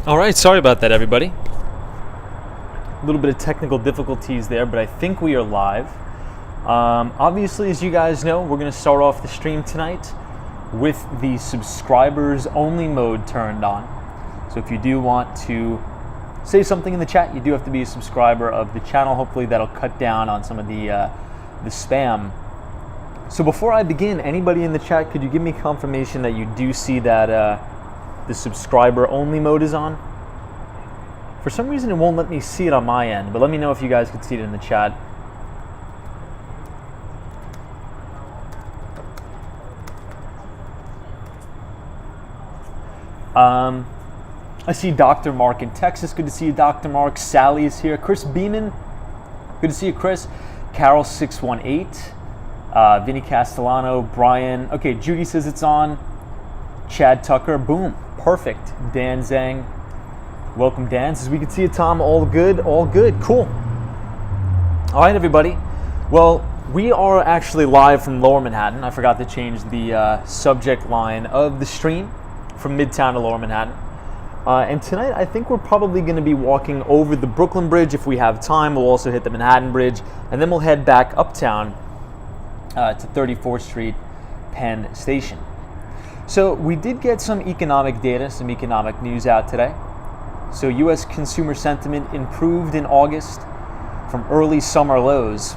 All right, sorry about that, everybody. A little bit of technical difficulties there, but I think we are live. Obviously, as you guys know, we're going to start off the stream tonight with the subscribers only mode turned on. So if you do want to say something in the chat, you do have to be a subscriber of the channel. Hopefully that'll cut down on some of the spam. So before I begin, anybody in the chat, could you give me confirmation that you do see that the subscriber only mode is on? For some reason it won't let me see it on my end, but let me know if you guys can see it in the chat. I see Dr. Mark in Texas. Good to see you, Dr. Mark. Sally is here. Chris Beeman. Good to see you, Chris. Carol618. Vinny Castellano. Brian. Okay, Judy says it's on. Chad Tucker. Boom. Perfect. Dan Zhang. Welcome, Dan. As we can see it, Tom. All good. All good. Cool. All right, everybody. Well, we are actually live from Lower Manhattan. I forgot to change the subject line of the stream from Midtown to Lower Manhattan. And tonight, I think we're probably going to be walking over the Brooklyn Bridge if we have time. We'll also hit the Manhattan Bridge, and then we'll head back uptown to 34th Street, Penn Station. So we did get some economic data, some economic news out today. So U.S. consumer sentiment improved in August from early summer lows.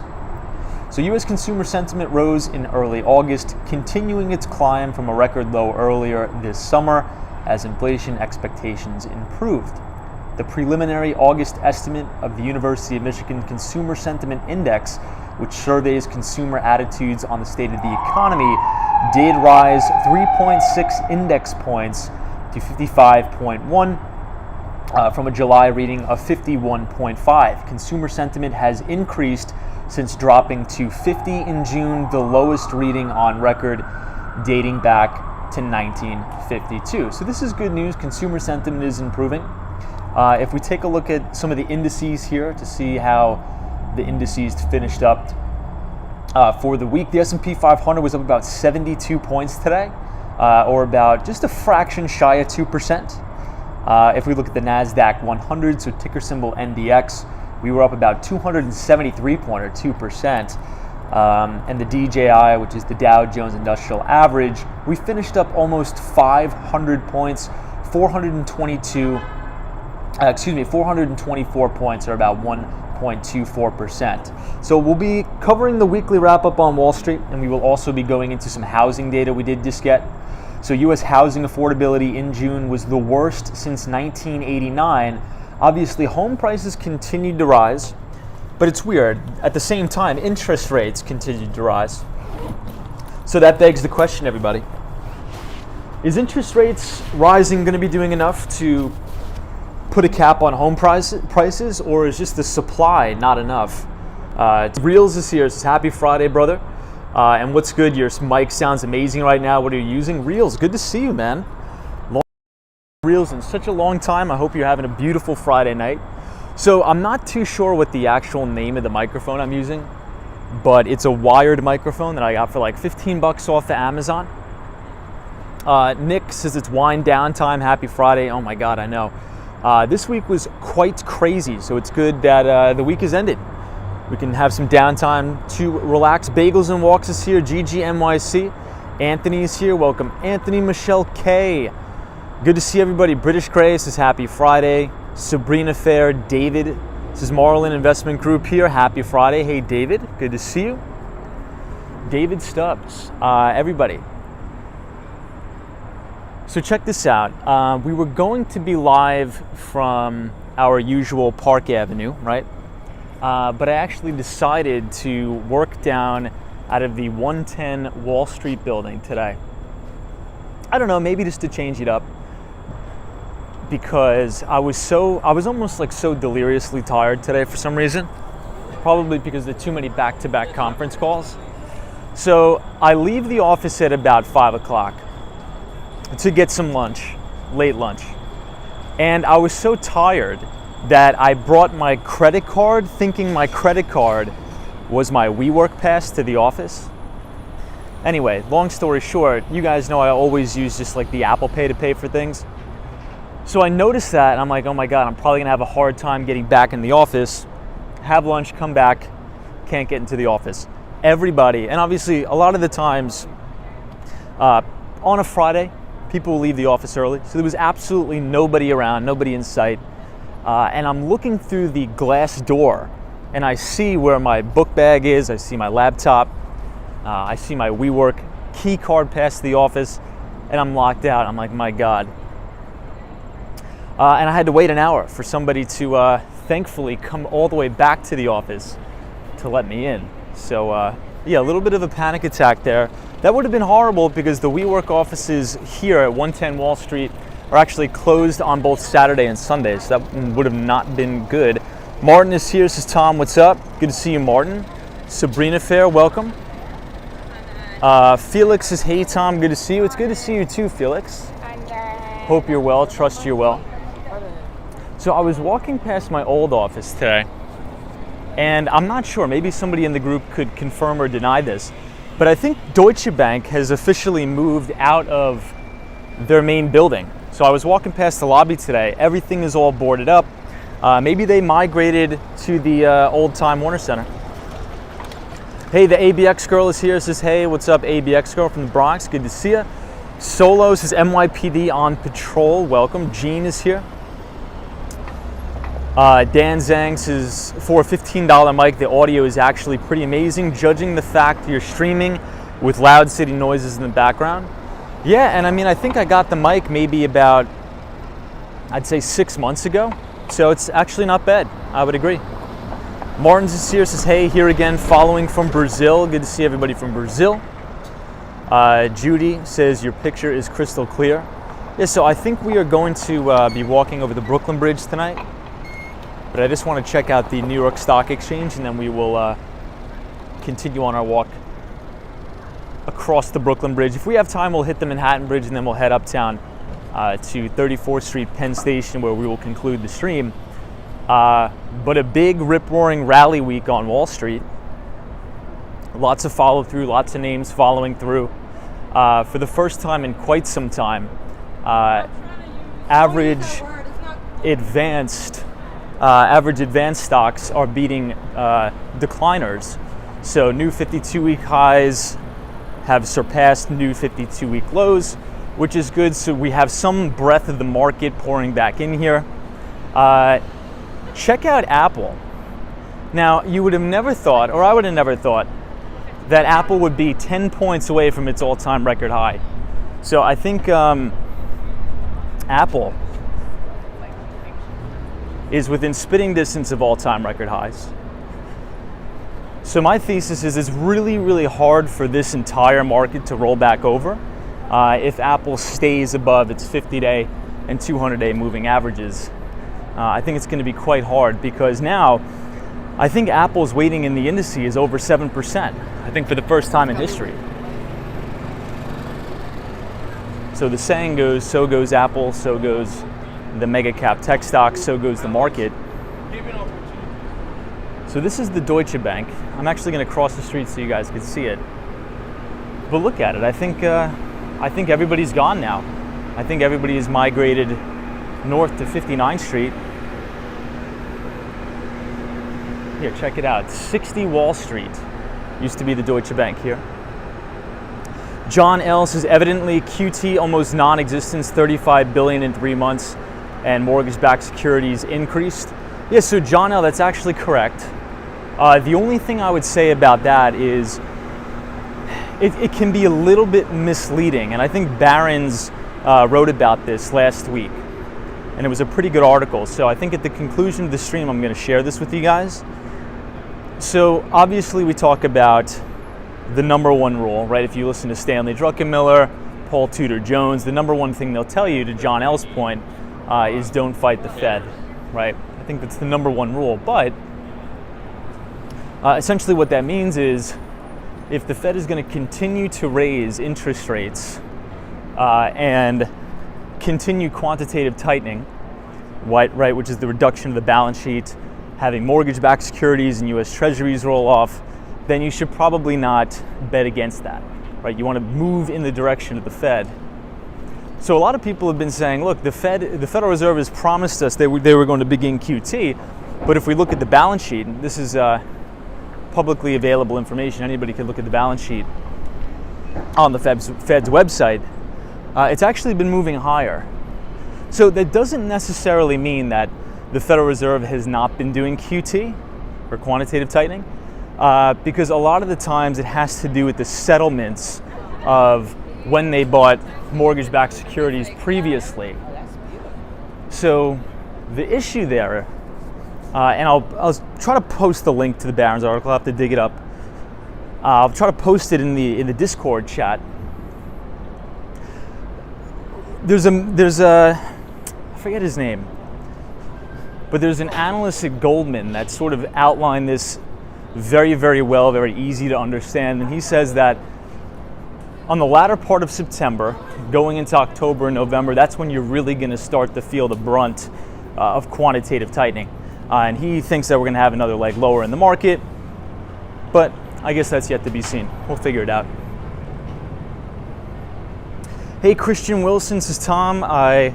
So U.S. consumer sentiment rose in early August, continuing its climb from a record low earlier this summer as inflation expectations improved. The preliminary August estimate of the University of Michigan Consumer Sentiment Index, which surveys consumer attitudes on the state of the economy, did rise 3.6 index points to 55.1 from a July reading of 51.5. Consumer sentiment has increased since dropping to 50 in June, the lowest reading on record dating back to 1952. So this is good news. Consumer sentiment is improving. If we take a look at some of the indices here to see how the indices finished up for the week, the S&P 500 was up about 72 points today, or about just a fraction shy of 2%. If we look at the NASDAQ 100, so ticker symbol NDX, we were up about 273 points, or 2%. And the DJI, which is the Dow Jones Industrial Average, we finished up almost 500 points, 424 points, or about 1.24%. So we'll be covering the weekly wrap-up on Wall Street, and we will also be going into some housing data we did just get. So U.S. housing affordability in June was the worst since 1989. Obviously, home prices continued to rise, but it's weird. At the same time, interest rates continued to rise. So that begs the question, everybody. Is interest rates rising going to be doing enough to put a cap on home prices, or is just the supply not enough? Reels is here. It says, happy Friday, brother. And what's good? Your mic sounds amazing right now. What are you using? Reels. Good to see you, man. Reels in such a long time. I hope you're having a beautiful Friday night. So I'm not too sure what the actual name of the microphone I'm using, but it's a wired microphone that I got for like 15 bucks off of Amazon. Nick says it's wind down time. Happy Friday. Oh my God, I know. This week was quite crazy, so it's good that the week has ended. We can have some downtime to relax. Bagels and Walks is here. GGNYC. Anthony is here. Welcome, Anthony. Michelle K. Good to see everybody. British Gray says happy Friday. Sabrina Fair. David. This is Marlin Investment Group here. Happy Friday. Hey, David. Good to see you. David Stubbs. Everybody. So check this out. We were going to be live from our usual Park Avenue, right? But I actually decided to work down out of the 110 Wall Street building today. I don't know, maybe just to change it up, because I was almost like so deliriously tired today for some reason, probably because there are too many back-to-back conference calls. So I leave the office at about 5 o'clock to get some lunch, late lunch. And I was so tired that I brought my credit card, thinking my credit card was my WeWork pass to the office. Anyway, long story short, you guys know I always use just like the Apple Pay to pay for things. So I noticed that, and I'm like, oh my God, I'm probably gonna have a hard time getting back in the office. Have lunch, come back, can't get into the office. Everybody, and obviously a lot of the times on a Friday, people will leave the office early. So there was absolutely nobody around, nobody in sight. And I'm looking through the glass door and I see where my book bag is, I see my laptop, I see my WeWork key card past the office, and I'm locked out. I'm like, my God. And I had to wait an hour for somebody to thankfully come all the way back to the office to let me in. So yeah, a little bit of a panic attack there. That would have been horrible because the WeWork offices here at 110 Wall Street are actually closed on both Saturday and Sunday, so that would have not been good. Martin is here, says Tom, what's up? Good to see you, Martin. Sabrina Fair, welcome. Felix says, hey Tom, good to see you. It's good to see you too, Felix. Hope you're well, trust you're well. So I was walking past my old office today, and I'm not sure, maybe somebody in the group could confirm or deny this, but I think Deutsche Bank has officially moved out of their main building. So I was walking past the lobby today, everything is all boarded up. Maybe they migrated to the old Time Warner Center. Hey, the ABX girl is here, says, hey, what's up, ABX girl from the Bronx, good to see you. Solo says, NYPD on patrol, welcome. Gene is here. Dan Zhang says, for a $15 mic, the audio is actually pretty amazing, judging the fact you're streaming with loud city noises in the background. Yeah, and I mean, I think I got the mic maybe about, I'd say 6 months ago, so it's actually not bad, I would agree. Martin's is here, says, hey, here again, following from Brazil. Good to see everybody from Brazil. Judy says, your picture is crystal clear. Yeah, so I think we are going to be walking over the Brooklyn Bridge tonight. But I just want to check out the New York Stock Exchange, and then we will continue on our walk across the Brooklyn Bridge. If we have time, we'll hit the Manhattan Bridge, and then we'll head uptown to 34th Street, Penn Station, where we will conclude the stream. But a big rip-roaring rally week on Wall Street. Lots of follow-through, lots of names following through. For the first time in quite some time, average advanced stocks are beating decliners. So new 52-week highs have surpassed new 52-week lows, which is good. So we have some breadth of the market pouring back in here. Check out Apple. Now, you would have never thought, or I would have never thought, that Apple would be 10 points away from its all-time record high. So I think Apple is within spitting distance of all-time record highs. So my thesis is it's really, really hard for this entire market to roll back over if Apple stays above its 50-day and 200-day moving averages. I think it's going to be quite hard because now I think Apple's weighting in the indices is over 7%. I think for the first time in history. So the saying goes, so goes Apple, so goes the mega cap tech stocks, so goes the market. So this is the Deutsche Bank. I'm actually going to cross the street so you guys can see it. But look at it. I think everybody's gone now. I think everybody has migrated north to 59th Street. Here, check it out. 60 Wall Street used to be the Deutsche Bank here. John L says, evidently QT almost non-existence, 35 billion in 3 months, and mortgage-backed securities increased. Yeah, so John L, that's actually correct. The only thing I would say about that is it can be a little bit misleading, and I think Barron's wrote about this last week, and it was a pretty good article. So I think at the conclusion of the stream, I'm going to share this with you guys. So obviously we talk about the number one rule, right? If you listen to Stanley Druckenmiller, Paul Tudor Jones, the number one thing they'll tell you, to John L's point, is don't fight the Fed, right? I think that's the number one rule. But essentially what that means is if the Fed is going to continue to raise interest rates and continue quantitative tightening, right, which is the reduction of the balance sheet, having mortgage-backed securities and U.S. Treasuries roll off, then you should probably not bet against that, right? You want to move in the direction of the Fed. So a lot of people have been saying, look, the Federal Reserve has promised us they were going to begin QT, but if we look at the balance sheet, and this is publicly available information, anybody can look at the balance sheet on the Fed's website, it's actually been moving higher. So that doesn't necessarily mean that the Federal Reserve has not been doing QT, or quantitative tightening, because a lot of the times it has to do with the settlements of when they bought mortgage-backed securities previously. So the issue there, and I'll try to post the link to the Barron's article. I'll have to dig it up. I'll try to post it in the Discord chat. There's a I forget his name, but there's an analyst at Goldman that sort of outlined this very, very well, very easy to understand. And he says that on the latter part of September, going into October and November, that's when you're really going to start to feel the brunt of quantitative tightening. And he thinks that we're going to have another leg lower in the market, but I guess that's yet to be seen. We'll figure it out. Hey, Christian Wilson, says Tom. I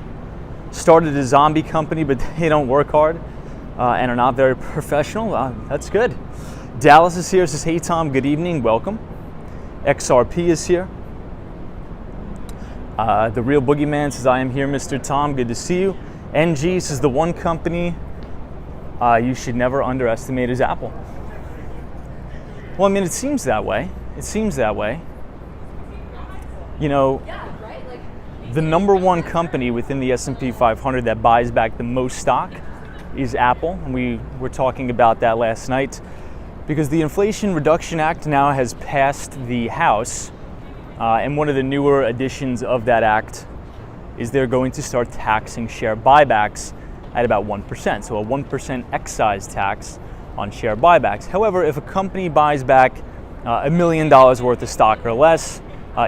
started a zombie company, but they don't work hard and are not very professional. That's good. Dallas is here, says, hey, Tom, good evening, welcome. XRP is here. The Real Boogeyman says, I am here, Mr. Tom, good to see you. NG says, the one company you should never underestimate is Apple. Well, I mean, it seems that way. It seems that way. You know, the number one company within the S&P 500 that buys back the most stock is Apple. And we were talking about that last night because the Inflation Reduction Act now has passed the House. And one of the newer additions of that act is they're going to start taxing share buybacks at about 1%. So a 1% excise tax on share buybacks. However, if a company buys back $1 million worth of stock or less,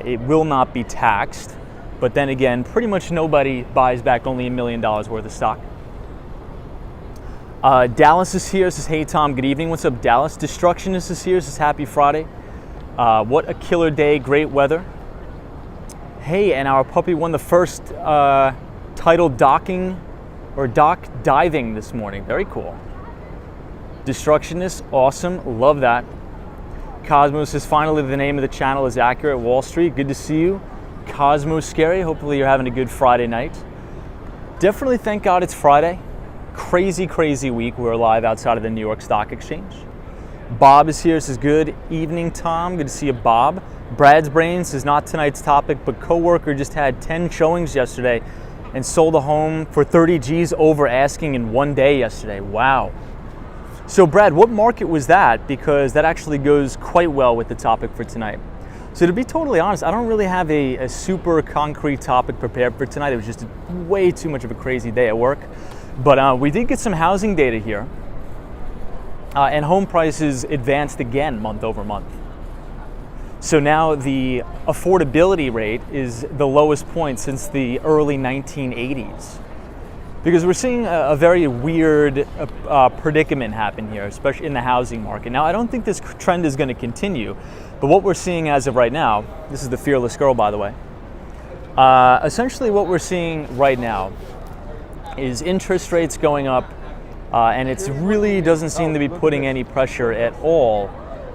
it will not be taxed. But then again, pretty much nobody buys back only $1 million worth of stock. Dallas is here, says, hey Tom, good evening. What's up, Dallas? Destructionist is here, says, happy Friday. What a killer day, great weather. Hey, and our puppy won the first title docking or dock diving this morning. Very cool. Destructionist, awesome, love that. Cosmos says, finally the name of the channel is accurate. Wall Street, good to see you. Cosmos Scary, hopefully you're having a good Friday night. Definitely thank God it's Friday. Crazy, crazy week. We're live outside of the New York Stock Exchange. Bob is here, says, good evening, Tom. Good to see you, Bob. Brad's Brains is not tonight's topic, but coworker just had 10 showings yesterday and sold a home for 30 G's over asking in one day yesterday. Wow. So Brad, what market was that? Because that actually goes quite well with the topic for tonight. So to be totally honest, I don't really have a super concrete topic prepared for tonight. It was just way too much of a crazy day at work. But we did get some housing data here. And home prices advanced again month over month. So now the affordability rate is the lowest point since the early 1980s. Because we're seeing a very weird predicament happen here, especially in the housing market. Now, I don't think this trend is going to continue, but what we're seeing as of right now, this is the Fearless Girl, by the way. Essentially what we're seeing right now is interest rates going up, and it really doesn't seem to be putting any pressure at all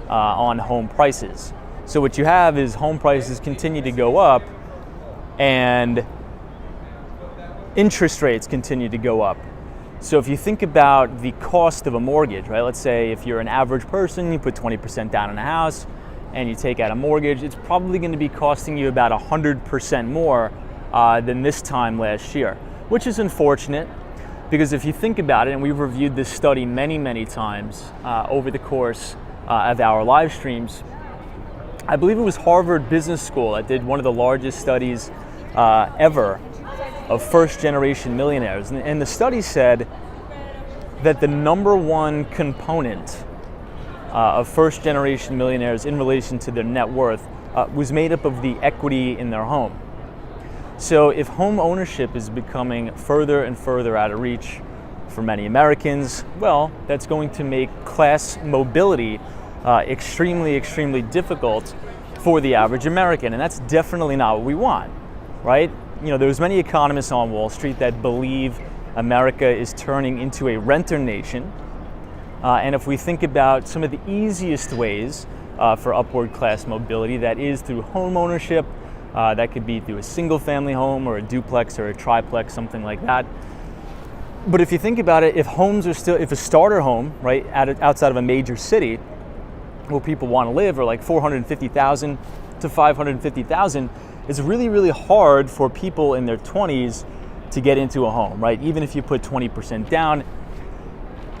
on home prices. So what you have is home prices continue to go up, and interest rates continue to go up. So if you think about the cost of a mortgage, right? Let's say if you're an average person, you put 20% down on a house and you take out a mortgage, it's probably going to be costing you about 100% more than this time last year, which is unfortunate because if you think about it, and we've reviewed this study many, many times over the course of our live streams, I believe it was Harvard Business School that did one of the largest studies ever of first-generation millionaires. And the study said that the number one component of first-generation millionaires in relation to their net worth was made up of the equity in their home. So if home ownership is becoming further and further out of reach for many Americans, well, that's going to make class mobility extremely, extremely difficult for the average American. And that's definitely not what we want, right? there's many economists on Wall Street that believe America is turning into a renter nation. And if we think about some of the easiest ways for upward class mobility, that is through home ownership. That could be through a single family home or a duplex or a triplex, something like that. But if you think about it, if a starter home, right, outside of a major city where people want to live are like $450,000 to $550,000, it's really, really hard for people in their 20s to get into a home, right? Even if you put 20% down,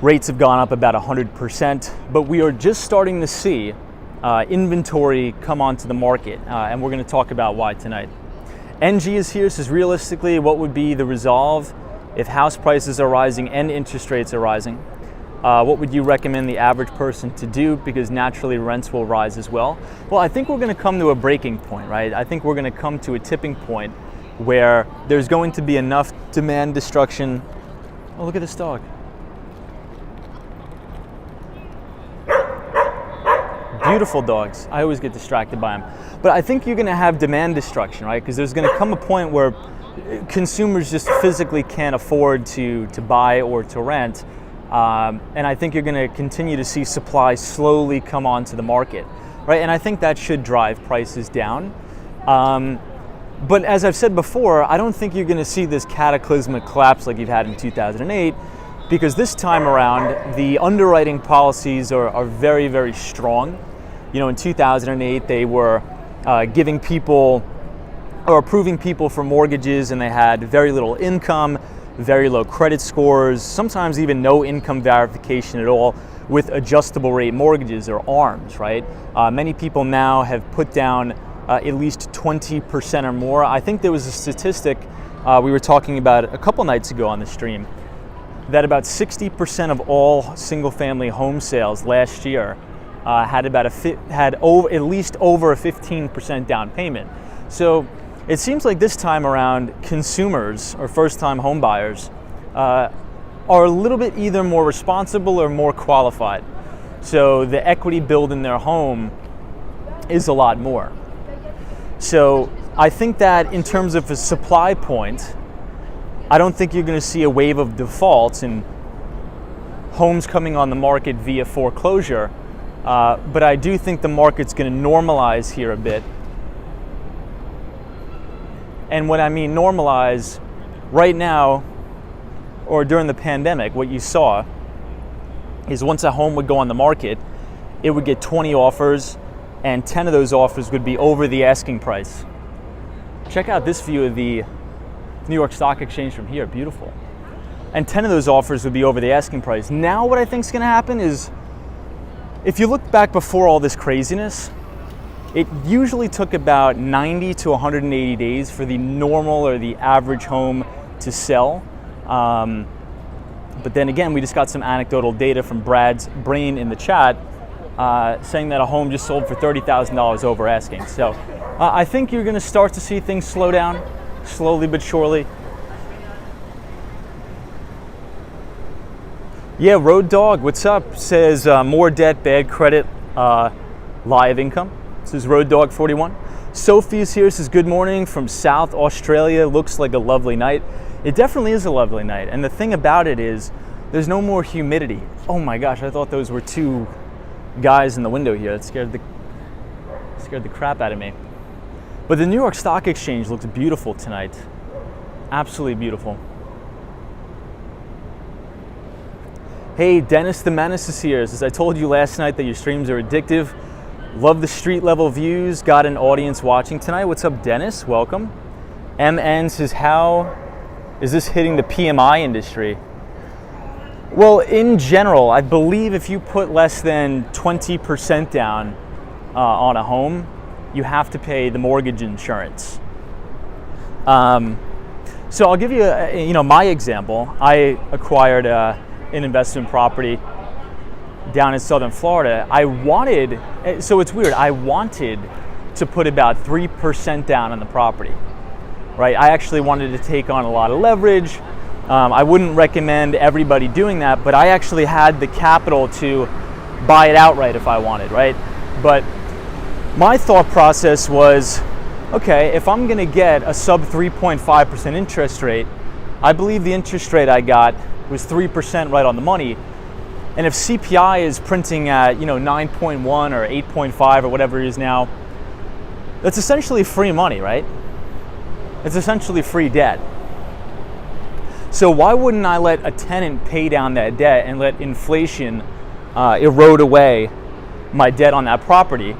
rates have gone up about 100%, but we are just starting to see inventory come onto the market, and we're going to talk about why tonight. NG is here, says realistically, what would be the resolve if house prices are rising and interest rates are rising? What would you recommend the average person to do, because naturally rents will rise as well? Well, I think we're going to come to a breaking point, right? I think we're going to come to a tipping point where there's going to be enough demand destruction. Oh, look at this dog. Beautiful dogs. I always get distracted by them. But I think you're going to have demand destruction, right? Because there's going to come a point where consumers just physically can't afford to buy or to rent. And I think you're going to continue to see supply slowly come onto the market, right? And I think that should drive prices down. But as I've said before, I don't think you're going to see this cataclysmic collapse like you've had in 2008, because this time around, the underwriting policies are very, very strong. In 2008, they were giving people or approving people for mortgages, and they had very little income, very low credit scores, sometimes even no income verification at all, with adjustable rate mortgages or ARMs, right? Many people now have put down at least 20% or more. I think there was a statistic we were talking about a couple nights ago on the stream, that about 60% of all single-family home sales last year had at least over a 15% down payment. So it seems like this time around, consumers or first-time home buyers are a little bit either more responsible or more qualified. So the equity build in their home is a lot more. So I think that in terms of a supply point, I don't think you're going to see a wave of defaults and homes coming on the market via foreclosure, but I do think the market's going to normalize here a bit. And when I mean normalize, right now, or during the pandemic, what you saw is once a home would go on the market, it would get 20 offers, and 10 of those offers would be over the asking price. Check out this view of the New York Stock Exchange from here, beautiful. And 10 of those offers would be over the asking price. Now what I think is going to happen is, if you look back before all this craziness, it usually took about 90 to 180 days for the normal or the average home to sell. But then again, we just got some anecdotal data from Brad's brain in the chat saying that a home just sold for $30,000 over asking. So I think you're going to start to see things slow down, slowly but surely. Yeah, Road Dog, what's up? Says more debt, bad credit, live income. This is Road Dog 41. Sophie's here, says good morning from South Australia. Looks like a lovely night. It definitely is a lovely night. And the thing about it is there's no more humidity. Oh my gosh, I thought those were two guys in the window here. It scared the crap out of me. But the New York Stock Exchange looks beautiful tonight. Absolutely beautiful. Hey, Dennis the Menace is here. As I told you last night that your streams are addictive. Love the street level views. Got an audience watching tonight. What's up, Dennis? Welcome. MN says, how is this hitting the PMI industry? Well, in general, I believe if you put less than 20% down on a home, you have to pay the mortgage insurance. So I'll give you, my example. I acquired an investment property down in Southern Florida. So it's weird, I wanted to put about 3% down on the property, right? I actually wanted to take on a lot of leverage. I wouldn't recommend everybody doing that, but I actually had the capital to buy it outright if I wanted, right? But my thought process was, okay, if I'm going to get a sub 3.5% interest rate, I believe the interest rate I got was 3% right on the money. And if CPI is printing at 9.1 or 8.5 or whatever it is now, that's essentially free money, right? It's essentially free debt. So why wouldn't I let a tenant pay down that debt and let inflation erode away my debt on that property?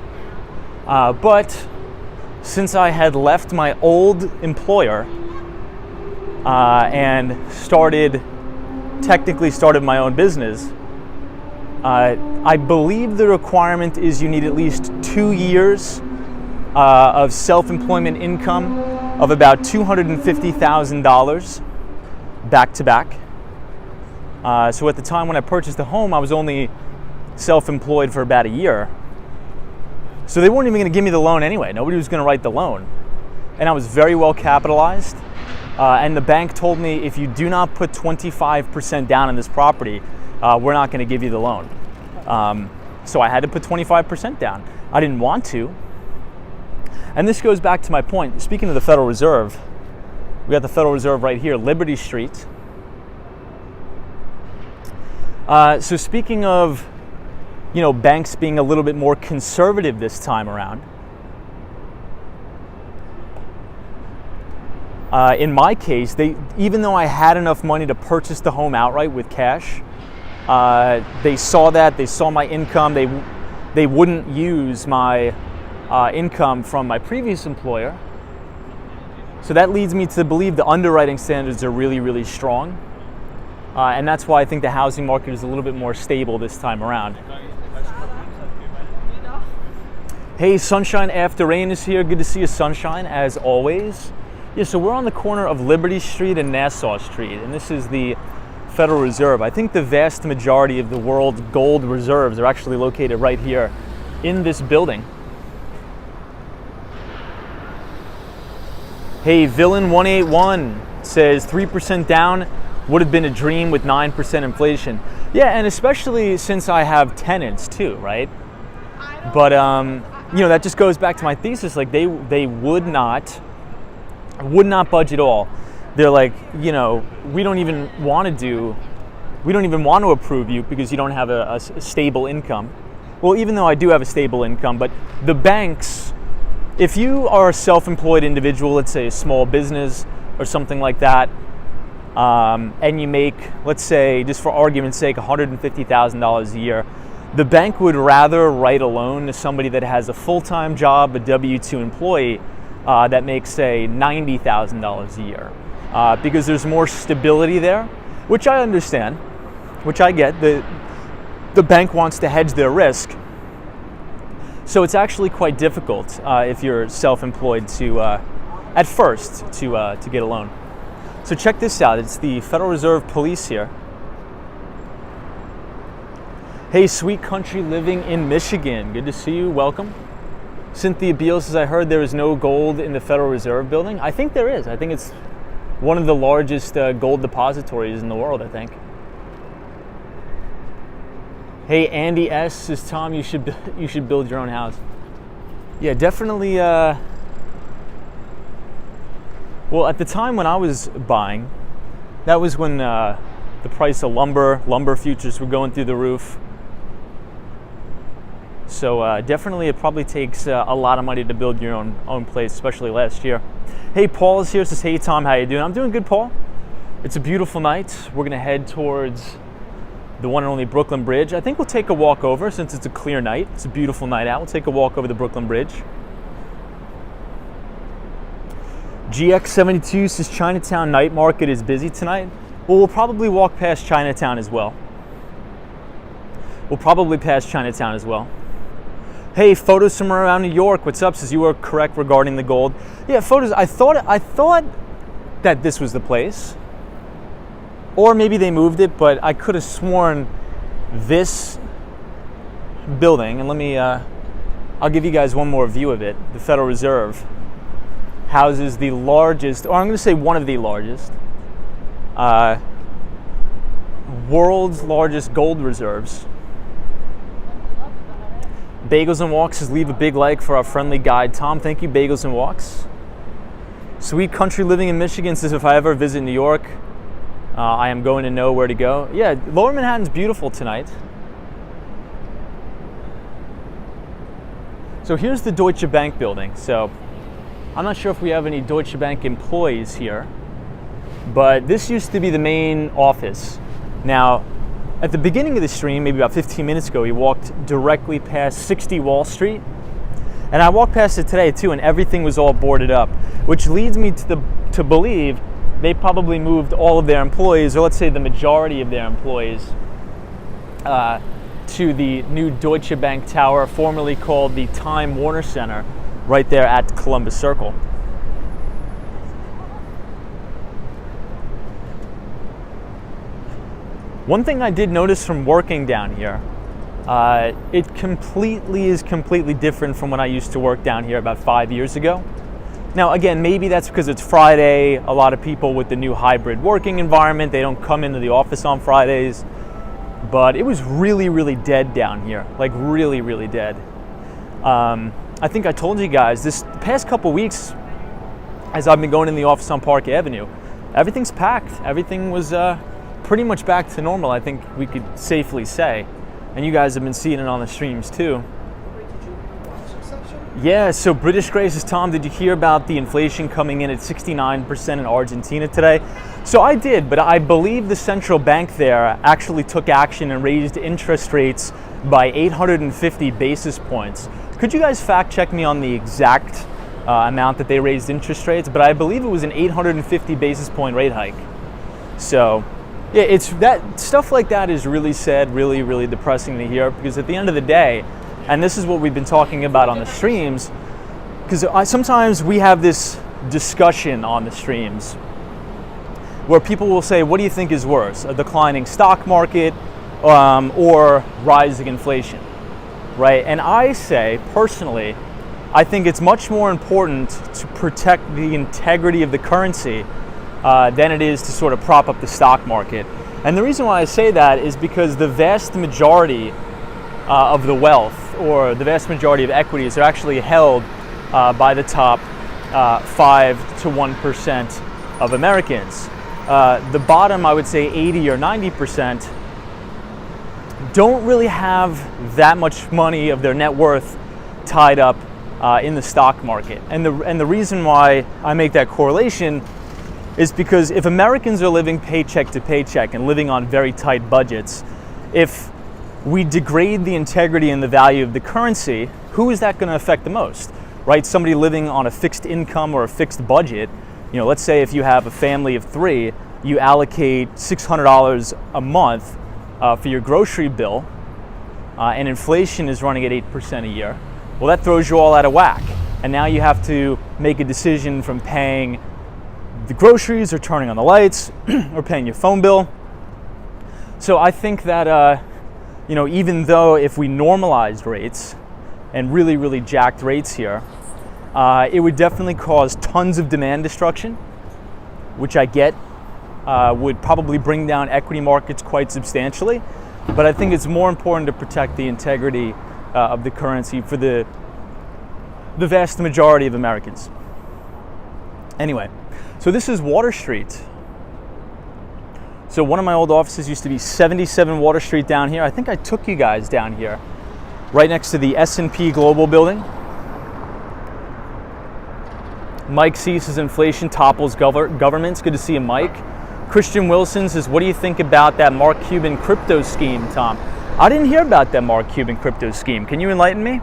But since I had left my old employer and technically started my own business, I believe the requirement is you need at least 2 years of self-employment income of about $250,000 back to back. So at the time when I purchased the home, I was only self-employed for about a year. So they weren't even going to give me the loan anyway. Nobody was going to write the loan. And I was very well capitalized. And the bank told me, if you do not put 25% down on this property, we're not going to give you the loan. So I had to put 25% down. I didn't want to. And this goes back to my point. Speaking of the Federal Reserve, we got the Federal Reserve right here, Liberty Street. So speaking of, banks being a little bit more conservative this time around, in my case, even though I had enough money to purchase the home outright with cash, they saw my income. They wouldn't use my income from my previous employer. So that leads me to believe the underwriting standards are really, really strong. And that's why I think the housing market is a little bit more stable this time around. Hey, Sunshine After Rain is here. Good to see you, Sunshine, as always. Yeah, so we're on the corner of Liberty Street and Nassau Street, and this is the Federal Reserve. I think the vast majority of the world's gold reserves are actually located right here in this building. Hey, Villain181 says 3% down would have been a dream with 9% inflation. Yeah, and especially since I have tenants too, right? But that just goes back to my thesis. Like they would not budge at all. They're like, we don't even want to approve you because you don't have a stable income. Well, even though I do have a stable income, but the banks, if you are a self-employed individual, let's say a small business or something like that, and you make, let's say, just for argument's sake, $150,000 a year, the bank would rather write a loan to somebody that has a full-time job, a W-2 employee, that makes, say, $90,000 a year, because there's more stability there, which I understand, which I get. The bank wants to hedge their risk. So it's actually quite difficult if you're self-employed at first to get a loan. So check this out. It's the Federal Reserve Police here. Hey, Sweet Country Living in Michigan. Good to see you. Welcome. Cynthia Beal says, I heard there is no gold in the Federal Reserve building. I think there is. I think it's one of the largest gold depositories in the world, I think. Hey, Andy S. says, Tom, you should build your own house. Yeah, definitely. Well, at the time when I was buying, that was when the price of lumber futures were going through the roof. So definitely, it probably takes a lot of money to build your own place, especially last year. Hey, Paul is here. Says, hey, Tom, how you doing? I'm doing good, Paul. It's a beautiful night. We're gonna head towards the one and only Brooklyn Bridge. I think we'll take a walk over since it's a clear night. It's a beautiful night out. We'll take a walk over the Brooklyn Bridge. GX72 says Chinatown night market is busy tonight. Well, we'll probably walk past Chinatown as well. Hey, photos from around New York. What's up? Says you were correct regarding the gold. Yeah, photos. I thought that this was the place. Or maybe they moved it, but I could have sworn this building, and I'll give you guys one more view of it. The Federal Reserve houses the largest, or I'm going to say one of the largest, world's largest gold reserves. Bagels and Walks says leave a big like for our friendly guide, Tom. Thank you, Bagels and Walks. Sweet Country Living in Michigan says if I ever visit New York, I am going to know where to go. Yeah, Lower Manhattan's beautiful tonight. So here's the Deutsche Bank building. So I'm not sure if we have any Deutsche Bank employees here, but this used to be the main office. Now, at the beginning of the stream, maybe about 15 minutes ago, we walked directly past 60 Wall Street. And I walked past it today too, and everything was all boarded up, which leads me to believe they probably moved all of their employees, or let's say the majority of their employees, to the new Deutsche Bank Tower, formerly called the Time Warner Center, right there at Columbus Circle. One thing I did notice from working down here, it is completely different from when I used to work down here about 5 years ago. Now, again, maybe that's because it's Friday. A lot of people with the new hybrid working environment, they don't come into the office on Fridays. But it was really, really dead down here, like really, really dead. I think I told you guys this the past couple weeks, as I've been going in the office on Park Avenue, everything's packed. Everything was pretty much back to normal, I think we could safely say. And you guys have been seeing it on the streams too. Yeah, so British Gray says, Tom, did you hear about the inflation coming in at 69% in Argentina today? So I did, but I believe the central bank there actually took action and raised interest rates by 850 basis points. Could you guys fact check me on the exact amount that they raised interest rates? But I believe it was an 850 basis point rate hike. So yeah, it's that stuff like that is really sad, really, really depressing to hear, because at the end of the day, and this is what we've been talking about on the streams, because sometimes we have this discussion on the streams where people will say, what do you think is worse, a declining stock market or rising inflation, right? And I say, personally, I think it's much more important to protect the integrity of the currency than it is to sort of prop up the stock market. And the reason why I say that is because the vast majority of the wealth, or the vast majority of equities, are actually held by the top 5 to 1% of Americans. The bottom, I would say 80 or 90%, don't really have that much money of their net worth tied up in the stock market. And the reason why I make that correlation is because if Americans are living paycheck to paycheck and living on very tight budgets, if we degrade the integrity and the value of the currency, who is that going to affect the most, right? Somebody living on a fixed income or a fixed budget, you know, let's say if you have a family of 3, you allocate $600 a month for your grocery bill, and inflation is running at 8% a year. Well, that throws you all out of whack. And now you have to make a decision from paying the groceries or turning on the lights or paying your phone bill. So I think that, you know, even though if we normalized rates and really, really jacked rates here, it would definitely cause tons of demand destruction, which I get would probably bring down equity markets quite substantially. But I think it's more important to protect the integrity of the currency for the vast majority of Americans. Anyway, so this is Water Street. So one of my old offices used to be 77 Water Street down here. I think I took you guys down here, right next to the S&P Global building. Mike C says inflation topples governments. Good to see you, Mike. Christian Wilson says, what do you think about that Mark Cuban crypto scheme, Tom? I didn't hear about that Mark Cuban crypto scheme. Can you enlighten me?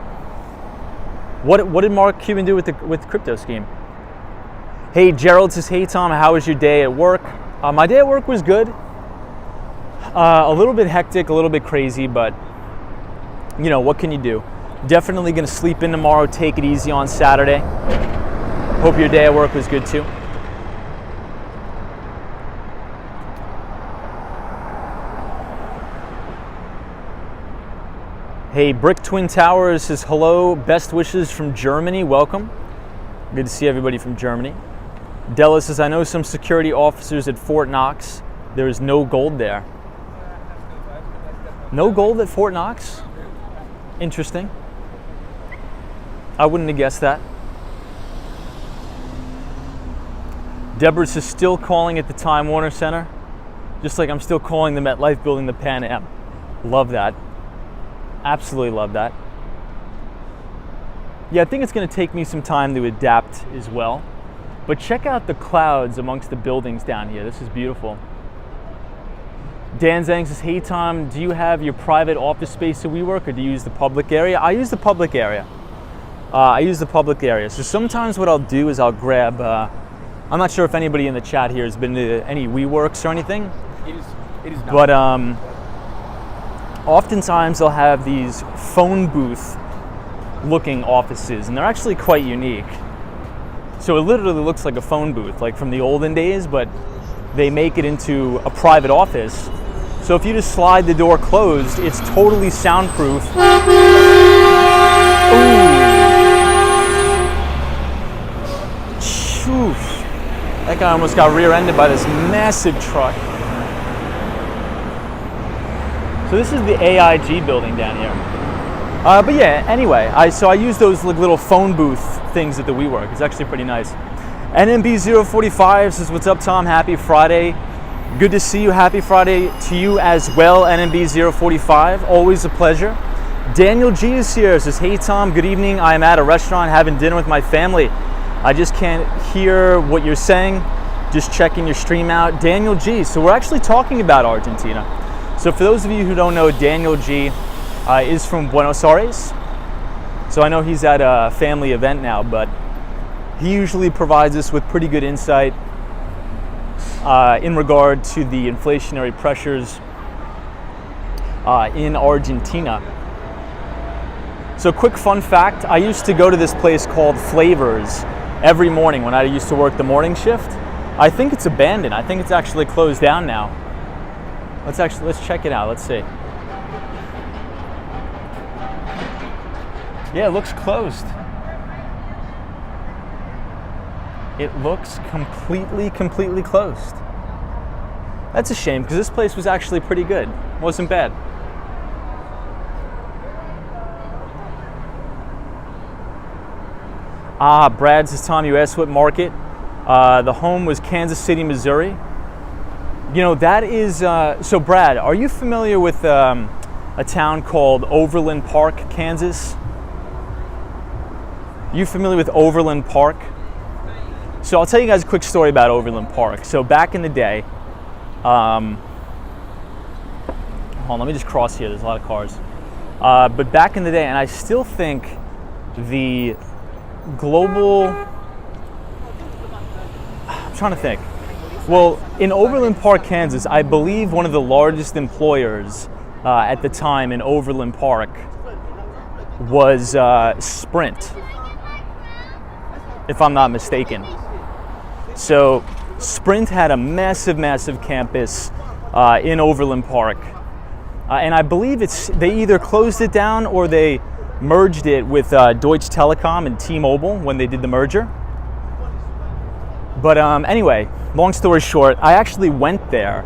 What did Mark Cuban do with the crypto scheme? Hey, Gerald says, hey, Tom, how was your day at work? My day at work was good. A little bit hectic, a little bit crazy, but you know, what can you do? Definitely going to sleep in tomorrow, take it easy on Saturday. Hope your day at work was good too. Hey, Brick Twin Towers says, hello, best wishes from Germany, welcome. Good to see everybody from Germany. Della says, I know some security officers at Fort Knox. There is no gold there. No gold at Fort Knox? Interesting. I wouldn't have guessed that. Deborah is still calling it the Time Warner Center, just like I'm still calling the MetLife building the Pan Am. Love that. Absolutely love that. Yeah, I think it's going to take me some time to adapt as well. But check out the clouds amongst the buildings down here. This is beautiful. Dan Zhang says, hey Tom, do you have your private office space at WeWork or do you use the public area? I use the public area. So sometimes what I'll do is I'll grab, I'm not sure if anybody in the chat here has been to any WeWorks or anything. It is not. But oftentimes they'll have these phone booth looking offices and they're actually quite unique. So it literally looks like a phone booth, like from the olden days, but they make it into a private office. So if you just slide the door closed, it's totally soundproof. Ooh. That guy almost got rear-ended by this massive truck. So this is the AIG building down here. But yeah, anyway, I use those little phone booth things at the WeWork. It's actually pretty nice. NMB045 says, what's up, Tom? Happy Friday. Good to see you. Happy Friday to you as well, NMB045. Always a pleasure. Daniel G is here. Says, hey, Tom, good evening. I am at a restaurant having dinner with my family. I just can't hear what you're saying. Just checking your stream out. Daniel G. So we're actually talking about Argentina. So for those of you who don't know, Daniel G is from Buenos Aires. So I know he's at a family event now, but he usually provides us with pretty good insight in regard to the inflationary pressures in Argentina. So quick fun fact, I used to go to this place called Flavors every morning when I used to work the morning shift. I think it's abandoned. I think it's actually closed down now. Let's check it out. Let's see. Yeah, it looks closed. It looks completely closed. That's a shame because this place was actually pretty good. Wasn't bad. Brad says, Tom, you asked what market. The home was Kansas City, Missouri. You know, that is, so Brad, are you familiar with a town called Overland Park, Kansas? You familiar with Overland Park? So I'll tell you guys a quick story about Overland Park. So back in the day, hold on, let me just cross here. There's a lot of cars. But back in the day, and I still think the global, I'm trying to think. Well, in Overland Park, Kansas, I believe one of the largest employers at the time in Overland Park was Sprint, if I'm not mistaken. So Sprint had a massive campus in Overland Park. And I believe they either closed it down or they merged it with Deutsche Telekom and T-Mobile when they did the merger. But anyway, long story short, I actually went there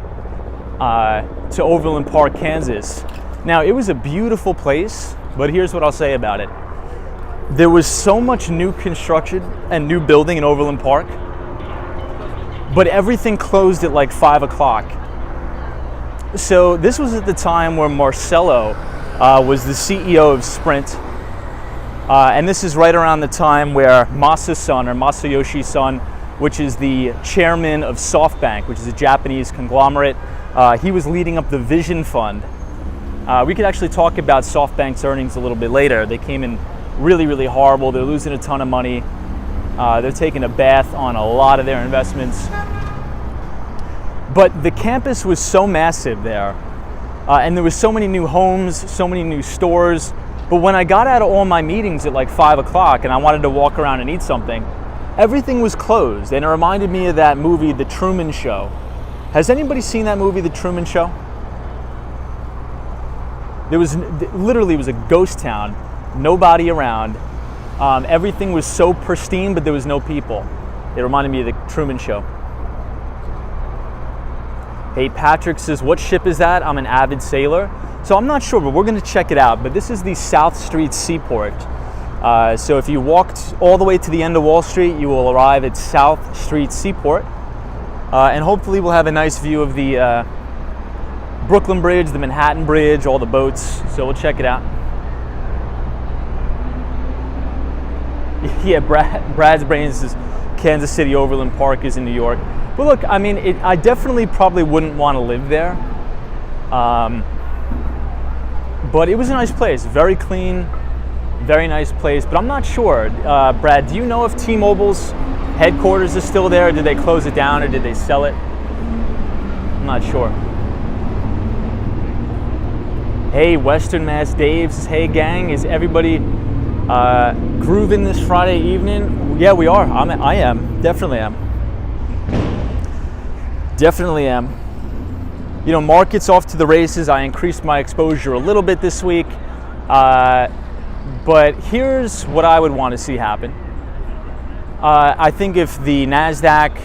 to Overland Park, Kansas. Now, it was a beautiful place, but here's what I'll say about it. There was so much new construction and new building in Overland Park, but everything closed at like 5 o'clock. So this was at the time where Marcelo was the CEO of Sprint. And this is right around the time where Masa's son, or Masayoshi's son, which is the chairman of SoftBank, which is a Japanese conglomerate, he was leading up the Vision Fund. We could actually talk about SoftBank's earnings a little bit later. They came in really horrible. They're losing a ton of money. They're taking a bath on a lot of their investments. But the campus was so massive there, and there was so many new homes, so many new stores. But when I got out of all my meetings at like 5 o'clock and I wanted to walk around and eat something, everything was closed. And it reminded me of that movie, The Truman Show. Has anybody seen that movie, The Truman Show? Literally it was a ghost town, nobody around. Everything was so pristine, but there was no people. It reminded me of The Truman Show. Hey, Patrick says, what ship is that? I'm an avid sailor. So I'm not sure, but we're going to check it out. But this is the South Street Seaport. So if you walked all the way to the end of Wall Street, you will arrive at South Street Seaport. And hopefully we'll have a nice view of the Brooklyn Bridge, the Manhattan Bridge, all the boats. So we'll check it out. Yeah, Brad's brains is Kansas City, Overland Park is in New York. But look, I mean, I definitely probably wouldn't want to live there. But it was a nice place, very clean, very nice place. But I'm not sure, Brad, do you know if T-Mobile's headquarters is still there? Or did they close it down or did they sell it? I'm not sure. Hey, Western Mass Dave says, hey gang, is everybody grooving this Friday evening? Yeah, we are. I am. Definitely am. Definitely am. You know, market's off to the races. I increased my exposure a little bit this week. But here's what I would want to see happen. I think if the NASDAQ,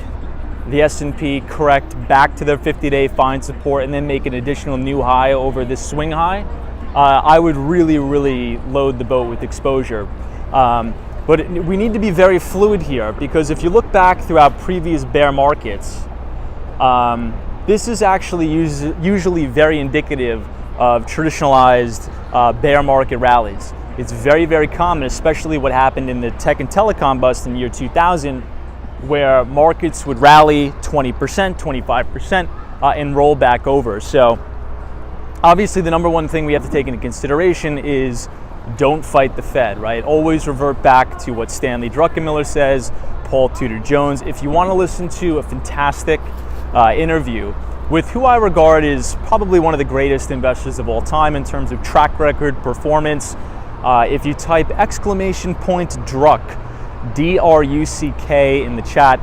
the S&P correct back to their 50-day fine support and then make an additional new high over this swing high, I would really, really load the boat with exposure. But we need to be very fluid here, because if you look back throughout previous bear markets, this is actually usually very indicative of traditionalized bear market rallies. It's very, very common, especially what happened in the tech and telecom bust in the year 2000, where markets would rally 20%, 25%, and roll back over. So obviously the number one thing we have to take into consideration is don't fight the Fed, right? Always revert back to what Stanley Druckenmiller says, Paul Tudor Jones. If you want to listen to a fantastic interview with who I regard is probably one of the greatest investors of all time in terms of track record, performance, if you type !Druck, D-R-U-C-K in the chat,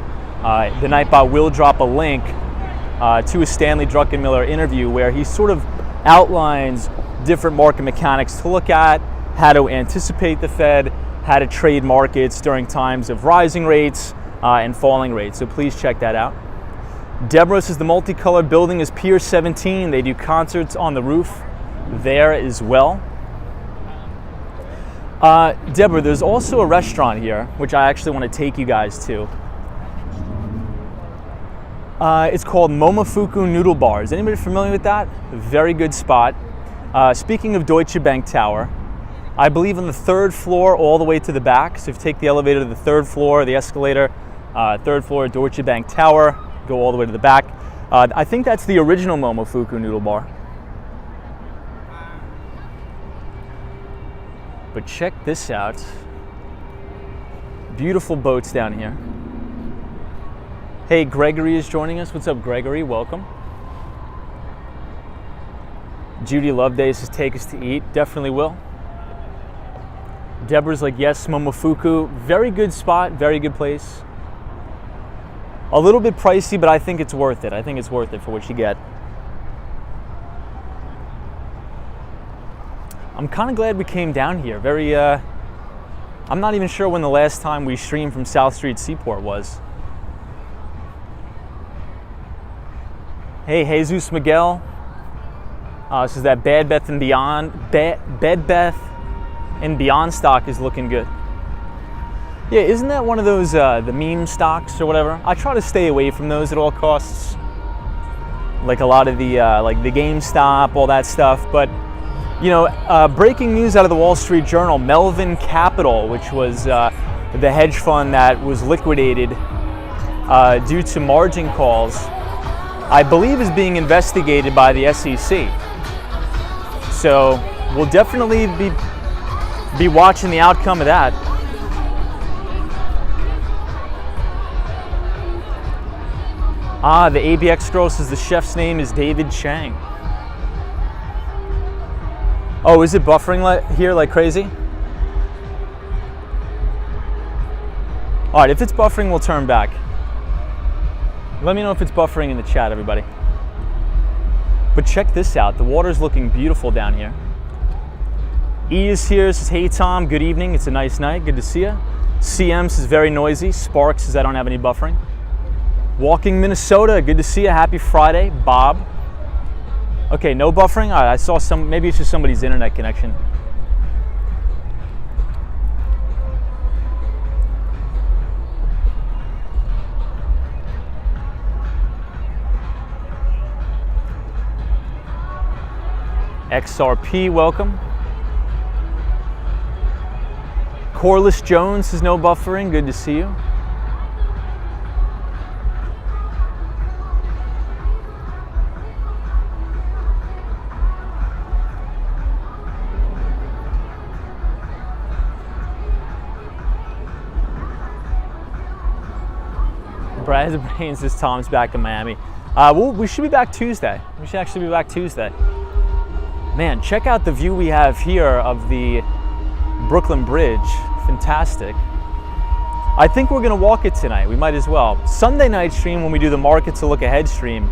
the Nightbot will drop a link to a Stanley Druckenmiller interview where he sort of outlines different market mechanics to look at, how to anticipate the Fed, how to trade markets during times of rising rates and falling rates. So please check that out. Deborah says the multicolored building is Pier 17. They do concerts on the roof there as well. Deborah, there's also a restaurant here, which I actually want to take you guys to. It's called Momofuku Noodle Bar. Is anybody familiar with that? Very good spot. Speaking of Deutsche Bank Tower, I believe on the third floor all the way to the back. So if you take the elevator to the third floor, the escalator, third floor, Deutsche Bank Tower, go all the way to the back. I think that's the original Momofuku Noodle Bar. But check this out. Beautiful boats down here. Hey, Gregory is joining us. What's up, Gregory? Welcome. Judy Loveday says, take us to eat. Definitely will. Deborah's like, yes, Momofuku. Very good spot, very good place. A little bit pricey, but I think it's worth it. I think it's worth it for what you get. I'm kind of glad we came down here. I'm not even sure when the last time we streamed from South Street Seaport was. Hey, Jesus Miguel. This is that Bed Bath and Beyond. Bed Bath and Beyond stock is looking good. Yeah, isn't that one of those the meme stocks or whatever? I try to stay away from those at all costs. Like a lot of the like the GameStop, all that stuff, but. You know, breaking news out of the Wall Street Journal, Melvin Capital, which was the hedge fund that was liquidated due to margin calls, I believe is being investigated by the SEC. So we'll definitely be watching the outcome of that. The ABX girl says the chef's name is David Chang. Oh, is it buffering here like crazy? All right, if it's buffering, we'll turn back. Let me know if it's buffering in the chat, everybody. But check this out. The water's looking beautiful down here. E is here, says, hey Tom, good evening. It's a nice night, good to see you. CM says, very noisy. Sparks says, I don't have any buffering. Walking Minnesota, good to see you. Happy Friday. Bob. Okay, no buffering? All right, I saw maybe it's just somebody's internet connection. XRP, welcome. Corliss Jones says no buffering, good to see you. Brad Brains says Tom's back in Miami. We should be back Tuesday. We should actually be back Tuesday. Man, check out the view we have here of the Brooklyn Bridge. Fantastic. I think we're gonna walk it tonight. We might as well. Sunday night stream, when we do the market to look ahead stream,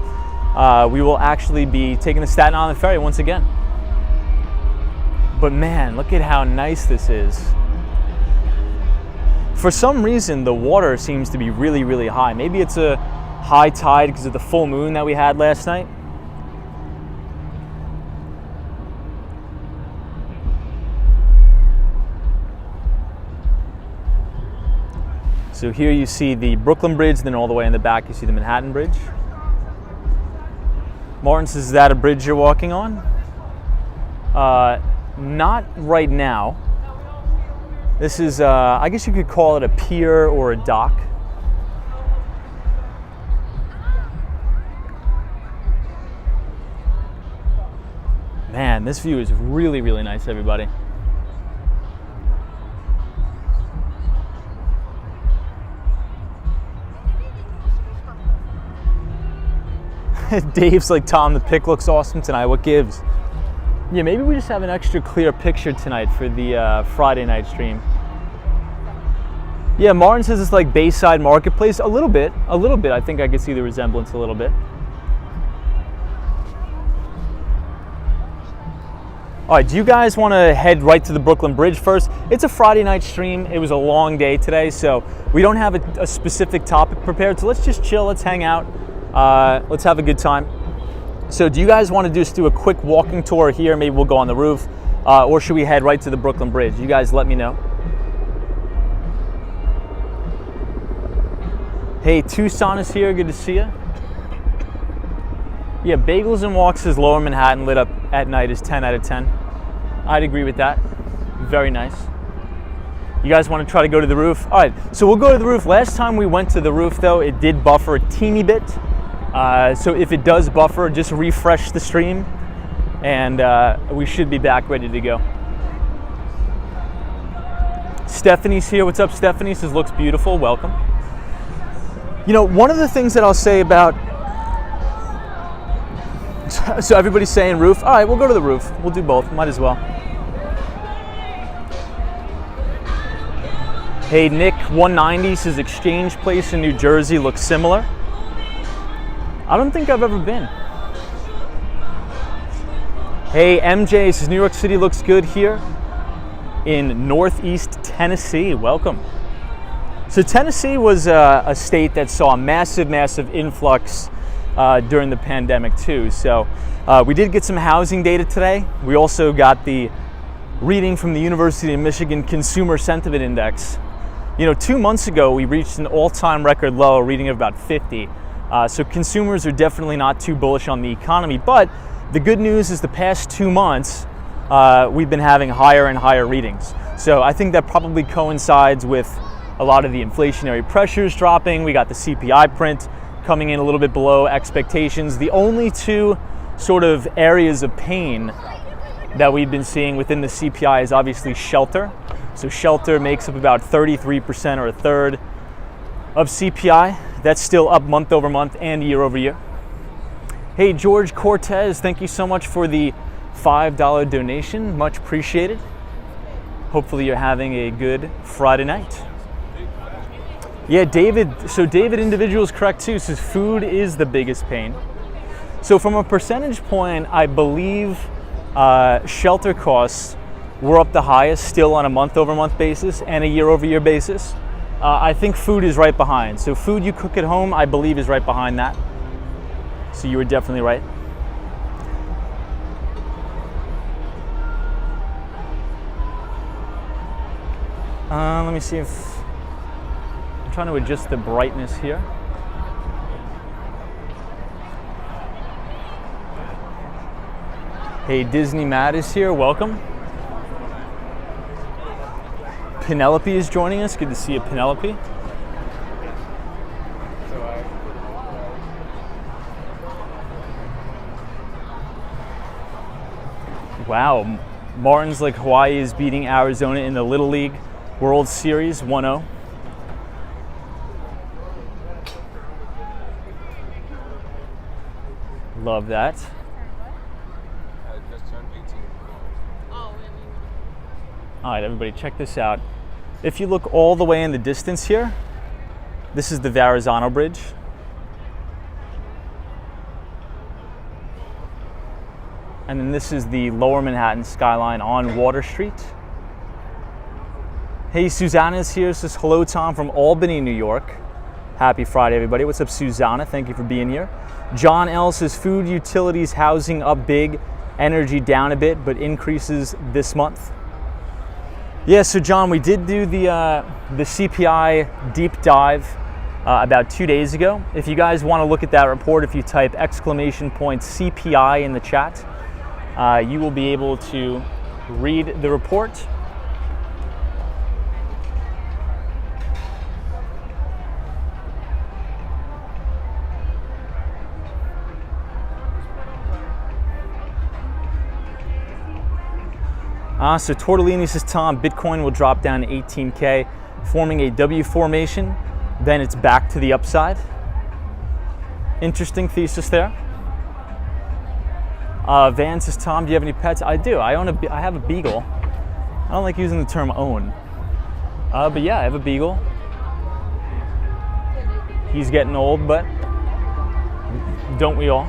we will actually be taking the Staten Island ferry once again. But man, look at how nice this is. For some reason, the water seems to be really, really high. Maybe it's a high tide because of the full moon that we had last night. So here you see the Brooklyn Bridge, then all the way in the back you see the Manhattan Bridge. Martin says, is that a bridge you're walking on? Not right now. This is, I guess you could call it a pier or a dock. Man, this view is really, really nice, everybody. Dave's like, Tom, the pic looks awesome tonight. What gives? Yeah, maybe we just have an extra clear picture tonight for the Friday night stream. Yeah, Martin says it's like Bayside Marketplace. A little bit. I think I can see the resemblance a little bit. All right, do you guys want to head right to the Brooklyn Bridge first? It's a Friday night stream. It was a long day today, so we don't have a specific topic prepared. So let's just chill, let's hang out, let's have a good time. So do you guys want to just do a quick walking tour here? Maybe we'll go on the roof, or should we head right to the Brooklyn Bridge? You guys let me know. Hey, Tucson is here, good to see you. Yeah, Bagels and Walks says Lower Manhattan lit up at night is 10 out of 10. I'd agree with that. Very nice. You guys want to try to go to the roof? All right, so we'll go to the roof. Last time we went to the roof, though, it did buffer a teeny bit. So if it does buffer, just refresh the stream, and we should be back ready to go. Stephanie's here. What's up, Stephanie? Says, looks beautiful. Welcome. You know, one of the things that I'll say about... So everybody's saying roof. All right, we'll go to the roof. We'll do both. Might as well. Hey, Nick 190 says Exchange Place in New Jersey looks similar. I don't think I've ever been. Hey, MJ says New York City looks good here in Northeast Tennessee. Welcome. So Tennessee was a state that saw a massive influx during the pandemic too. So we did get some housing data today. We also got the reading from the University of Michigan Consumer Sentiment Index. You know, 2 months ago we reached an all-time record low, a reading of about 50. So consumers are definitely not too bullish on the economy. But the good news is the past 2 months we've been having higher and higher readings. So I think that probably coincides with a lot of the inflationary pressures dropping. We got the CPI print coming in a little bit below expectations. The only two sort of areas of pain that we've been seeing within the CPI is obviously shelter. So shelter makes up about 33% or a third of CPI. That's still up month over month and year over year. Hey, George Cortez, thank you so much for the $5 donation. Much appreciated. Hopefully you're having a good Friday night. Yeah, David, so David Individual is correct too, says food is the biggest pain. So from a percentage point, I believe shelter costs were up the highest still on a month over month basis and a year over year basis. I think food is right behind. So food you cook at home, I believe, is right behind that. So you were definitely right. Let me see if... I'm trying to adjust the brightness here. Hey, Disney Matt is here. Welcome. Penelope is joining us. Good to see you, Penelope. Wow, Martin's like Hawaii is beating Arizona in the Little League World Series 1-0. Love that. Just turned 18. Oh, All right, everybody, check this out. If you look all the way in the distance here, this is the Verrazano Bridge. And then this is the Lower Manhattan skyline on Water Street. Hey, Susanna's here. Says hello, Tom, from Albany, New York. Happy Friday, everybody. What's up, Susanna? Thank you for being here. John L says food, utilities, housing up big, energy down a bit, but increases this month. Yeah, so John, we did do the CPI deep dive about 2 days ago. If you guys want to look at that report, if you type !CPI in the chat, you will be able to read the report. So Tortellini says, Tom, Bitcoin will drop down to 18K, forming a W formation, then it's back to the upside. Interesting thesis there. Van says, Tom, do you have any pets? I do. I have a beagle. I don't like using the term own. But yeah, I have a beagle. He's getting old, but don't we all?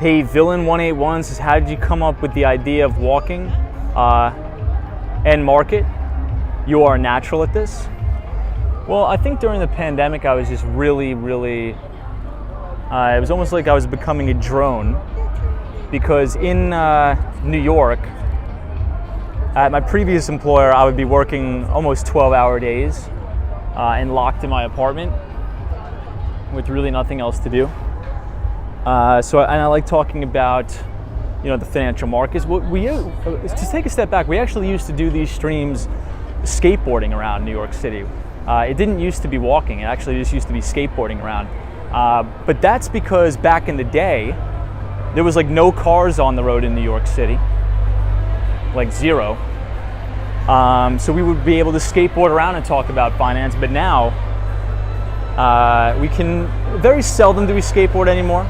Hey, Villain181 says, how did you come up with the idea of walking and market? You are natural at this. Well, I think during the pandemic, I was just really, it was almost like I was becoming a drone, because in New York, at my previous employer, I would be working almost 12-hour days and locked in my apartment with really nothing else to do. And I like talking about, the financial markets. To take a step back, we actually used to do these streams skateboarding around New York City. It didn't used to be walking. It actually just used to be skateboarding around. But that's because back in the day, there was like no cars on the road in New York City, like zero. So we would be able to skateboard around and talk about finance. But now, we can, very seldom do we skateboard anymore.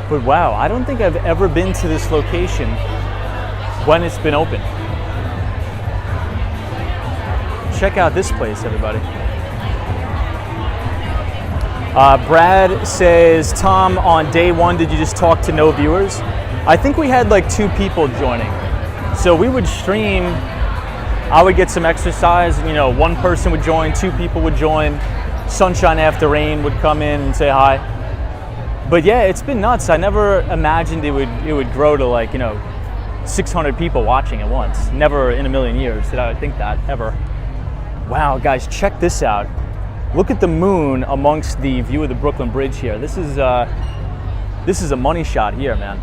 But wow, I don't think I've ever been to this location when it's been open. Check out this place, everybody. Brad says, Tom, on day one, did you just talk to no viewers? I think we had like 2 people joining. So we would stream, I would get some exercise, 1 person would join, 2 people would join, sunshine after rain would come in and say hi. But yeah, it's been nuts. I never imagined it would grow to 600 people watching at once. Never in a million years did I think that, ever. Wow, guys, check this out. Look at the moon amongst the view of the Brooklyn Bridge here. This is a money shot here, man.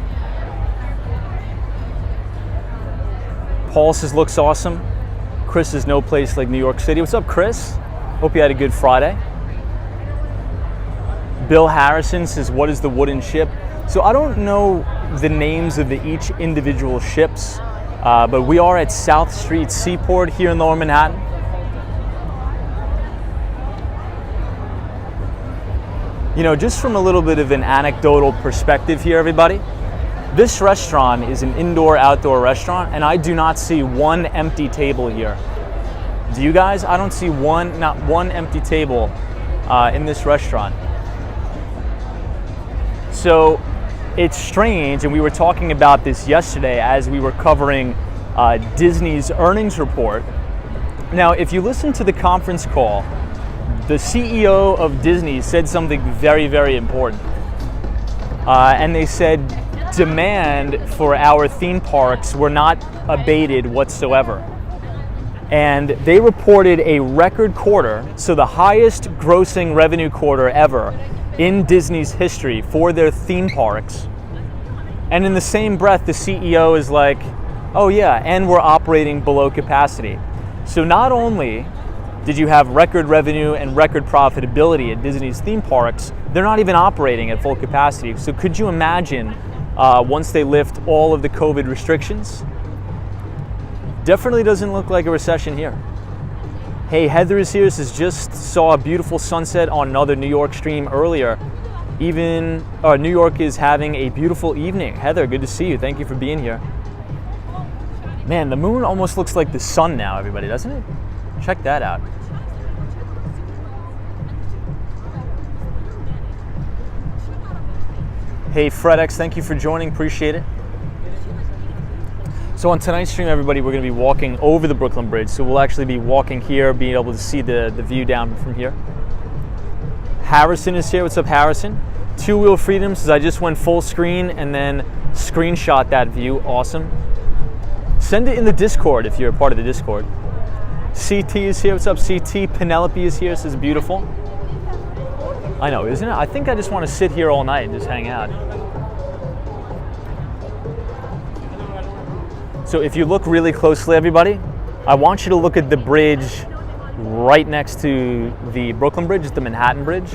Paul says, looks awesome. Chris says, no place like New York City. What's up, Chris? Hope you had a good Friday. Bill Harrison says, what is the wooden ship? So I don't know the names of each individual ships, but we are at South Street Seaport here in Lower Manhattan. Just from a little bit of an anecdotal perspective here, everybody, this restaurant is an indoor-outdoor restaurant, and I do not see one empty table here. Do you guys? I don't see not one empty table in this restaurant. So it's strange, and we were talking about this yesterday as we were covering Disney's earnings report. Now, if you listen to the conference call, the CEO of Disney said something very, very important. And they said demand for our theme parks were not abated whatsoever. And they reported a record quarter, so the highest grossing revenue quarter ever in Disney's history for their theme parks. And in the same breath, the CEO is like, oh yeah, and we're operating below capacity. So not only did you have record revenue and record profitability at Disney's theme parks, they're not even operating at full capacity. So could you imagine once they lift all of the COVID restrictions? Definitely doesn't look like a recession here. Hey, Heather is here. Says just saw a beautiful sunset on another New York stream earlier. Even New York is having a beautiful evening. Heather, good to see you. Thank you for being here. Man, the moon almost looks like the sun now, everybody, doesn't it? Check that out. Hey, FredX, thank you for joining. Appreciate it. So on tonight's stream, everybody, we're going to be walking over the Brooklyn Bridge. So we'll actually be walking here, being able to see the view down from here. Harrison is here. What's up, Harrison? Two Wheel Freedom says, I just went full screen and then screenshot that view. Awesome. Send it in the Discord if you're a part of the Discord. CT is here. What's up, CT? Penelope is here. Says, beautiful. I know, isn't it? I think I just want to sit here all night and just hang out. So if you look really closely, everybody, I want you to look at the bridge right next to the Brooklyn Bridge, the Manhattan Bridge.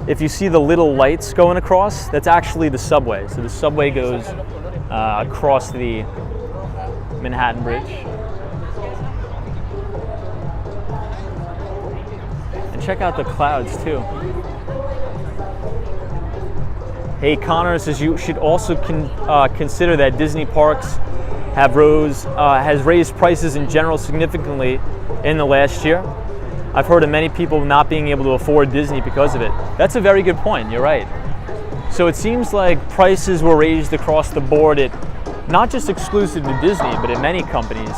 If you see the little lights going across, that's actually the subway. So the subway goes across the Manhattan Bridge. And check out the clouds too. Hey, Connor says you should also consider that Disney parks has raised prices in general significantly in the last year. I've heard of many people not being able to afford Disney because of it. That's a very good point, you're right. So it seems like prices were raised across the board at not just exclusive to Disney, but at many companies.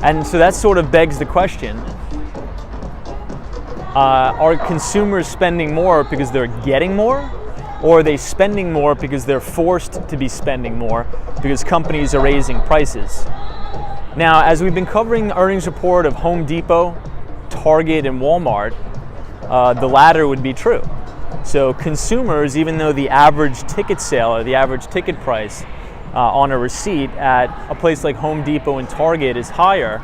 And so that sort of begs the question, are consumers spending more because they're getting more? Or are they spending more because they're forced to be spending more because companies are raising prices? Now, as we've been covering the earnings report of Home Depot, Target, and Walmart, the latter would be true. So consumers, even though the average ticket sale or the average ticket price on a receipt at a place like Home Depot and Target is higher,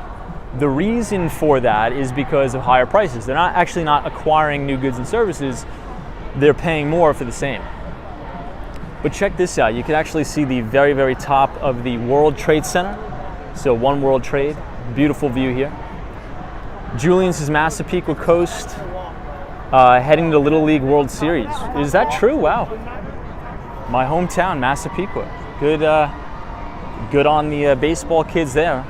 the reason for that is because of higher prices. They're actually not acquiring new goods and services, they're paying more for the same. But check this out, you can actually see the very, very top of the World Trade Center. So One World Trade, beautiful view here. Julian says Massapequa Coast heading to Little League World Series. Is that true? Wow. My hometown, Massapequa. Good on the baseball kids there.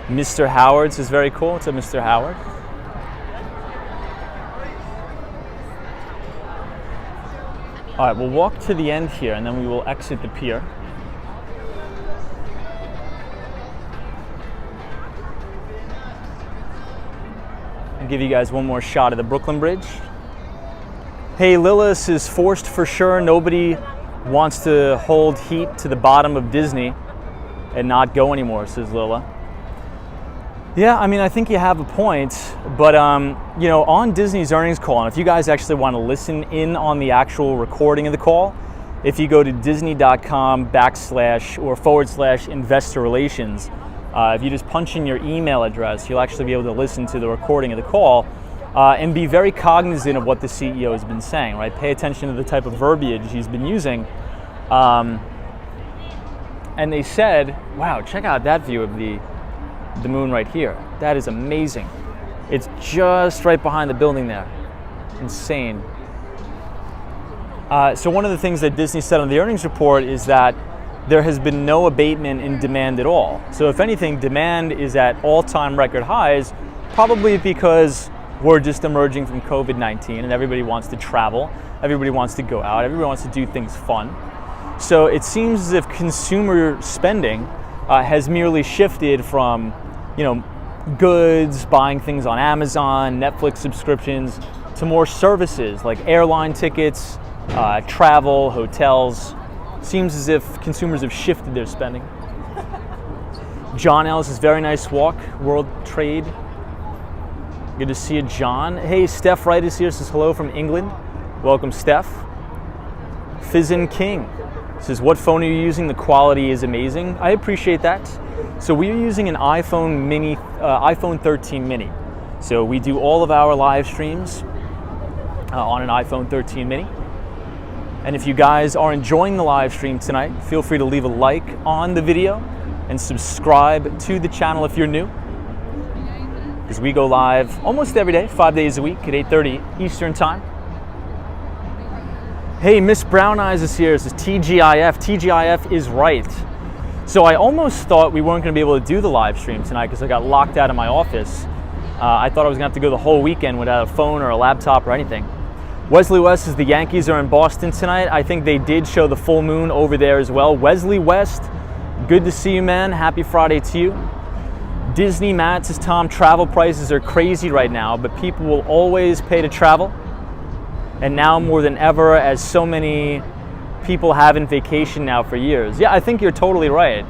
Mr. Howard's is very cool. What's up, Mr. Howard? All right, we'll walk to the end here and then we will exit the pier. I'll give you guys one more shot of the Brooklyn Bridge. Hey, Lillis is forced for sure. Nobody wants to hold heat to the bottom of Disney and not go anymore, says Lilla. Yeah, I mean, I think you have a point, but on Disney's earnings call, and if you guys actually want to listen in on the actual recording of the call, if you go to disney.com/investor relations, if you just punch in your email address, you'll actually be able to listen to the recording of the call and be very cognizant of what the CEO has been saying, right? Pay attention to the type of verbiage he's been using. And they said, wow, check out that view of the moon right here. That is amazing. It's just right behind the building there. Insane. So one of the things that Disney said on the earnings report is that there has been no abatement in demand at all. So if anything, demand is at all-time record highs, probably because we're just emerging from COVID-19 and everybody wants to travel, everybody wants to go out, everybody wants to do things fun. So it seems as if consumer spending has merely shifted from, goods, buying things on Amazon, Netflix subscriptions, to more services like airline tickets, travel, hotels. Seems as if consumers have shifted their spending. John Ellis, very nice walk. World Trade. Good to see you, John. Hey, Steph Wright is here. Says hello from England. Welcome, Steph. Fizzin King says, what phone are you using? The quality is amazing. I appreciate that. So we are using an iPhone 13 mini. So we do all of our live streams on an iPhone 13 mini. And if you guys are enjoying the live stream tonight, feel free to leave a like on the video and subscribe to the channel if you're new. Because we go live almost every day, 5 days a week at 8:30 Eastern Time. Hey, Miss Brown Eyes is here. It says TGIF. TGIF is right. So I almost thought we weren't going to be able to do the live stream tonight because I got locked out of my office. I thought I was going to have to go the whole weekend without a phone or a laptop or anything. Wesley West says the Yankees are in Boston tonight. I think they did show the full moon over there as well. Wesley West, good to see you, man. Happy Friday to you. Disney Matt says, Tom, travel prices are crazy right now, but people will always pay to travel. And now more than ever, as so many people haven't vacationed now for years. Yeah, I think you're totally right.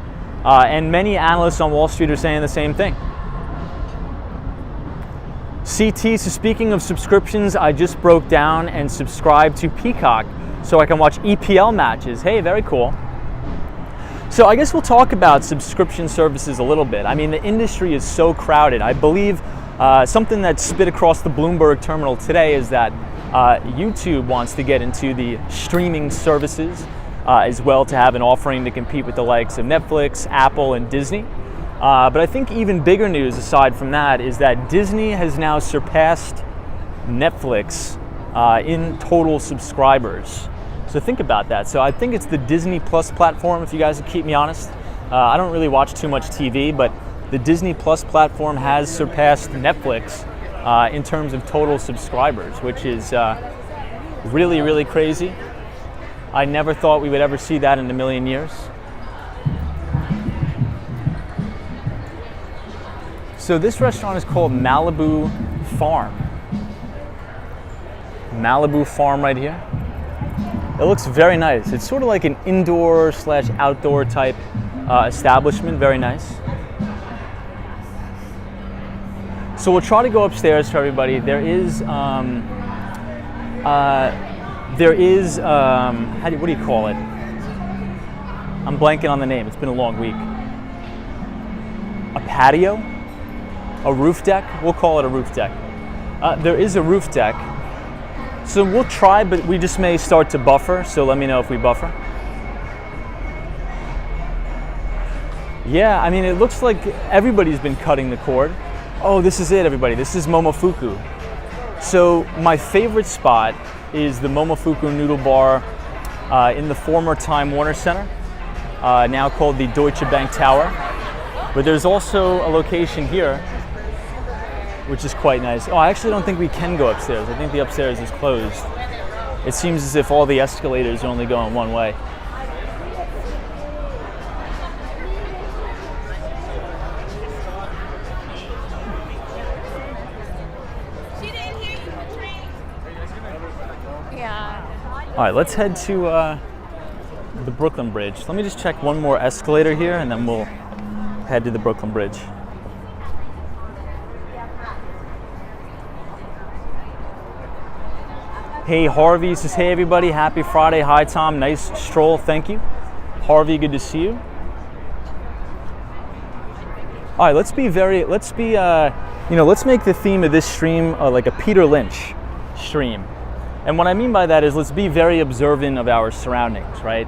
And many analysts on Wall Street are saying the same thing. CT, so speaking of subscriptions, I just broke down and subscribed to Peacock so I can watch EPL matches. Hey, very cool. So I guess we'll talk about subscription services a little bit. I mean, the industry is so crowded. I believe something that spit across the Bloomberg terminal today is that YouTube wants to get into the streaming services as well to have an offering to compete with the likes of Netflix, Apple, and Disney. But I think even bigger news aside from that is that Disney has now surpassed Netflix in total subscribers. So think about that. So I think it's the Disney Plus platform, if you guys would keep me honest. I don't really watch too much TV, but the Disney Plus platform has surpassed Netflix in terms of total subscribers, which is really, really crazy. I never thought we would ever see that in a million years. So this restaurant is called Malibu Farm. Malibu Farm right here. It looks very nice. It's sort of like an indoor / outdoor type establishment. Very nice. So we'll try to go upstairs for everybody. There is what do you call it? I'm blanking on the name. It's been a long week. A patio? A roof deck? We'll call it a roof deck. There is a roof deck. So we'll try, but we just may start to buffer. So let me know if we buffer. Yeah, I mean, it looks like everybody's been cutting the cord. Oh, this is it, everybody. This is Momofuku. So my favorite spot is the Momofuku Noodle Bar in the former Time Warner Center, now called the Deutsche Bank Tower. But there's also a location here, which is quite nice. Oh, I actually don't think we can go upstairs. I think the upstairs is closed. It seems as if all the escalators are only going one way. All right, let's head to the Brooklyn Bridge. Let me just check one more escalator here, and then we'll head to the Brooklyn Bridge. Hey, Harvey says, hey everybody, happy Friday. Hi Tom, nice stroll, thank you. Harvey, good to see you. All right, let's make the theme of this stream like a Peter Lynch stream. And what I mean by that is let's be very observant of our surroundings, right?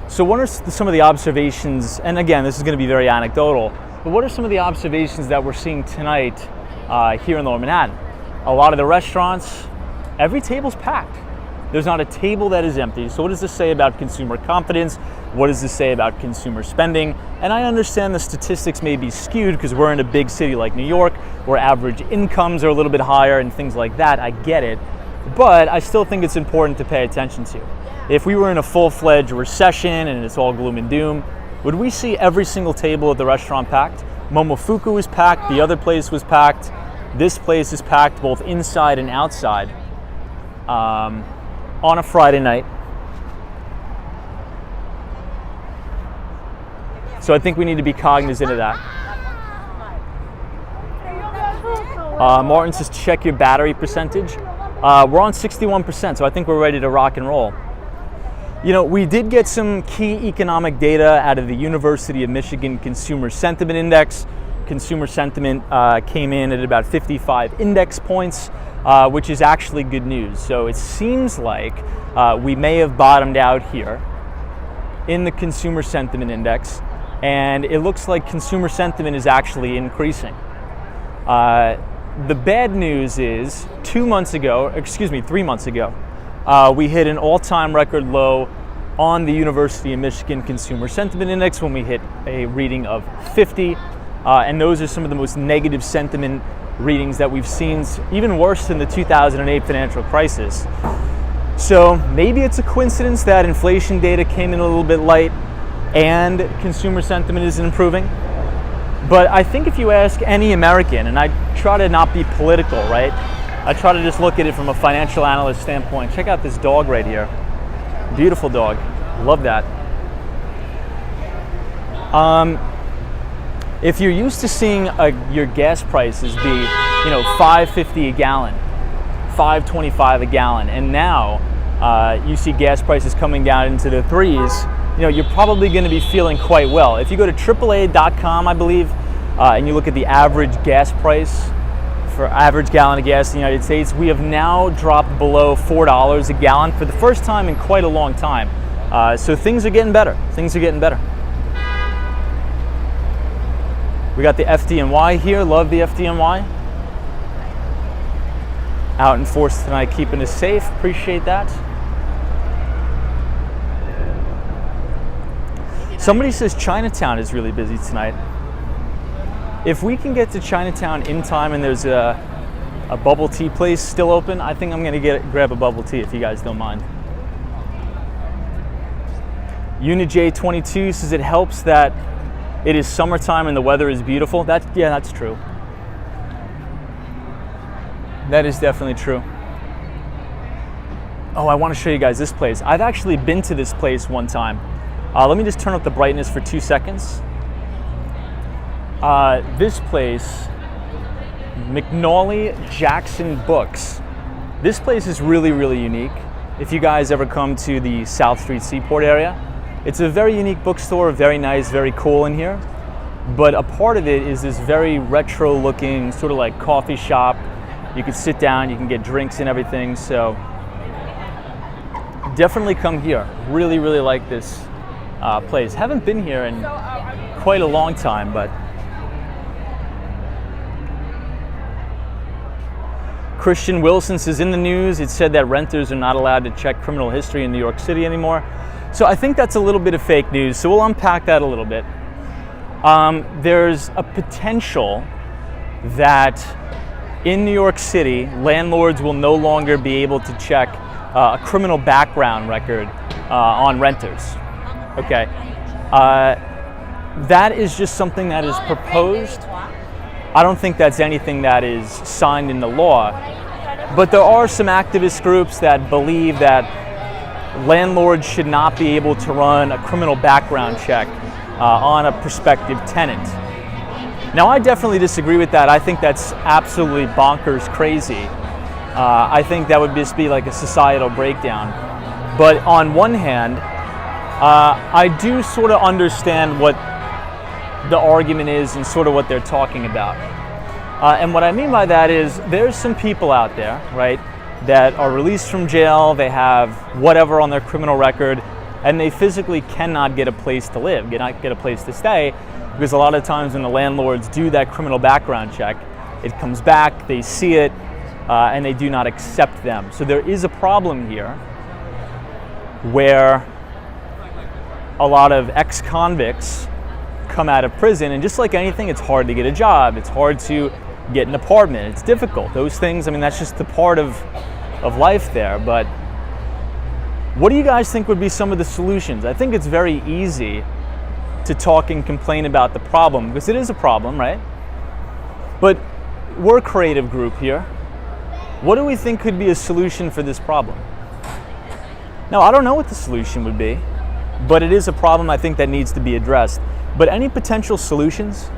So what are some of the observations, and again, this is going to be very anecdotal, but what are some of the observations that we're seeing tonight here in Lower Manhattan? A lot of the restaurants, every table's packed. There's not a table that is empty. So what does this say about consumer confidence? What does this say about consumer spending? And I understand the statistics may be skewed because we're in a big city like New York, where average incomes are a little bit higher and things like that. I get it. But I still think it's important to pay attention to. If we were in a full-fledged recession and it's all gloom and doom, would we see every single table at the restaurant packed? Momofuku was packed, the other place was packed, this place is packed both inside and outside. on a Friday night. So I think we need to be cognizant of that. Martin says, check your battery percentage. We're on 61%, so I think we're ready to rock and roll. You know, we did get some key economic data out of the University of Michigan Consumer Sentiment Index. Consumer sentiment came in at about 55 index points, which is actually good news. So it seems like we may have bottomed out here in the Consumer Sentiment Index, and it looks like consumer sentiment is actually increasing. The bad news is 3 months ago, we hit an all-time record low on the University of Michigan Consumer Sentiment Index when we hit a reading of 50. And those are some of the most negative sentiment readings that we've seen, even worse than the 2008 financial crisis. So maybe it's a coincidence that inflation data came in a little bit light and consumer sentiment is improving. But I think if you ask any American, and I try to not be political, right? I try to just look at it from a financial analyst standpoint. Check out this dog right here. Beautiful dog. Love that. If you're used to seeing your gas prices be, you know, $5.50 a gallon, $5.25 a gallon, and now you see gas prices coming down into the threes, you know, you're probably going to be feeling quite well. If you go to AAA.com, I believe, and you look at the average gas price for average gallon of gas in the United States, we have now dropped below $4 a gallon for the first time in quite a long time. So things are getting better. Things are getting better. We got the FDNY here. Love the FDNY. Out in force tonight, keeping us safe. Appreciate that. Somebody says Chinatown is really busy tonight. If we can get to Chinatown in time and there's a bubble tea place still open, I think I'm going to grab a bubble tea if you guys don't mind. UniJ22 says it helps that it is summertime and the weather is beautiful. Yeah, that's true. That is definitely true. Oh, I want to show you guys this place. I've actually been to this place one time. Let me just turn up the brightness for 2 seconds. This place, McNally Jackson Books. This place is really, really unique. If you guys ever come to the South Street Seaport area, it's a very unique bookstore, very nice, very cool in here. But a part of it is this very retro looking, sort of like coffee shop. You can sit down, you can get drinks and everything. So definitely come here. Really, really like this place. Haven't been here in quite a long time, but Christian Wilson says in the news it said that renters are not allowed to check criminal history in New York City anymore. So I think that's a little bit of fake news. So we'll unpack that a little bit. There's a potential that in New York City, landlords will no longer be able to check a criminal background record on renters. Okay, that is just something that is proposed. I don't think that's anything that is signed into law, but there are some activist groups that believe that landlords should not be able to run a criminal background check on a prospective tenant. Now, I definitely disagree with that. I think that's absolutely bonkers crazy. I think that would just be like a societal breakdown. But on one hand, I do sort of understand what the argument is and sort of what they're talking about. And what I mean by that is there's some people out there, right, that are released from jail, they have whatever on their criminal record, and they physically cannot get a place to live, cannot get a place to stay, because a lot of times when the landlords do that criminal background check, it comes back, they see it, and they do not accept them. So there is a problem here where a lot of ex-convicts come out of prison, and just like anything, it's hard to get a job, it's hard to get an apartment, it's difficult. Those things, I mean, that's just the part of life there. But what do you guys think would be some of the solutions? I think it's very easy to talk and complain about the problem, because it is a problem, right? But we're a creative group here. What do we think could be a solution for this problem? Now, I don't know what the solution would be, but it is a problem I think that needs to be addressed. But any potential solutions,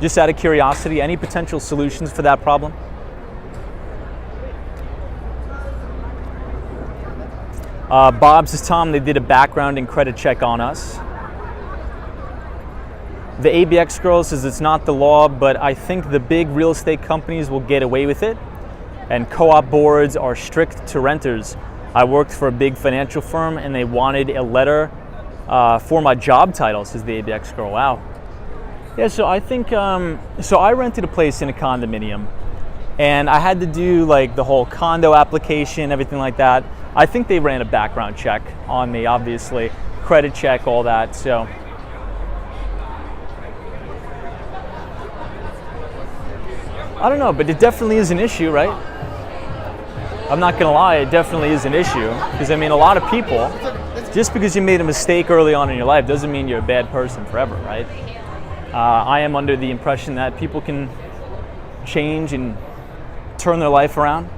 just out of curiosity, any potential solutions for that problem? Bob says, Tom, they did a background and credit check on us. The ABX girl says it's not the law, but I think the big real estate companies will get away with it. And co-op boards are strict to renters. I worked for a big financial firm and they wanted a letter for my job title, says the ABX girl. Wow. Yeah, so I think, so I rented a place in a condominium and I had to do like the whole condo application, everything like that. I think they ran a background check on me, obviously, credit check, all that, so. I don't know, but it definitely is an issue, right? I'm not gonna lie, it definitely is an issue. Because I mean, a lot of people, just because you made a mistake early on in your life doesn't mean you're a bad person forever, right? I am under the impression that people can change and turn their life around.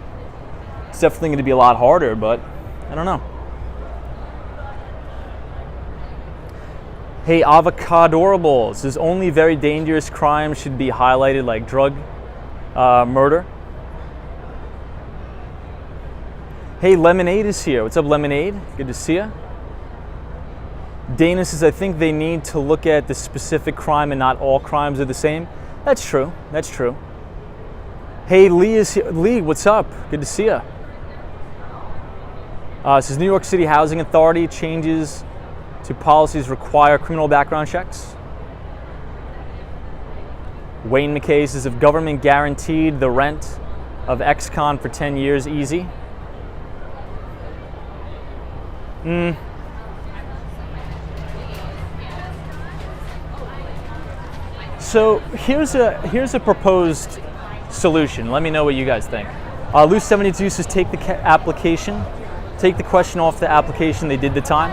It's definitely gonna be a lot harder, but I don't know. Hey, Avocadorables says only very dangerous crimes should be highlighted, like drug, murder. Hey, Lemonade is here. What's up, Lemonade? Good to see you. Dana says, I think they need to look at the specific crime and not all crimes are the same. That's true. That's true. Hey, Lee is here. Lee, what's up? Good to see you. Says New York City Housing Authority changes to policies require criminal background checks. Wayne McKay says, if government guaranteed the rent of ex-con for 10 years, easy. So here's a proposed solution. Let me know what you guys think. Loose 72 says take the application, take the question off the application. They did the time.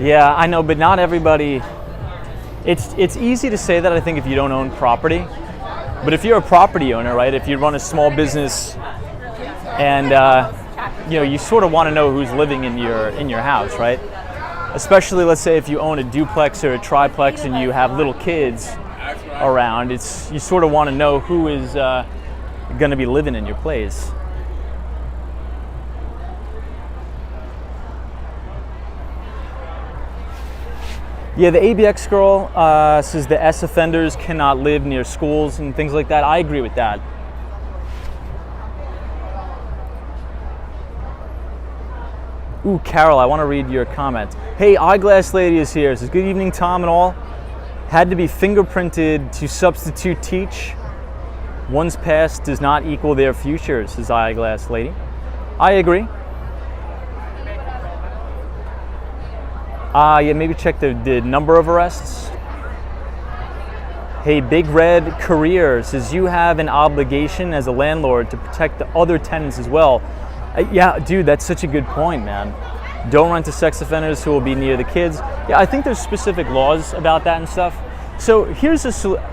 Yeah, I know, but not everybody. It's easy to say that, I think, if you don't own property. But if you're a property owner, right? If you run a small business and you sort of want to know who's living in your house, right? Especially, let's say, if you own a duplex or a triplex and you have little kids around, you sort of want to know who is going to be living in your place. Yeah, the ABX girl says the S offenders cannot live near schools and things like that. I agree with that. Ooh, Carol, I want to read your comment. Hey, Eyeglass Lady is here. Says, good evening, Tom and all. Had to be fingerprinted to substitute teach. One's past does not equal their future, says Eyeglass Lady. I agree. Yeah, maybe check the number of arrests. Hey, Big Red Career says you have an obligation as a landlord to protect the other tenants as well. Yeah, dude, that's such a good point, man. Don't rent to sex offenders who will be near the kids. Yeah, I think there's specific laws about that and stuff. So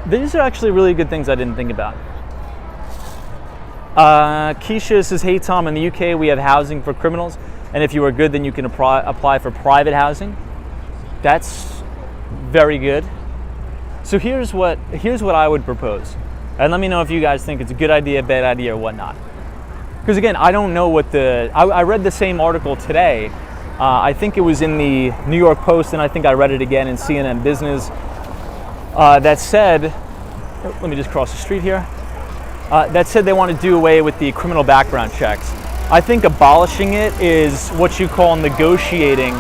these are actually really good things I didn't think about. Keisha says, hey Tom, in the UK we have housing for criminals, and if you are good then you can apply for private housing. That's very good. So here's what I would propose, and let me know if you guys think it's a good idea, bad idea, or whatnot. Because again, I don't know what I read the same article today. I think it was in the New York Post, and I think I read it again in CNN Business, that said, let me just cross the street here, that said they want to do away with the criminal background checks. I think abolishing it is what you call negotiating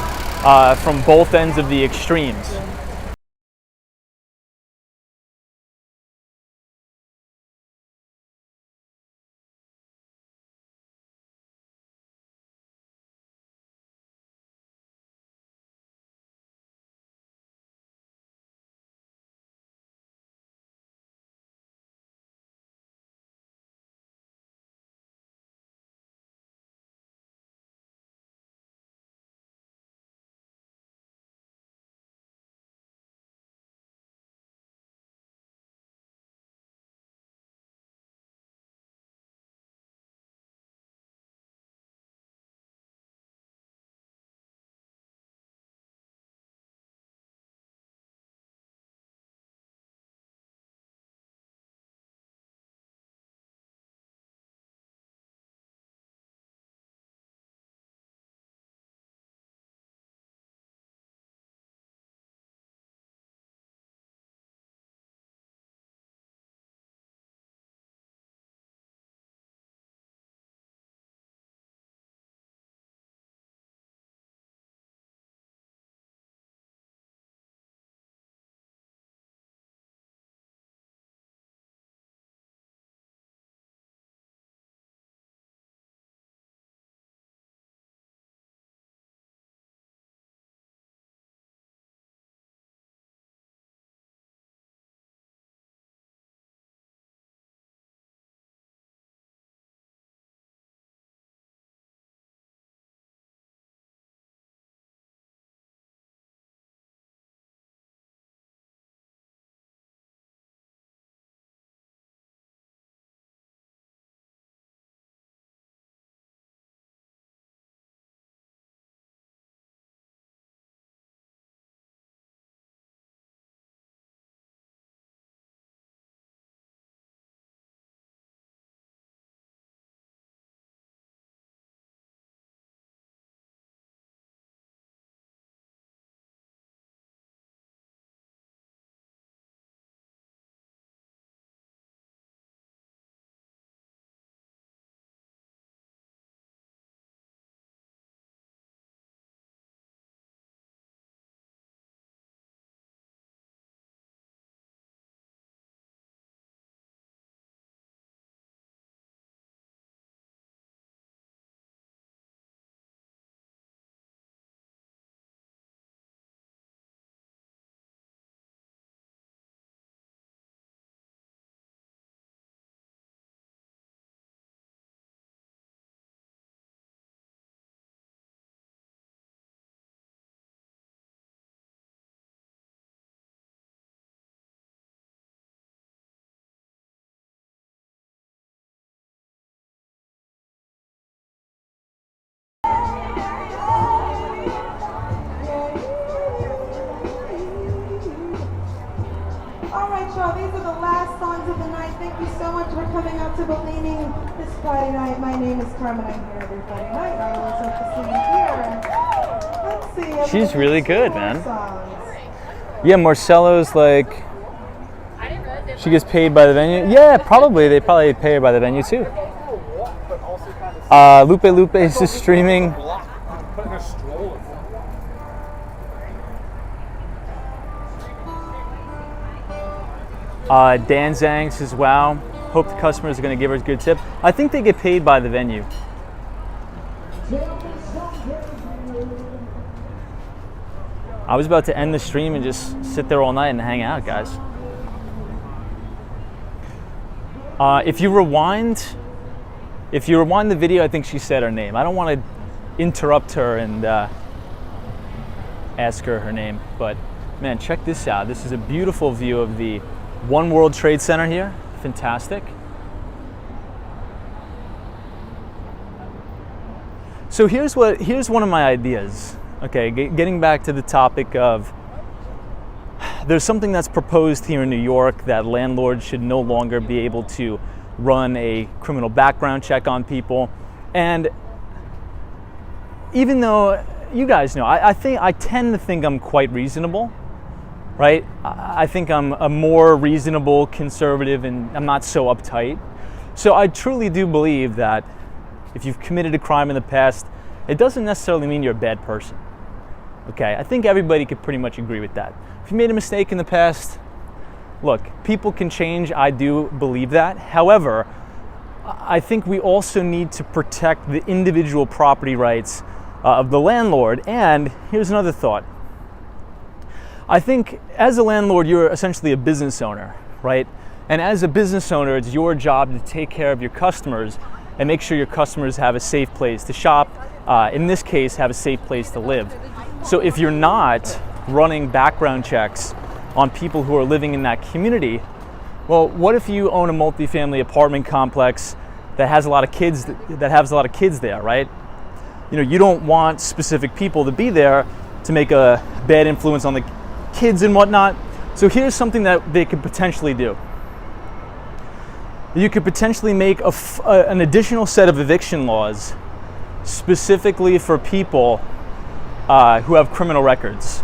from both ends of the extremes. for coming out to Bellini this Friday night. My name is Carmen. I'm here every Friday night. I always hope to see you here. Let's see. She's really good, man. Songs. Yeah, Marcelo's like, she gets paid by the venue. Yeah, probably. They probably pay her by the venue too. Lupe is just streaming. Dan Zhang says, wow, hope the customers are going to give her a good tip. I think they get paid by the venue. I was about to end the stream and just sit there all night and hang out, guys. If you rewind the video, I think she said her name. I don't want to interrupt her and ask her name, but man, check this out. This is a beautiful view of the One World Trade Center here. Fantastic. So here's one of my ideas. Okay, getting back to the topic of, there's something that's proposed here in New York that landlords should no longer be able to run a criminal background check on people. And even though, you guys know, I tend to think I'm quite reasonable, right? I think I'm a more reasonable conservative and I'm not so uptight. So I truly do believe that if you've committed a crime in the past, it doesn't necessarily mean you're a bad person. Okay, I think everybody could pretty much agree with that. If you made a mistake in the past, look, people can change. I do believe that. However, I think we also need to protect the individual property rights of the landlord. And here's another thought. I think as a landlord, you're essentially a business owner, right? And as a business owner, it's your job to take care of your customers and make sure your customers have a safe place to shop. In this case, have a safe place to live. So if you're not running background checks on people who are living in that community, well, what if you own a multifamily apartment complex that has a lot of kids there, right? You know, you don't want specific people to be there to make a bad influence on the kids and whatnot. So here's something that they could potentially do. You could potentially make an additional set of eviction laws specifically for people who have criminal records.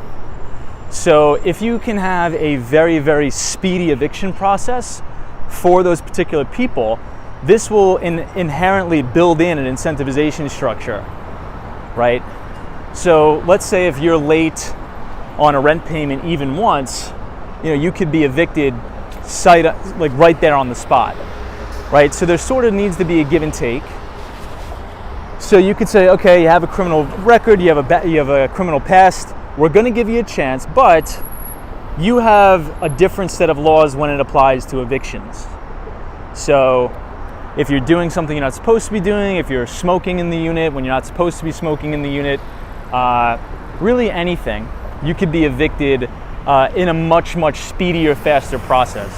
So if you can have a very, very speedy eviction process for those particular people, this will inherently build in an incentivization structure, right? So let's say if you're late on a rent payment even once, you know, you could be evicted like right there on the spot, right? So there sort of needs to be a give and take. So you could say, okay, you have a criminal record, you have a criminal past, we're going to give you a chance, but you have a different set of laws when it applies to evictions. So if you're doing something you're not supposed to be doing, if you're smoking in the unit when you're not supposed to be smoking in the unit, really anything, you could be evicted in a much, much speedier, faster process.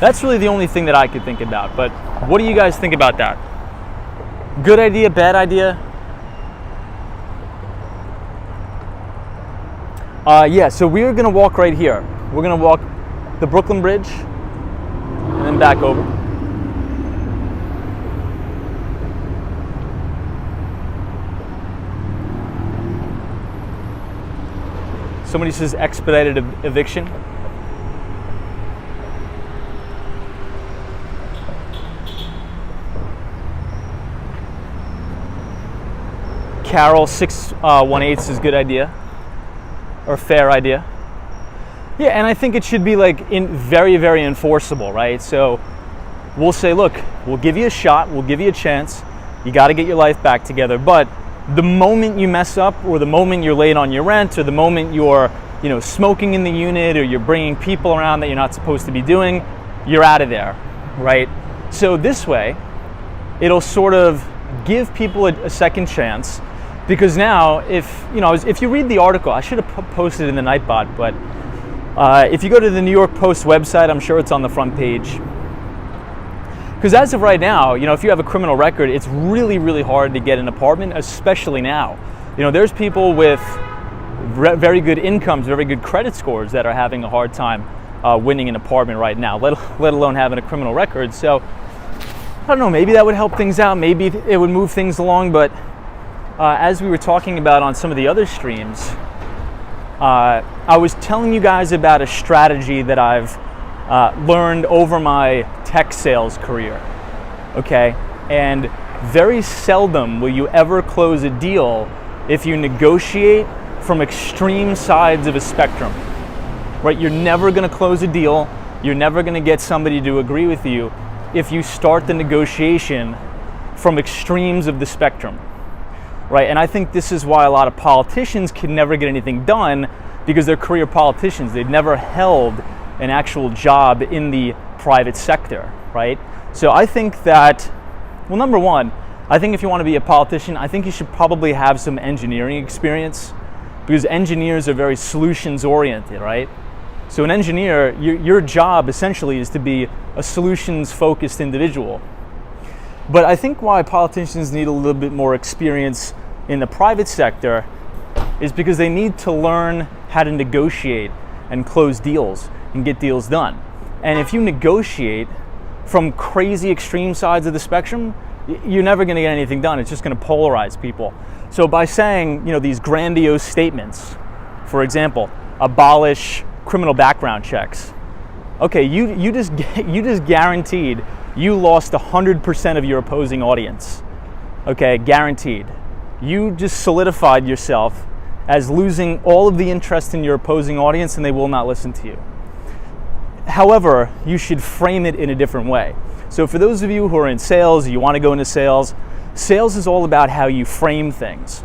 That's really the only thing that I could think about. But what do you guys think about that? Good idea, bad idea? Yeah, so we're gonna walk right here. We're gonna walk the Brooklyn Bridge and then back over. Somebody says expedited eviction. Carol 618 says good idea or fair idea. Yeah, and I think it should be like very, very enforceable, right? So we'll say, look, we'll give you a shot, we'll give you a chance. You got to get your life back together, but the moment you mess up, or the moment you're late on your rent, or the moment you're, you know, smoking in the unit, or you're bringing people around that you're not supposed to be doing, you're out of there, right? So this way, it'll sort of give people a second chance, because now, if you read the article, I should have posted it in the Nightbot, but if you go to the New York Post website, I'm sure it's on the front page. Because as of right now, you know, if you have a criminal record, it's really, really hard to get an apartment, especially now. You know, there's people with very good incomes, very good credit scores that are having a hard time winning an apartment right now, let alone having a criminal record. So I don't know, maybe that would help things out, maybe it would move things along, but as we were talking about on some of the other streams, I was telling you guys about a strategy that I've learned over my tech sales career, okay? And very seldom will you ever close a deal if you negotiate from extreme sides of a spectrum, right? You're never gonna close a deal, you're never gonna get somebody to agree with you if you start the negotiation from extremes of the spectrum, right? And I think this is why a lot of politicians can never get anything done, because they're career politicians. They've never held an actual job in the private sector, right? So I think that, well, number one, I think if you want to be a politician, I think you should probably have some engineering experience, because engineers are very solutions oriented, right? So an engineer, your job essentially is to be a solutions focused individual. But I think why politicians need a little bit more experience in the private sector is because they need to learn how to negotiate and close deals and get deals done. And if you negotiate from crazy extreme sides of the spectrum, you're never going to get anything done. It's just going to polarize people. So by saying, these grandiose statements, for example, abolish criminal background checks. Okay, you just guaranteed you lost 100% of your opposing audience. Okay, guaranteed. You just solidified yourself as losing all of the interest in your opposing audience, and they will not listen to you. However, you should frame it in a different way. So for those of you who are in sales, you want to go into sales, sales is all about how you frame things.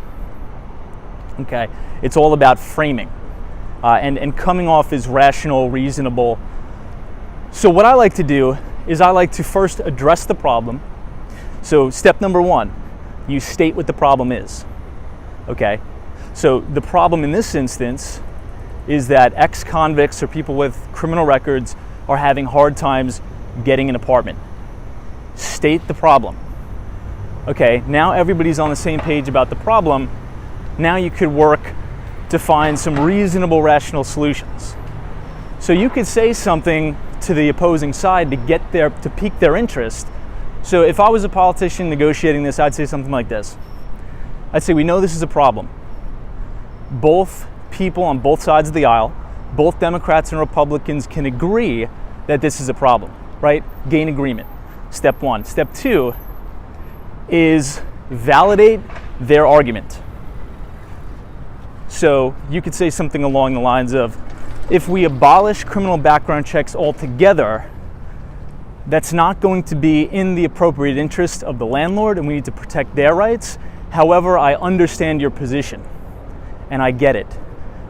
Okay, it's all about framing and coming off as rational, reasonable. So what I like to do is I like to first address the problem. So step number one, you state what the problem is. Okay, so the problem in this instance is that ex-convicts or people with criminal records are having hard times getting an apartment. State the problem. Okay, now everybody's on the same page about the problem. Now you could work to find some reasonable, rational solutions. So you could say something to the opposing side to pique their interest. So if I was a politician negotiating this, I'd say something like this. I'd say, we know this is a problem. Both people on both sides of the aisle, both Democrats and Republicans, can agree that this is a problem, right? Gain agreement. Step one. Step two is validate their argument. So you could say something along the lines of, if we abolish criminal background checks altogether, that's not going to be in the appropriate interest of the landlord, and we need to protect their rights. However, I understand your position, and I get it.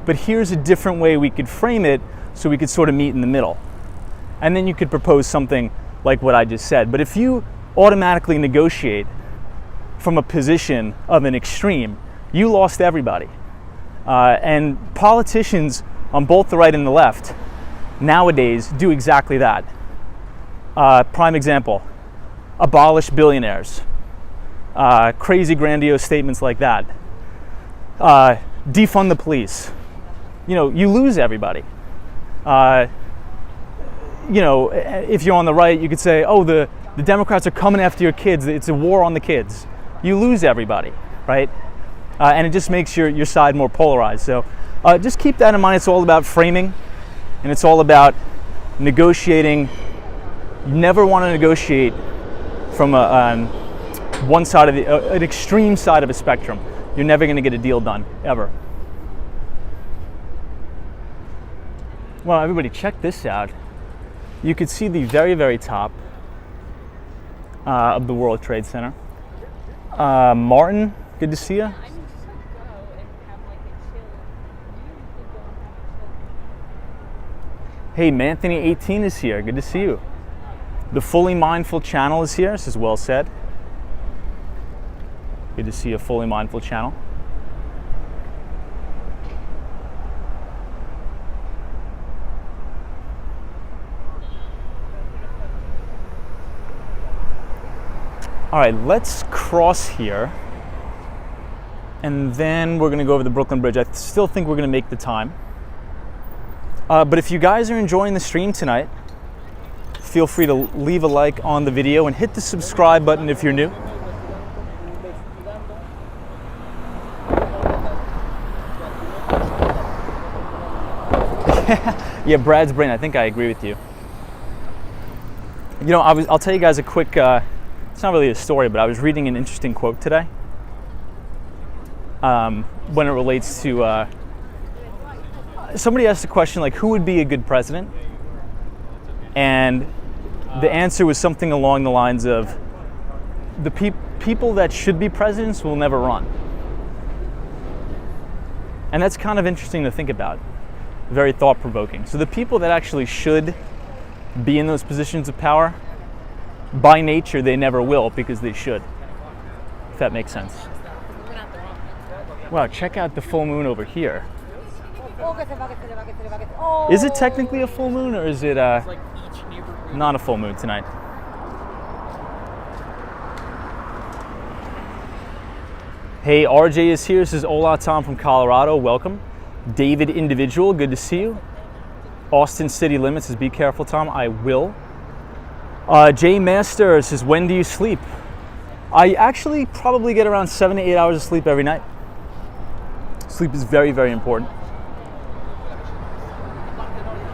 But here's a different way we could frame it so we could sort of meet in the middle. And then you could propose something like what I just said. But if you automatically negotiate from a position of an extreme, you lost everybody. And politicians on both the right and the left nowadays do exactly that. Prime example, abolish billionaires. Crazy grandiose statements like that. Defund the police. You lose everybody. If you're on the right, you could say, oh, the Democrats are coming after your kids. It's a war on the kids. You lose everybody, right? And it just makes your side more polarized. So just keep that in mind. It's all about framing, and it's all about negotiating. You never want to negotiate from one side of an extreme side of a spectrum. You're never going to get a deal done, ever. Well, everybody, check this out. You could see the very, very top of the World Trade Center. Martin, good to see you. Hey, Manthony18 is here. Good to see you. The Fully Mindful channel is here. This is well said. Good to see a Fully Mindful channel. All right, let's cross here, and then we're going to go over the Brooklyn Bridge. I still think we're going to make the time. But if you guys are enjoying the stream tonight, feel free to leave a like on the video and hit the subscribe button if you're new. Yeah, Brad's brain, I think I agree with you. You know, I'll tell you guys a quick, it's not really a story, but I was reading an interesting quote today when it relates to, somebody asked a question like, who would be a good president? And the answer was something along the lines of, the people that should be presidents will never run. And that's kind of interesting to think about. Very thought-provoking. So the people that actually should be in those positions of power, by nature, they never will because they should. If that makes sense. Wow, check out the full moon over here. Is it technically a full moon or is it not a full moon tonight? Hey, RJ is here. This is Ola Tom from Colorado. Welcome. David Individual, good to see you. Austin City Limits says, be careful, Tom. I will. Jay Master says, when do you sleep? I actually probably get around 7 to 8 hours of sleep every night. Sleep is very, very important.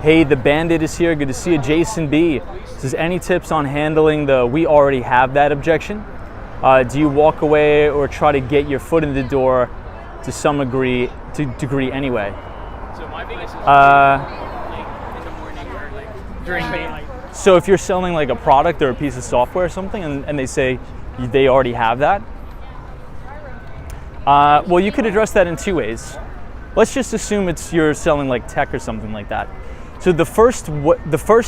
Hey, the Bandit is here. Good to see you. Jason B says, any tips on handling the we already have that objection? Do you walk away or try to get your foot in the door to some degree anyway? So my biggest is like in the morning or like during daylight. So if you're selling like a product or a piece of software or something and they say they already have that, well, you could address that in two ways. Let's just assume you're selling like tech or something like that. So the first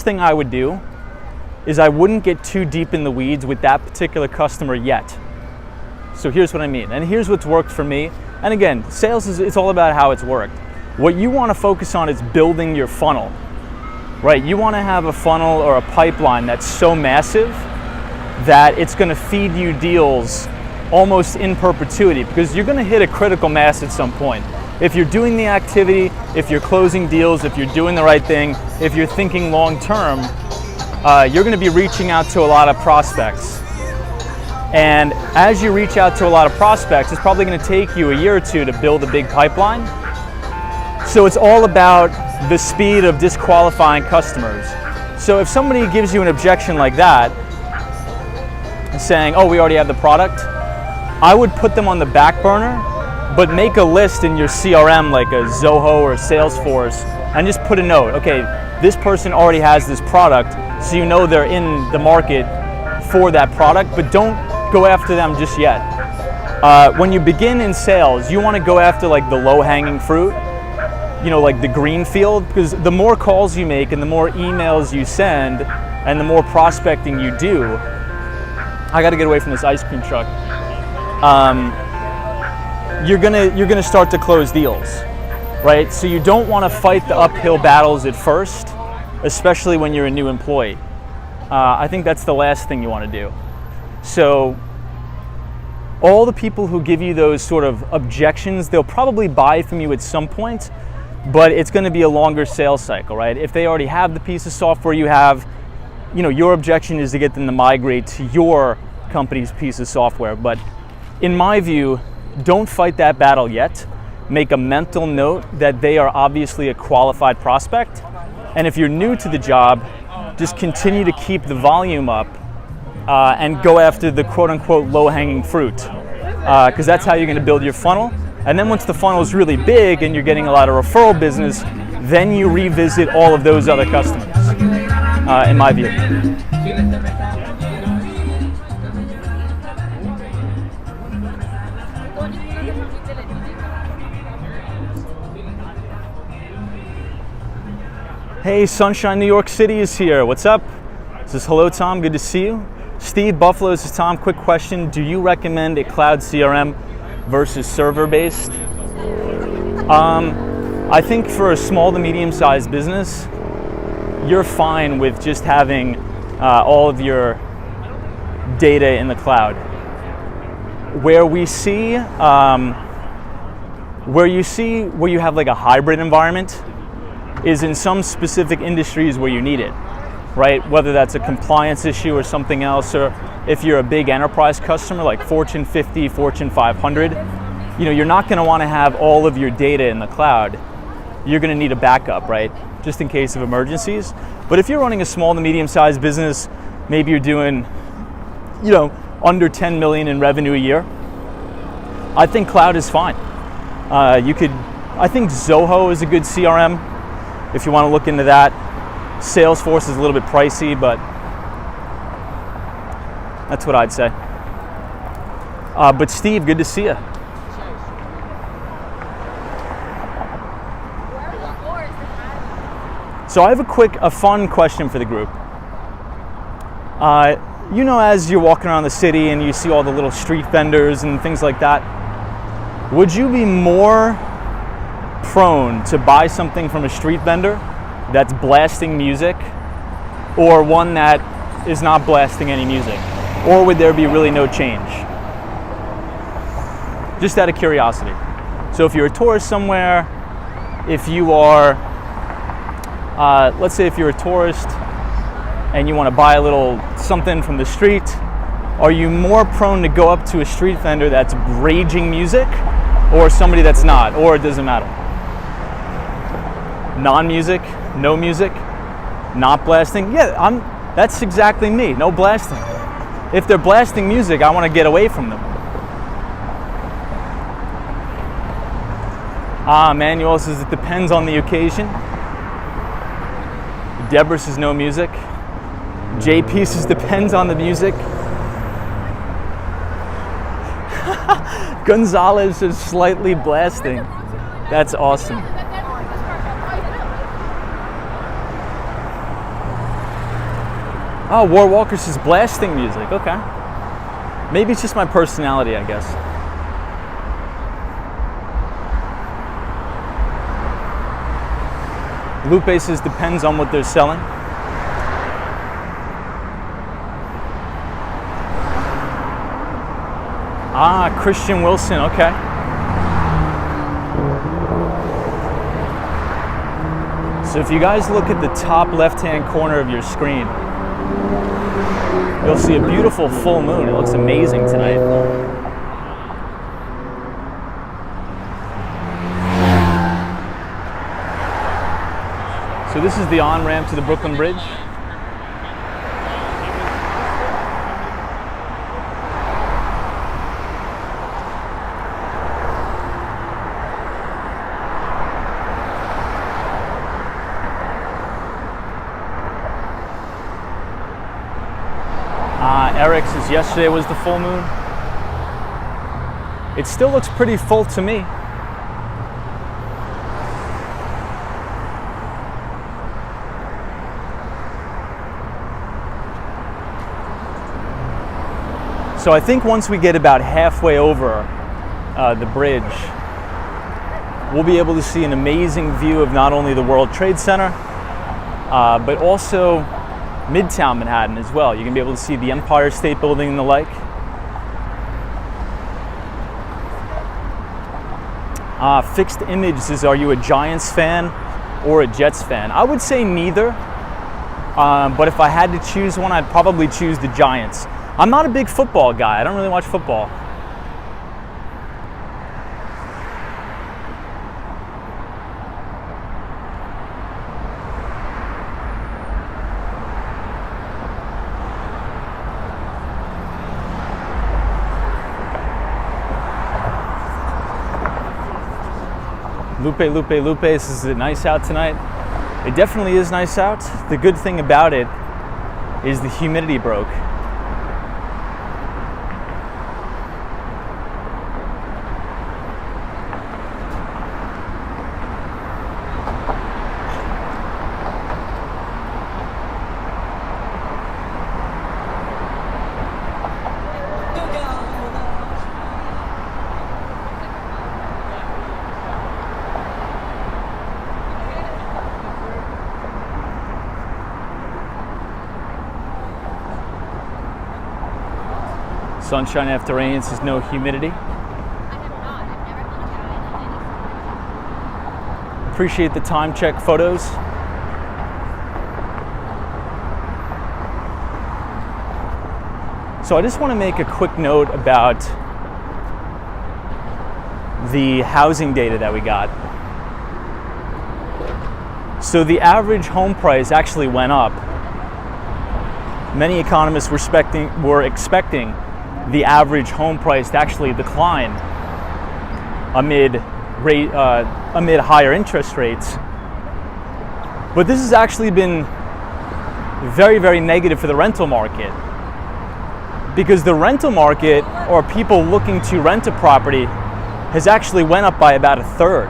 thing I would do is I wouldn't get too deep in the weeds with that particular customer yet. So here's what I mean, and here's what's worked for me. And again, sales it's all about how it's worked. What you want to focus on is building your funnel, right? You want to have a funnel or a pipeline that's so massive that it's going to feed you deals almost in perpetuity, because you're going to hit a critical mass at some point. If you're doing the activity, if you're closing deals, if you're doing the right thing, if you're thinking long term, you're going to be reaching out to a lot of prospects. And as you reach out to a lot of prospects, it's probably going to take you a year or two to build a big pipeline. So it's all about the speed of disqualifying customers. So if somebody gives you an objection like that, saying, oh, we already have the product, I would put them on the back burner, but make a list in your CRM like a Zoho or Salesforce and just put a note. Okay, this person already has this product, so you know they're in the market for that product, but don't go after them just yet. When you begin in sales, you want to go after like the low-hanging fruit, you know, like the green field, because the more calls you make and the more emails you send and the more prospecting you do, I got to get away from this ice cream truck. You're gonna start to close deals, right? So you don't want to fight the uphill battles at first, especially when you're a new employee. I think that's the last thing you want to do. So all the people who give you those sort of objections, they'll probably buy from you at some point, but it's going to be a longer sales cycle, right? If they already have the piece of software you have, you know, your objection is to get them to migrate to your company's piece of software. But in my view, don't fight that battle yet. Make a mental note that they are obviously a qualified prospect. And if you're new to the job, just continue to keep the volume up and go after the quote-unquote low-hanging fruit, because that's how you're going to build your funnel. And then once the funnel is really big and you're getting a lot of referral business, then you revisit all of those other customers, in my view. Hey, Sunshine New York City is here. What's up? This is hello, Tom. Good to see you. Steve Buffalo says, Tom, quick question. Do you recommend a cloud CRM versus server-based? I think for a small to medium-sized business, you're fine with just having all of your data in the cloud. Where you have like a hybrid environment, is in some specific industries where you need it, right? Whether that's a compliance issue or something else, or if you're a big enterprise customer like Fortune 50, Fortune 500, you know, you're not going to want to have all of your data in the cloud. You're going to need a backup, right? Just in case of emergencies. But if you're running a small to medium-sized business, maybe you're doing, you know, under 10 million in revenue a year, I think cloud is fine. I think Zoho is a good CRM if you want to look into that. Salesforce is a little bit pricey, but that's what I'd say. But Steve, good to see you. So I have a fun question for the group. You know, as you're walking around the city and you see all the little street vendors and things like that, would you be more prone to buy something from a street vendor that's blasting music, or one that is not blasting any music? Or would there be really no change? Just out of curiosity. So if you're a tourist somewhere, if you are, let's say if you're a tourist and you want to buy a little something from the street, are you more prone to go up to a street vendor that's raging music, or somebody that's not, or it doesn't matter? Non-music, no music, not blasting? Yeah, that's exactly me, no blasting. If they're blasting music, I want to get away from them. Manuel says it depends on the occasion. Deborah says no music. JP says depends on the music. Gonzalez is slightly blasting. That's awesome. Oh, War Walker says blasting music. Okay. Maybe it's just my personality, I guess. Lupe says depends on what they're selling. Christian Wilson, okay. So if you guys look at the top left-hand corner of your screen, you'll see a beautiful full moon. It looks amazing tonight. So this is the on-ramp to the Brooklyn Bridge. Eric says yesterday was the full moon. It still looks pretty full to me. So I think once we get about halfway over the bridge, we'll be able to see an amazing view of not only the World Trade Center, but also Midtown Manhattan as well. You're gonna be able to see the Empire State Building and the like. Fixed Image says, are you a Giants fan or a Jets fan? I would say neither, but if I had to choose one, I'd probably choose the Giants. I'm not a big football guy. I don't really watch football. Lupe says, is it nice out tonight? It definitely is nice out. The good thing about it is the humidity broke. Sunshine after rain says no humidity. Appreciate the time check photos. So I just want to make a quick note about the housing data that we got. So the average home price actually went up. Many economists were expecting the average home price to actually decline amid higher interest rates. But this has actually been very, very negative for the rental market, because the rental market, or people looking to rent a property, has actually went up by about a third.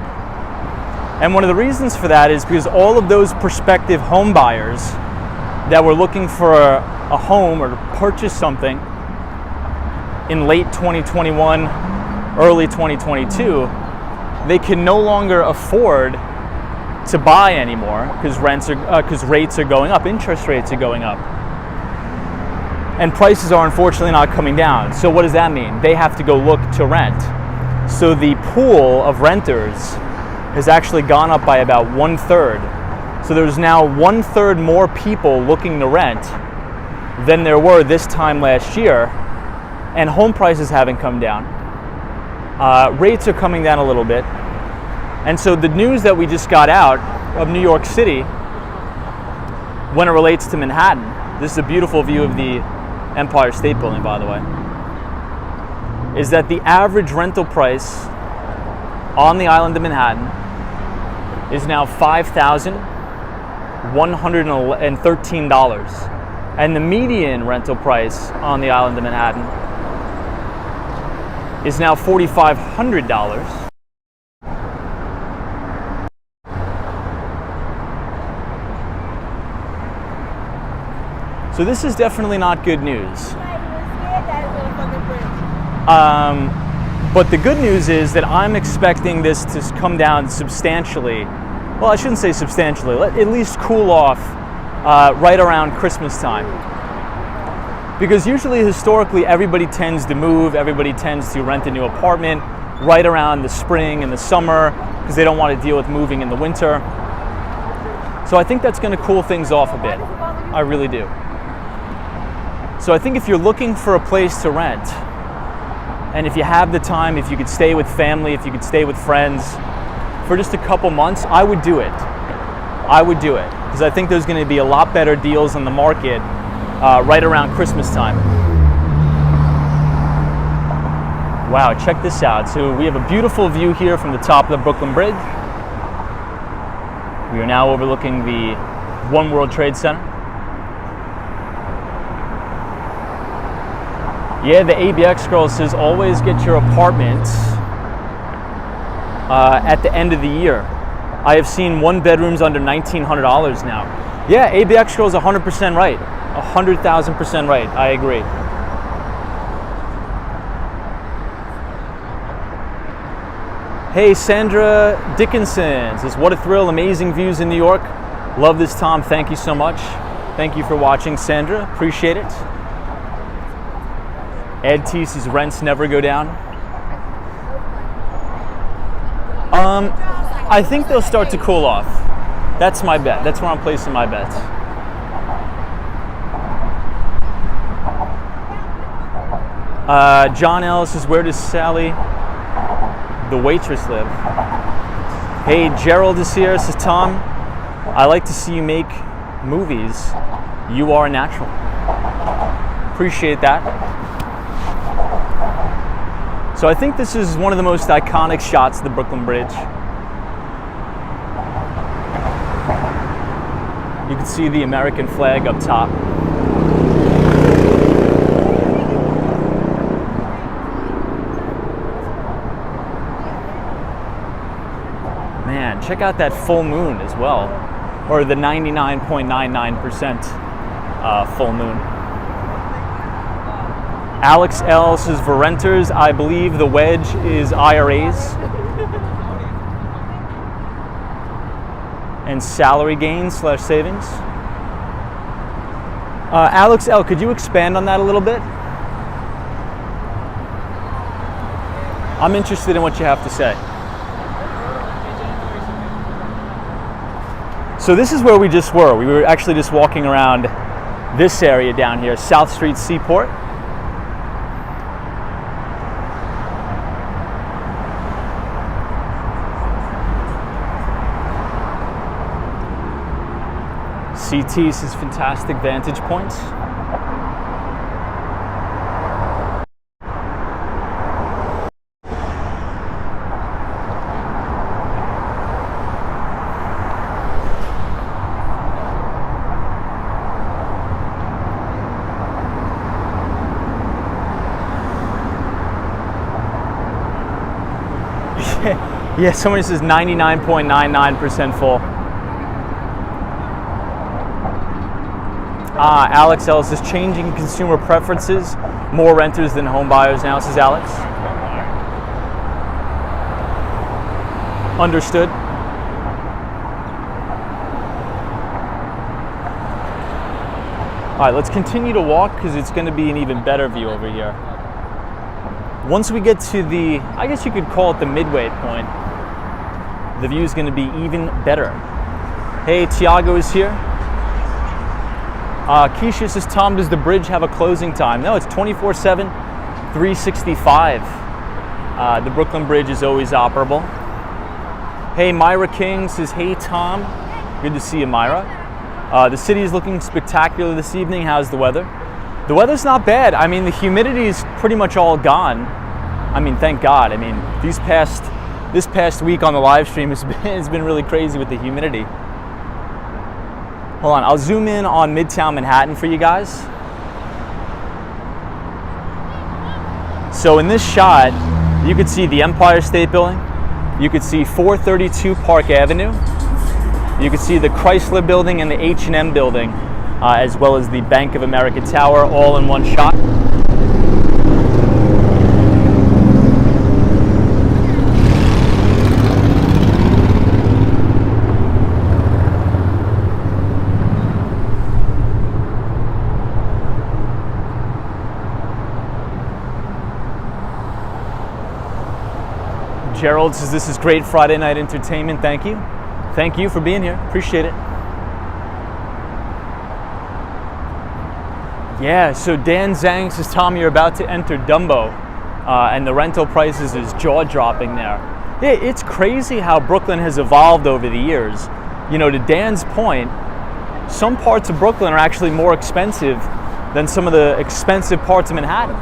And one of the reasons for that is because all of those prospective home buyers that were looking for a home or to purchase something in late 2021, early 2022, they can no longer afford to buy anymore because rates are going up, interest rates are going up. And prices are unfortunately not coming down. So what does that mean? They have to go look to rent. So the pool of renters has actually gone up by about 1/3. So there's now 1/3 more people looking to rent than there were this time last year, and home prices haven't come down. Rates are coming down a little bit. And so the news that we just got out of New York City when it relates to Manhattan, this is a beautiful view of the Empire State Building, by the way, is that the average rental price on the island of Manhattan is now $5,113. And the median rental price on the island of Manhattan is now $4,500. So this is definitely not good news. But the good news is that I'm expecting this to come down substantially. Well, I shouldn't say substantially, at least cool off right around Christmas time. Because usually, historically, everybody tends to move, everybody tends to rent a new apartment right around the spring and the summer because they don't want to deal with moving in the winter. So I think that's going to cool things off a bit. I really do. So I think if you're looking for a place to rent, and if you have the time, if you could stay with family, if you could stay with friends for just a couple months, I would do it. I would do it because I think there's going to be a lot better deals on the market right around Christmas time. Wow, check this out. So we have a beautiful view here from the top of the Brooklyn Bridge. We are now overlooking the One World Trade Center. Yeah, the ABX girl says always get your apartments at the end of the year. I have seen one bedrooms under $1,900 now. Yeah, ABX girl is 100% right. 100,000% right. I agree. Hey, Sandra Dickinson says, what a thrill, amazing views in New York. Love this, Tom. Thank you so much. Thank you for watching, Sandra. Appreciate it. Ed T says rents never go down. I think they'll start to cool off. That's my bet. That's where I'm placing my bets. John Ellis says, where does Sally, the waitress, live? Hey, Gerald is here. Says, Tom, I like to see you make movies. You are a natural. Appreciate that. So I think this is one of the most iconic shots of the Brooklyn Bridge. You can see the American flag up top. Man, check out that full moon as well, or the 99.99% full moon. Alex L says for renters, I believe the wedge is IRAs and salary gains / savings. Alex L, could you expand on that a little bit? I'm interested in what you have to say. So this is where we just were. We were actually just walking around this area down here, South Street Seaport. CT says fantastic vantage points. Yeah, somebody says 99.99% full. Alex Ellis is changing consumer preferences. More renters than home buyers now, says Alex. Understood. All right, let's continue to walk because it's going to be an even better view over here. Once we get to the, I guess you could call it the midway point, the view is going to be even better. Hey, Tiago is here. Keisha says, Tom, does the bridge have a closing time? No, it's 24/7, 365. The Brooklyn Bridge is always operable. Hey, Myra King says, hey, Tom. Good to see you, Myra. The city is looking spectacular this evening. How's the weather? The weather's not bad. I mean, the humidity is pretty much all gone. I mean, thank God. I mean, this past week on the live stream has been really crazy with the humidity. Hold on, I'll zoom in on Midtown Manhattan for you guys. So in this shot, you could see the Empire State Building. You could see 432 Park Avenue. You could see the Chrysler Building and the H&M Building, as well as the Bank of America Tower, all in one shot. Gerald says, this is great Friday night entertainment. Thank you. Thank you for being here. Appreciate it. Yeah, so Dan Zhang says, Tom, you're about to enter Dumbo, and the rental prices is jaw-dropping there. Yeah, it's crazy how Brooklyn has evolved over the years. You know, to Dan's point, some parts of Brooklyn are actually more expensive than some of the expensive parts of Manhattan,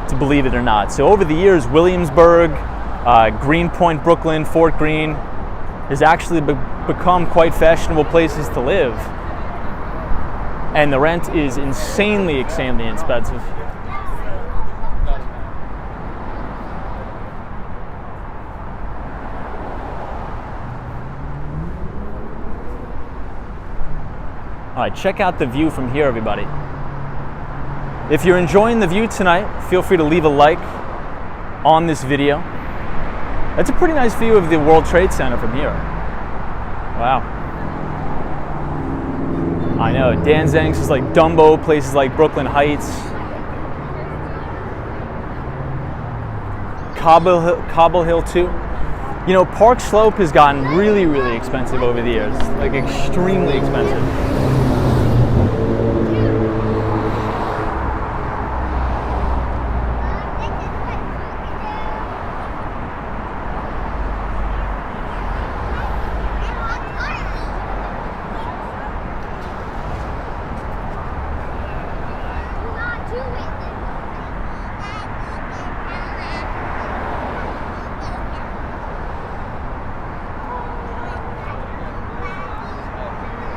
to believe it or not. So over the years, Williamsburg, Greenpoint, Brooklyn, Fort Greene has actually become quite fashionable places to live. And the rent is insanely expensive. All right, check out the view from here, everybody. If you're enjoying the view tonight, feel free to leave a like on this video. That's a pretty nice view of the World Trade Center from here. Wow. I know, Dan Zhang says like Dumbo, places like Brooklyn Heights. Cobble Hill too. You know, Park Slope has gotten really expensive over the years, like extremely expensive.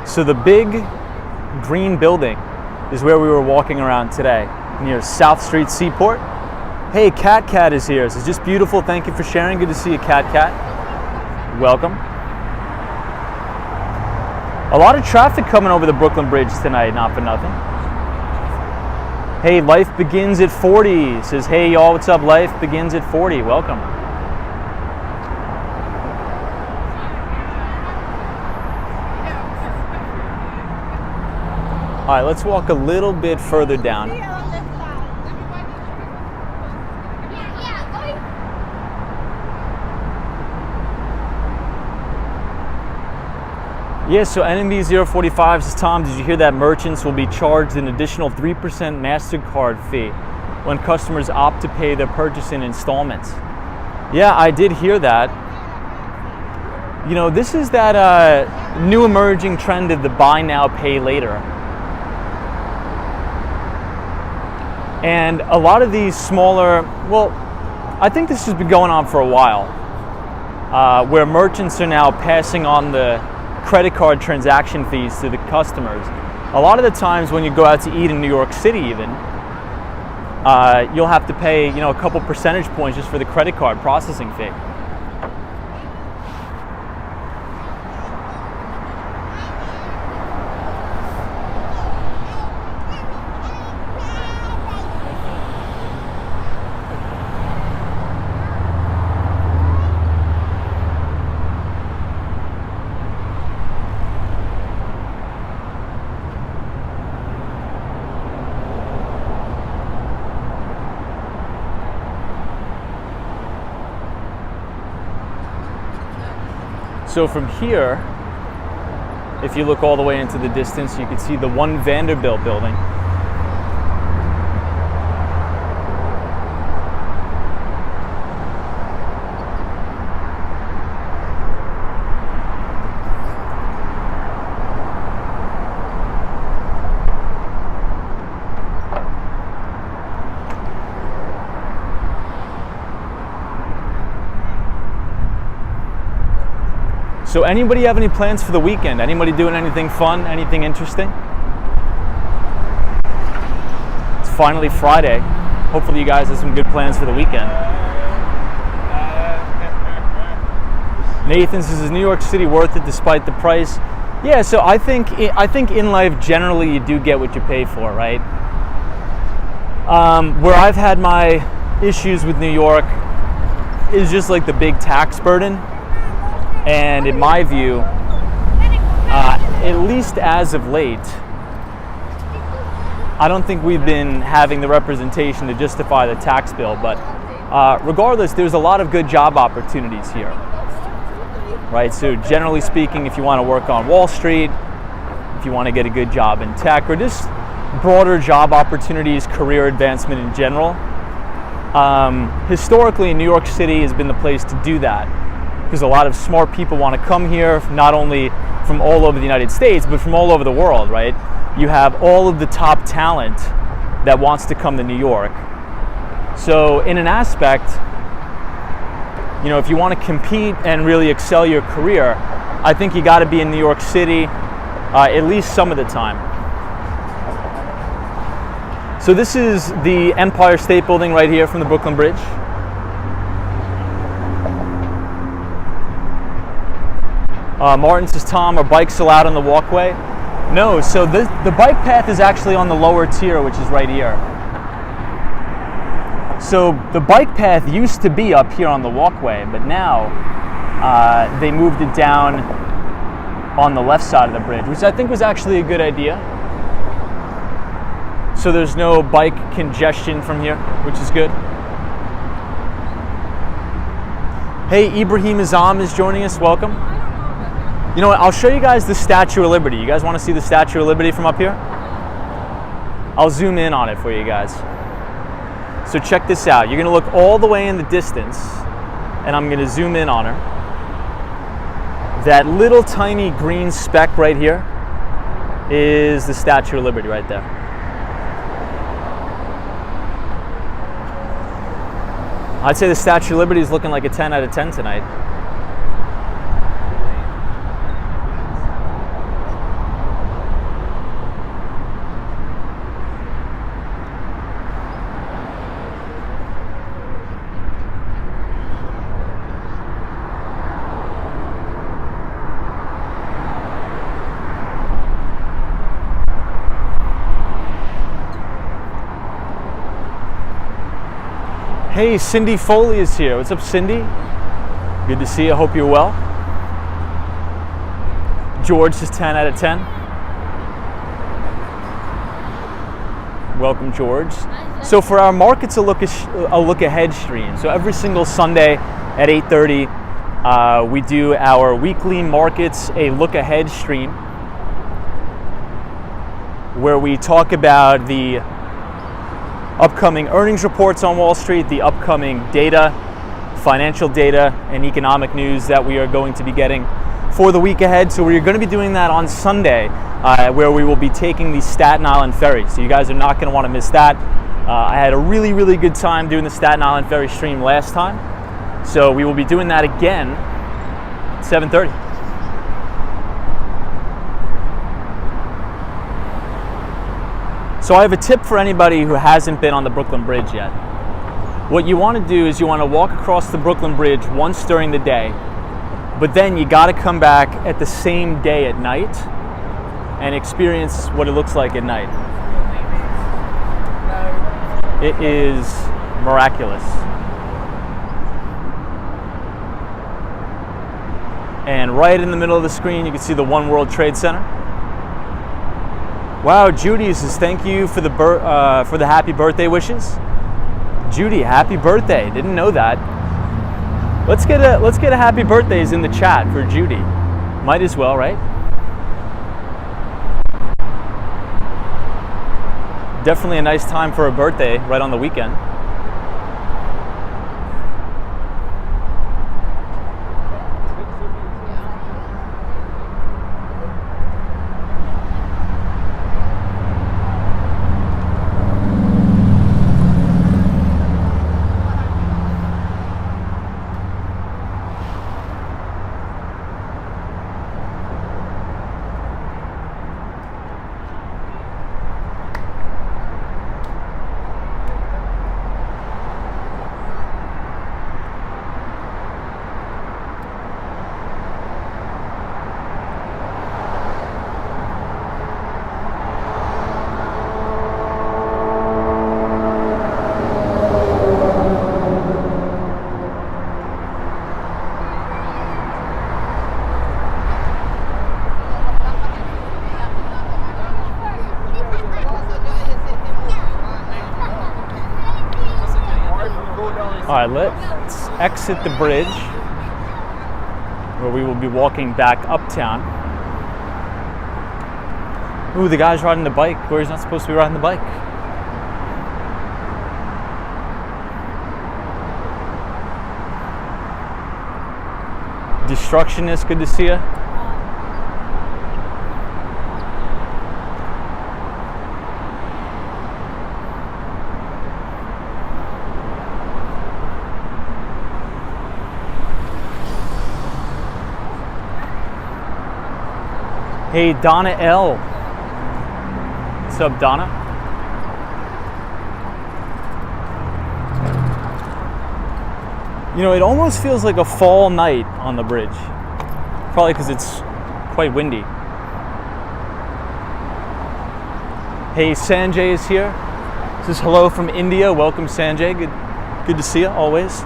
So the big green building is where we were walking around today, near South Street Seaport. Hey, Cat is here. It's just beautiful. Thank you for sharing. Good to see you, Cat. Welcome. A lot of traffic coming over the Brooklyn Bridge tonight, not for nothing. Hey, life begins at 40. Says, hey, y'all, what's up? Life begins at 40. Welcome. All right, let's walk a little bit further down. Yeah, so NMB 045 says, Tom, did you hear that merchants will be charged an additional 3% MasterCard fee when customers opt to pay their purchase in installments? Yeah, I did hear that. You know, this is that new emerging trend of the buy now, pay later. And a lot of these smaller, well, I think this has been going on for a while, where merchants are now passing on the credit card transaction fees to the customers. A lot of the times when you go out to eat in New York City even, you'll have to pay, you know, a couple percentage points just for the credit card processing fee. So from here, if you look all the way into the distance, you can see the One Vanderbilt building. So anybody have any plans for the weekend? Anybody doing anything fun, anything interesting? It's finally Friday. Hopefully you guys have some good plans for the weekend. Nathan says, is New York City worth it despite the price? Yeah, so I think in life generally you do get what you pay for, right? Where I've had my issues with New York is just like the big tax burden. And in my view, at least as of late, I don't think we've been having the representation to justify the tax bill. But regardless, there's a lot of good job opportunities here, right? So generally speaking, if you want to work on Wall Street, if you want to get a good job in tech, or just broader job opportunities, career advancement in general, historically, New York City has been the place to do that. Because a lot of smart people want to come here, not only from all over the United States, but from all over the world, right? You have all of the top talent that wants to come to New York. So in an aspect, you know, if you want to compete and really excel your career, I think you got to be in New York City at least some of the time. So this is the Empire State Building right here from the Brooklyn Bridge. Martin says, Tom, are bikes allowed on the walkway? No, so the bike path is actually on the lower tier, which is right here. So the bike path used to be up here on the walkway, but now they moved it down on the left side of the bridge, which I think was actually a good idea. So there's no bike congestion from here, which is good. Hey, Ibrahim Azam is joining us, welcome. You know what, I'll show you guys the Statue of Liberty. You guys want to see the Statue of Liberty from up here? I'll zoom in on it for you guys. So check this out. You're going to look all the way in the distance, and I'm going to zoom in on her. That little tiny green speck right here is the Statue of Liberty right there. I'd say the Statue of Liberty is looking like a 10 out of 10 tonight. Hey, Cindy Foley is here. What's up, Cindy? Good to see you. Hope you're well. George is 10 out of 10. Welcome, George. So for our markets a look ahead stream, so every single Sunday at 8:30, We do our weekly markets, a look ahead stream, where we talk about the upcoming earnings reports on Wall Street, the upcoming data, financial data, and economic news that we are going to be getting for the week ahead. So we're going to be doing that on Sunday, where we will be taking the Staten Island Ferry. So you guys are not going to want to miss that. I had a really, really good time doing the Staten Island Ferry stream last time. So we will be doing that again at 7:30. So I have a tip for anybody who hasn't been on the Brooklyn Bridge yet. What you want to do is you want to walk across the Brooklyn Bridge once during the day, but then you got to come back at the same day at night and experience what it looks like at night. It is miraculous. And right in the middle of the screen, you can see the One World Trade Center. Wow, Judy says thank you for the happy birthday wishes. Judy, happy birthday! Didn't know that. Let's get a happy birthdays in the chat for Judy. Might as well, right? Definitely a nice time for a birthday right on the weekend. All right, let's exit the bridge, where we will be walking back uptown. Ooh, the guy's riding the bike where he's not supposed to be riding the bike. Destructionist, good to see you. Hey, Donna L. What's up, Donna? You know, it almost feels like a fall night on the bridge. Probably because it's quite windy. Hey, Sanjay is here. This is hello from India. Welcome, Sanjay. Good to see you always.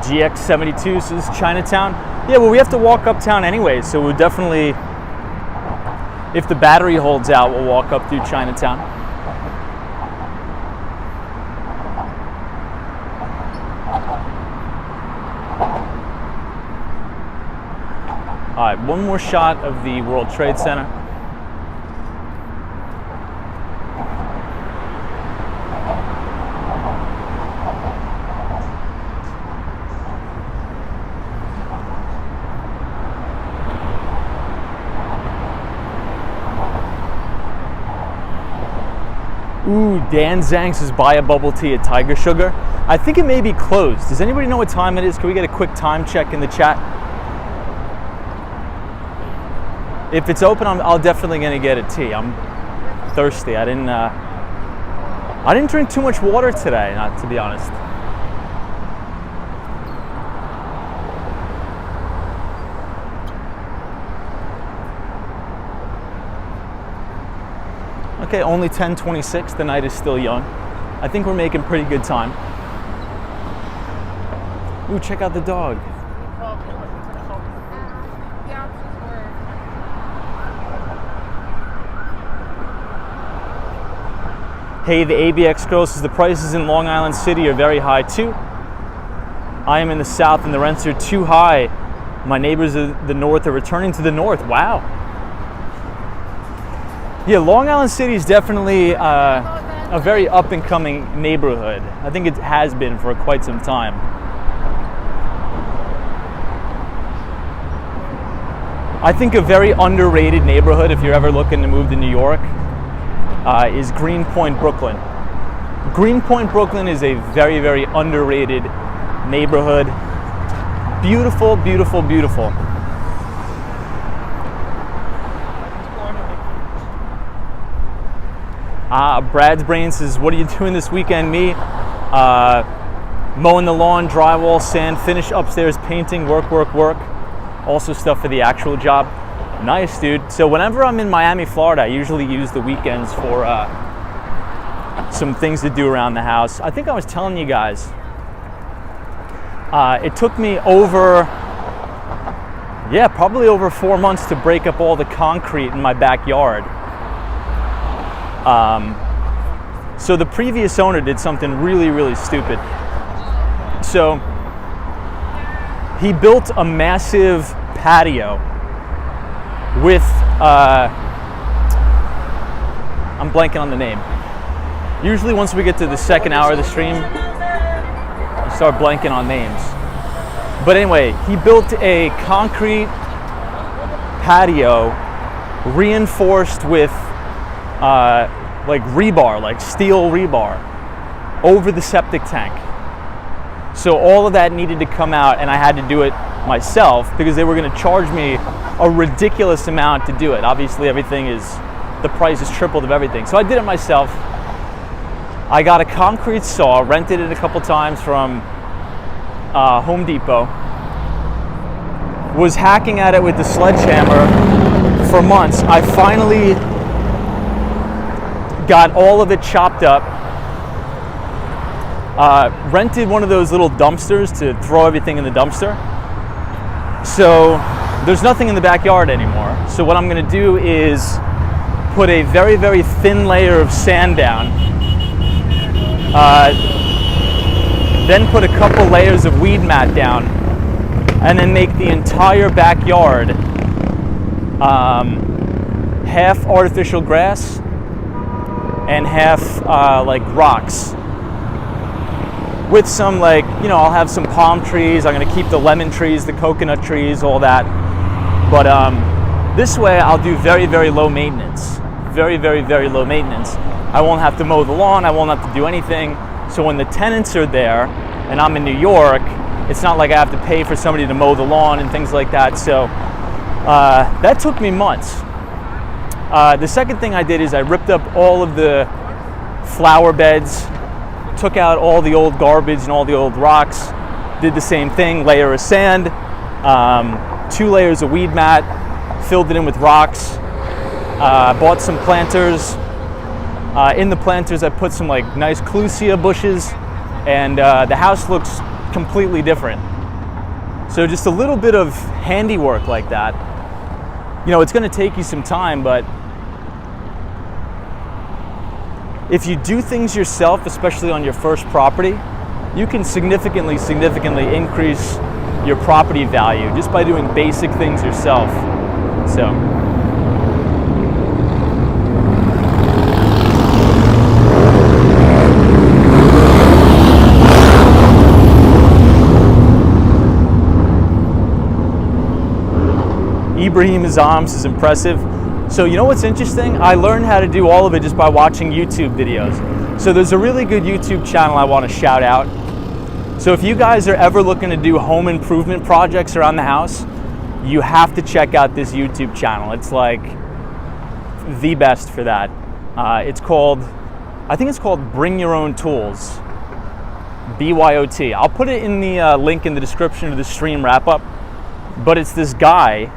GX72 says Chinatown. Yeah, well, we have to walk uptown anyway, so we'll definitely, if the battery holds out, we'll walk up through Chinatown. All right, one more shot of the World Trade Center. Ooh, Dan Zhang says buy a bubble tea at Tiger Sugar. I think it may be closed. Does anybody know what time it is? Can we get a quick time check in the chat? If it's open, I'll definitely gonna get a tea. I'm thirsty. I didn't drink too much water today, not to be honest. Okay, only 10:26. The night is still young. I think we're making pretty good time. Ooh, check out the dog. Hey, the ABX girl says the prices in Long Island City are very high too. I am in the south and the rents are too high. My neighbors in the north are returning to the north. Wow. Yeah, Long Island City is definitely a very up and coming neighborhood. I think it has been for quite some time. I think a very underrated neighborhood, if you're ever looking to move to New York, is Greenpoint, Brooklyn. Greenpoint, Brooklyn is a very, very underrated neighborhood. Beautiful, beautiful, beautiful. Brad's Brain says, what are you doing this weekend? Me, mowing the lawn, drywall, sand, finish upstairs, painting, work. Also stuff for the actual job. Nice, dude. So whenever I'm in Miami, Florida, I usually use the weekends for some things to do around the house. I think I was telling you guys, it took me probably over 4 months to break up all the concrete in my backyard. So the previous owner did something really, really stupid. So he built a massive patio with, I'm blanking on the name. Usually once we get to the second hour of the stream, I start blanking on names. But anyway, he built a concrete patio reinforced with like rebar, like steel rebar, over the septic tank. So all of that needed to come out, and I had to do it myself because they were going to charge me a ridiculous amount to do it. Obviously, the price is tripled of everything. So I did it myself. I got a concrete saw, rented it a couple times from Home Depot. Was hacking at it with the sledgehammer for months. I finally got all of it chopped up. Rented one of those little dumpsters to throw everything in the dumpster. So there's nothing in the backyard anymore. So what I'm going to do is put a very, very thin layer of sand down. Then put a couple layers of weed mat down. And then make the entire backyard half artificial grass and half like rocks. With some I'll have some palm trees. I'm gonna keep the lemon trees, the coconut trees, all that. But this way I'll do very, very low maintenance. Very, very, very low maintenance. I won't have to mow the lawn, I won't have to do anything. So when the tenants are there and I'm in New York, it's not like I have to pay for somebody to mow the lawn and things like that. So that took me months. The second thing I did is I ripped up all of the flower beds, took out all the old garbage and all the old rocks, did the same thing, layer of sand, 2 layers of weed mat, filled it in with rocks, bought some planters. In the planters I put some nice clusia bushes, and the house looks completely different. So just a little bit of handiwork like that. It's going to take you some time, but if you do things yourself, especially on your first property, you can significantly increase your property value just by doing basic things yourself. So Ibrahim Azams is impressive. So you know what's interesting? I learned how to do all of it just by watching YouTube videos. So there's a really good YouTube channel I want to shout out. So if you guys are ever looking to do home improvement projects around the house, you have to check out this YouTube channel. It's like the best for that. I think it's called Bring Your Own Tools. BYOT. I'll put it in the link in the description of the stream wrap up. But it's this guy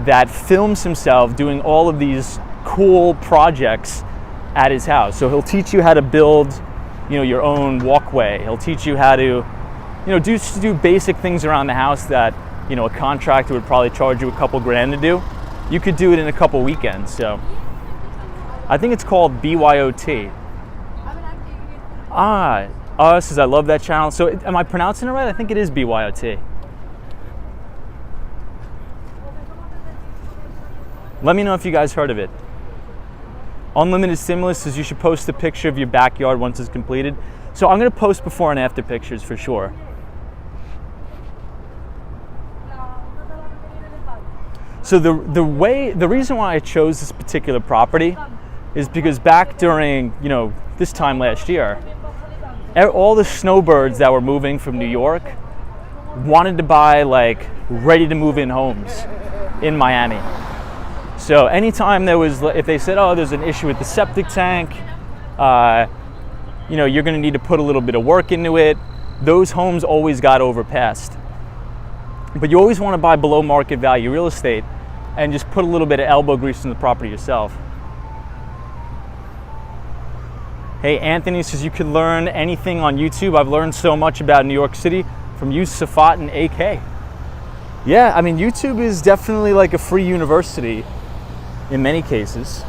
that films himself doing all of these cool projects at his house. So he'll teach you how to build, your own walkway. He'll teach you how to, do basic things around the house that, a contractor would probably charge you a couple grand to do. You could do it in a couple weekends. So I think it's called BYOT. Says I love that channel. So am I pronouncing it right? I think it is BYOT. Let me know if you guys heard of it. Unlimited Stimulus says you should post a picture of your backyard once it's completed. So I'm going to post before and after pictures for sure. So the reason why I chose this particular property is because back during, this time last year, all the snowbirds that were moving from New York wanted to buy like ready to move in homes in Miami. So anytime if they said, oh, there's an issue with the septic tank, you're going to need to put a little bit of work into it, those homes always got overpassed. But you always want to buy below market value real estate and just put a little bit of elbow grease in the property yourself. Hey, Anthony says you could learn anything on YouTube. I've learned so much about New York City from you, Safat, and AK. Yeah, I mean, YouTube is definitely like a free university in many cases.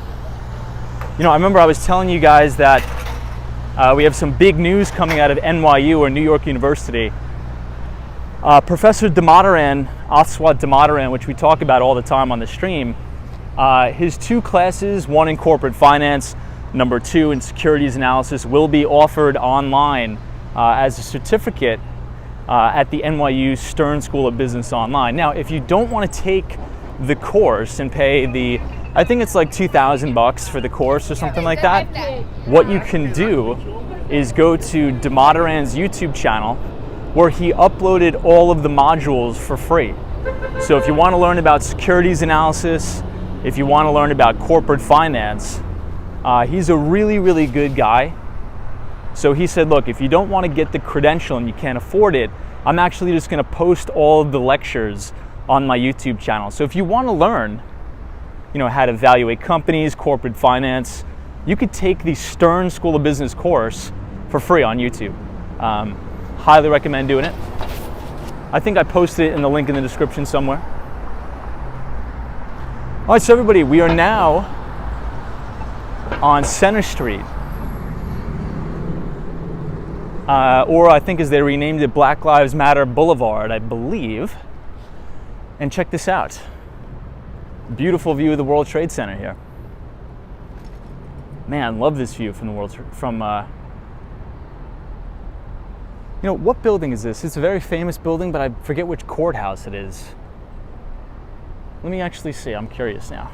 I remember I was telling you guys that we have some big news coming out of NYU or New York University. Professor Damodaran, Aswad Damodaran, which we talk about all the time on the stream, his 2 classes, one in corporate finance, number 2 in securities analysis, will be offered online as a certificate at the NYU Stern School of Business Online. Now, if you don't want to take the course and pay I think it's like $2,000 for the course or something like that, what you can do is go to Damodaran's YouTube channel, where he uploaded all of the modules for free. So if you want to learn about securities analysis, if you want to learn about corporate finance, he's a really, really good guy. So he said, look, if you don't want to get the credential and you can't afford it, I'm actually just going to post all of the lectures on my YouTube channel. So if you want to learn, how to evaluate companies, corporate finance, you could take the Stern School of Business course for free on YouTube. Highly recommend doing it. I think I posted it in the link in the description somewhere. All right, so everybody, we are now on Center Street. Or I think as they renamed it, Black Lives Matter Boulevard, I believe. And check this out. Beautiful view of the World Trade Center here. Man, love this view from the what building is this? It's a very famous building, but I forget which courthouse it is. Let me actually see, I'm curious now.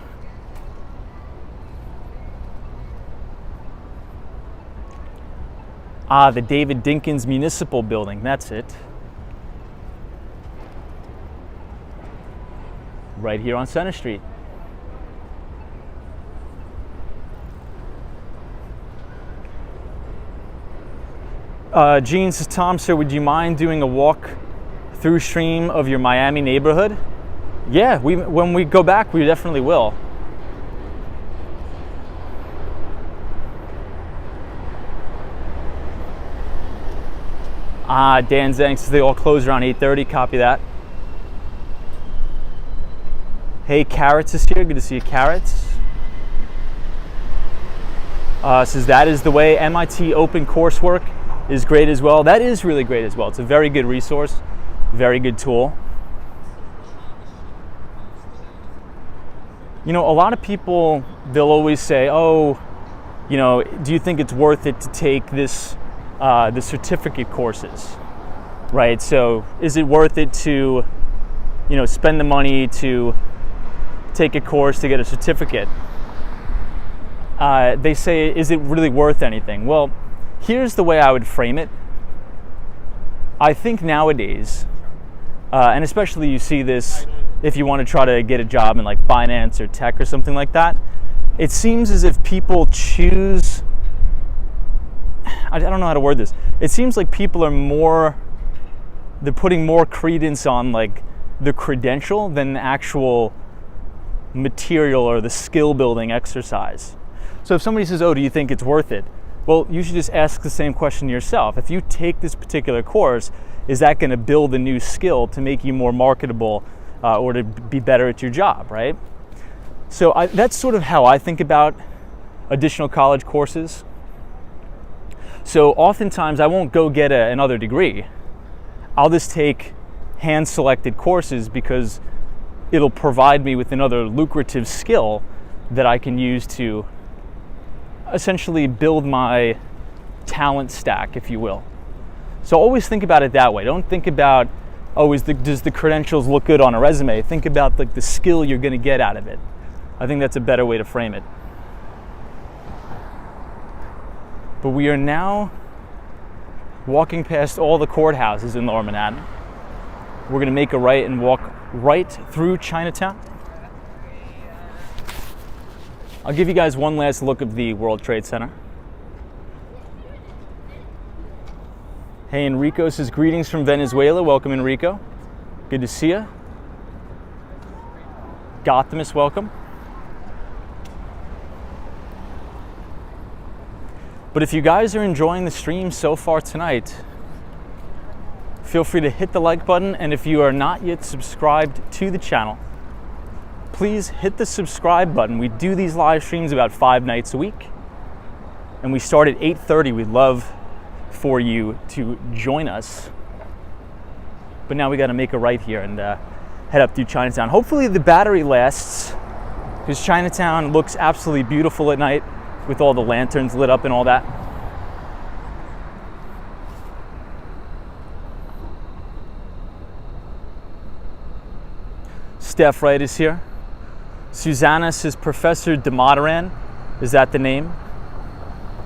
The David Dinkins Municipal Building, that's it. Right here on Center Street. Gene says, Tom, sir, would you mind doing a walk through stream of your Miami neighborhood? Yeah, when we go back, we definitely will. Dan Zhang says they all close around 8:30. Copy that. Hey, Carrots is here. Good to see you, Carrots. Says that is the way. MIT Open Coursework is great as well. That is really great as well. It's a very good resource, very good tool. A lot of people, they'll always say, oh, do you think it's worth it to take this, the certificate courses, right? So is it worth it to, spend the money to take a course to get a certificate? They say, is it really worth anything? Well, here's the way I would frame it. I think nowadays, and especially you see this if you want to try to get a job in like finance or tech or something like that, it seems as if people choose, I don't know how to word this. It seems like people are they're putting more credence on like the credential than the actual material or the skill building exercise. So if somebody says, oh, do you think it's worth it? Well, you should just ask the same question to yourself. If you take this particular course, is that going to build a new skill to make you more marketable or to be better at your job, right? So that's sort of how I think about additional college courses. So oftentimes I won't go get another degree. I'll just take hand-selected courses because it'll provide me with another lucrative skill that I can use to essentially build my talent stack, if you will. So always think about it that way. Don't think about, oh, does the credentials look good on a resume? Think about like the skill you're going to get out of it. I think that's a better way to frame it. But we are now walking past all the courthouses in Lower Manhattan. We're going to make a right and walk right through Chinatown. I'll give you guys one last look of the World Trade Center. Hey, Enrico says greetings from Venezuela. Welcome, Enrico. Good to see you. Gothamus, welcome. But if you guys are enjoying the stream so far tonight, feel free to hit the like button, and if you are not yet subscribed to the channel, please hit the subscribe button. We do these live streams about 5 nights a week, and we start at 8:30. We'd love for you to join us. But now we got to make a right here and head up through Chinatown. Hopefully the battery lasts, because Chinatown looks absolutely beautiful at night with all the lanterns lit up and all that. Steph Wright is here. Susanna says Professor Damodaran. Is that the name?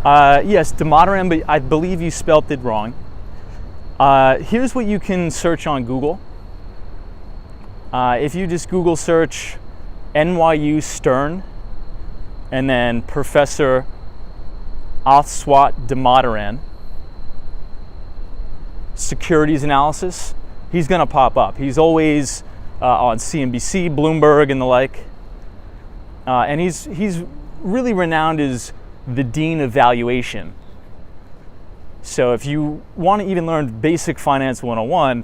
Yes, Damodaran, but I believe you spelt it wrong. Here's what you can search on Google. If you just Google search NYU Stern and then Professor Aswat Damodaran, securities analysis, he's going to pop up. He's always on CNBC, Bloomberg, and the like. And he's really renowned as the dean of valuation. So if you want to even learn basic finance 101,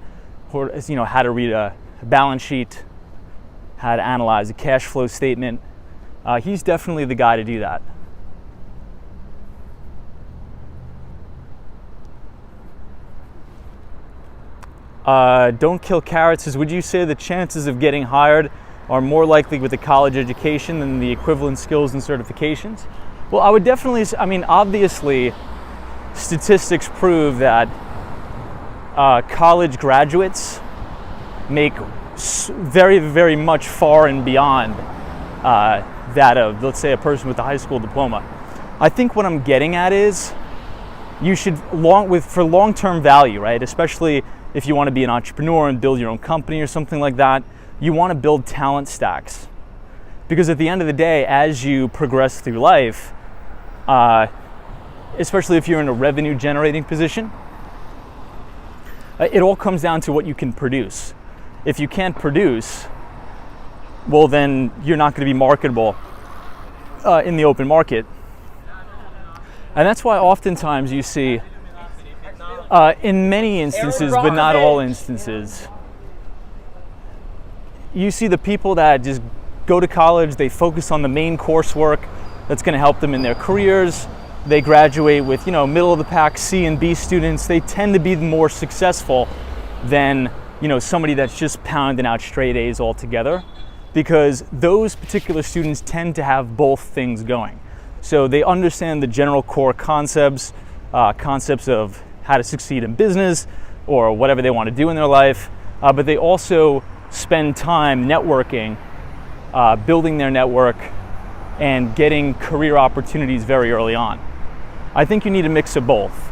or how to read a balance sheet, how to analyze a cash flow statement, he's definitely the guy to do that. Don't Kill Carrots says, would you say the chances of getting hired are more likely with a college education than the equivalent skills and certifications? Well, I would definitely, obviously, statistics prove that college graduates make very, very much far and beyond that of, let's say, a person with a high school diploma. I think what I'm getting at is you should, for long-term value, right? Especially if you want to be an entrepreneur and build your own company or something like that, you want to build talent stacks. Because at the end of the day, as you progress through life, especially if you're in a revenue generating position, it all comes down to what you can produce. If you can't produce, well, then you're not going to be marketable in the open market. And that's why oftentimes you see, in many instances, but not all instances, you see the people that just go to college, they focus on the main coursework that's going to help them in their careers. They graduate with, middle of the pack C and B students. They tend to be more successful than, somebody that's just pounding out straight A's altogether, because those particular students tend to have both things going. So they understand the general core concepts of how to succeed in business or whatever they want to do in their life, but they also spend time networking, building their network, and getting career opportunities very early on. I think you need a mix of both.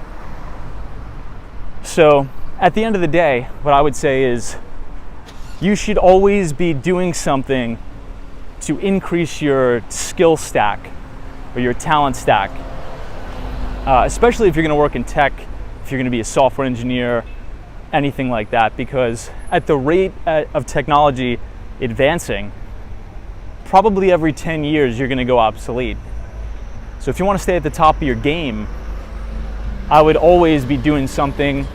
So at the end of the day, what I would say is you should always be doing something to increase your skill stack or your talent stack, especially if you're going to work in tech, if you're going to be a software engineer, anything like that, because at the rate of technology advancing, probably every 10 years you're going to go obsolete. So if you want to stay at the top of your game, I would always be doing something,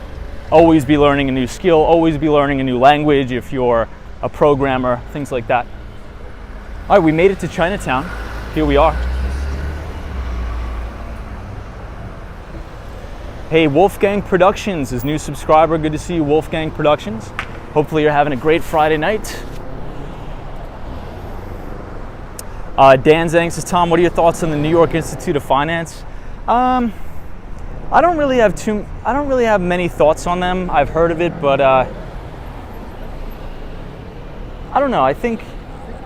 always be learning a new skill, always be learning a new language if you're a programmer, things like that. All right, we made it to Chinatown. Here we are. Hey, Wolfgang Productions is new subscriber. Good to see you, Wolfgang Productions. Hopefully you're having a great Friday night. Dan Zhang says, Tom, what are your thoughts on the New York Institute of Finance? I don't really have many thoughts on them. I've heard of it, but I don't know. I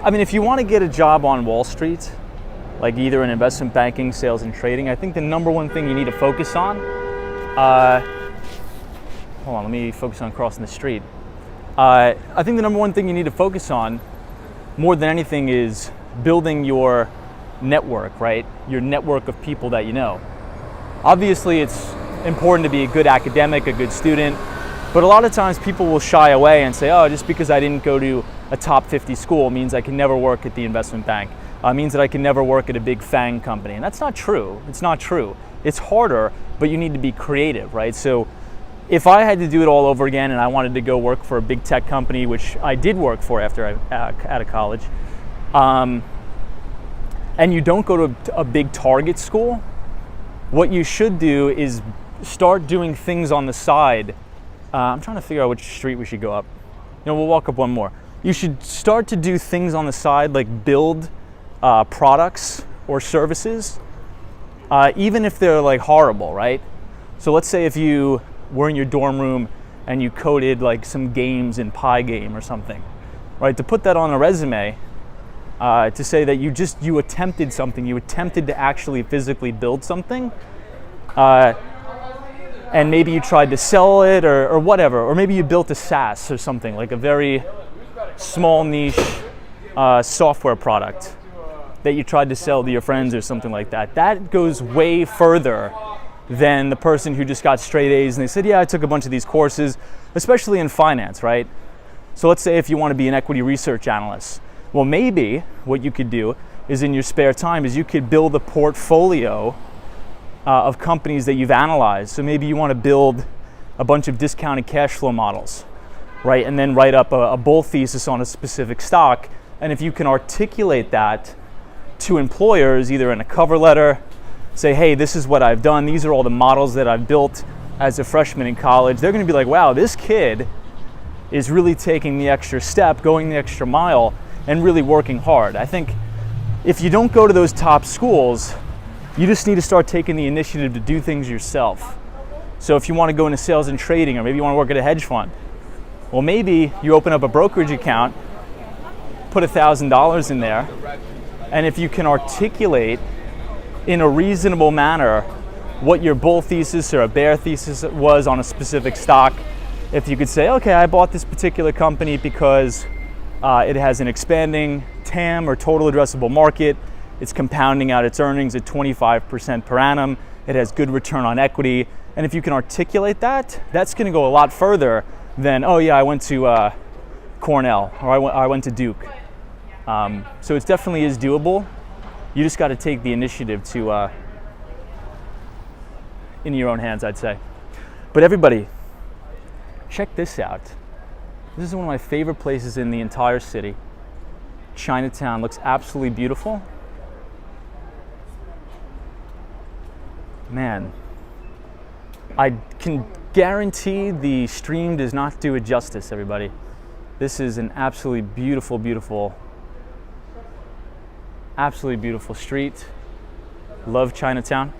mean, if you want to get a job on Wall Street, like either in investment banking, sales and trading, I think the number one thing you need to focus on, hold on, let me focus on crossing the street. I think the number one thing you need to focus on more than anything is building your network, right? Your network of people that you know. Obviously, it's important to be a good academic, a good student, but a lot of times people will shy away and say, oh, just because I didn't go to a top 50 school means I can never work at the investment bank. Means that I can never work at a big FANG company. And that's not true. It's not true. It's harder, but you need to be creative, right? So if I had to do it all over again and I wanted to go work for a big tech company, which I did work for after out of college, and you don't go to a big target school, what you should do is start doing things on the side. I'm trying to figure out which street we should go up. We'll walk up one more. You should start to do things on the side, like build products or services, even if they're like horrible, right? So let's say if you were in your dorm room and you coded like some games in Pygame or something, right? To put that on a resume, to say that you attempted something, you attempted to actually physically build something, and maybe you tried to sell it or whatever, or maybe you built a SaaS or something, like a very small niche software product that you tried to sell to your friends or something like that. That goes way further than the person who just got straight A's and they said, yeah, I took a bunch of these courses, especially in finance, right? So let's say if you want to be an equity research analyst. Well, maybe what you could do is in your spare time is you could build a portfolio of companies that you've analyzed. So maybe you want to build a bunch of discounted cash flow models, right? And then write up a bull thesis on a specific stock. And if you can articulate that to employers, either in a cover letter, say, hey, this is what I've done. These are all the models that I've built as a freshman in college. They're going to be like, wow, this kid is really taking the extra step, going the extra mile, and really working hard. I think if you don't go to those top schools, you just need to start taking the initiative to do things yourself. So if you want to go into sales and trading, or maybe you want to work at a hedge fund, well, maybe you open up a brokerage account, put $1,000 in there, and if you can articulate in a reasonable manner what your bull thesis or a bear thesis was on a specific stock, if you could say, okay, I bought this particular company because it has an expanding TAM or total addressable market, it's compounding out its earnings at 25% per annum, it has good return on equity, and if you can articulate that, that's going to go a lot further than, oh yeah, I went to Cornell or I went to Duke. So it definitely is doable. You just got to take the initiative to in your own hands, I'd say. But everybody, check this out. This is one of my favorite places in the entire city. Chinatown looks absolutely beautiful. Man, I can guarantee the stream does not do it justice, everybody. This is an absolutely beautiful, absolutely beautiful street. Love Chinatown.